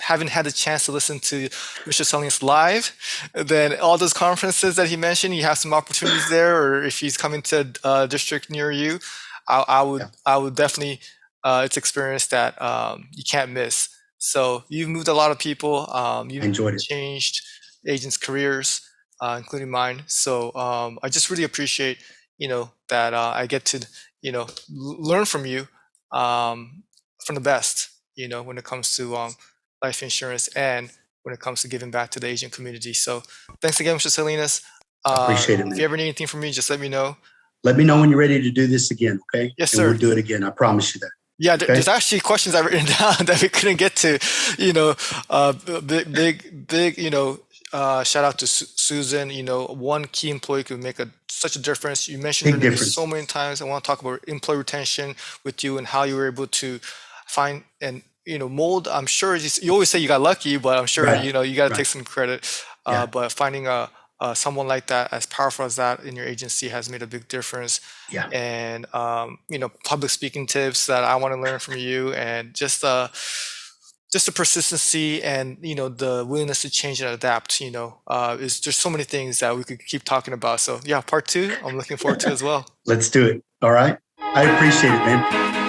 haven't had a chance to listen to Mr. Salinas live, then all those conferences that he mentioned, you have some opportunities there. Or if he's coming to a district near you, I would definitely. It's experience that you can't miss. So you've moved a lot of people. You've changed agents' careers, including mine. So I just really appreciate, that I get to, learn from you, from the best, when it comes to life insurance and when it comes to giving back to the agent community. So thanks again, Mr. Salinas. Appreciate it, man. If you ever need anything from me, just let me know. Let me know when you're ready to do this again, okay? Yes, and sir. We'll do it again. I promise you that. Yeah, there's actually questions I've written down that we couldn't get to. Big, shout out to Susan. One key employee could make such a difference. You mentioned her name so many times. I want to talk about employee retention with you and how you were able to find and mold. I'm sure you always say you got lucky, but I'm sure you got to take some credit. But finding someone like that, as powerful as that in your agency, has made a big difference. Yeah. And public speaking tips that I want to learn from you, and just the persistency and the willingness to change and adapt. Is there's so many things that we could keep talking about. So yeah, part 2, I'm looking forward to as well. Let's do it. All right. I appreciate it, man.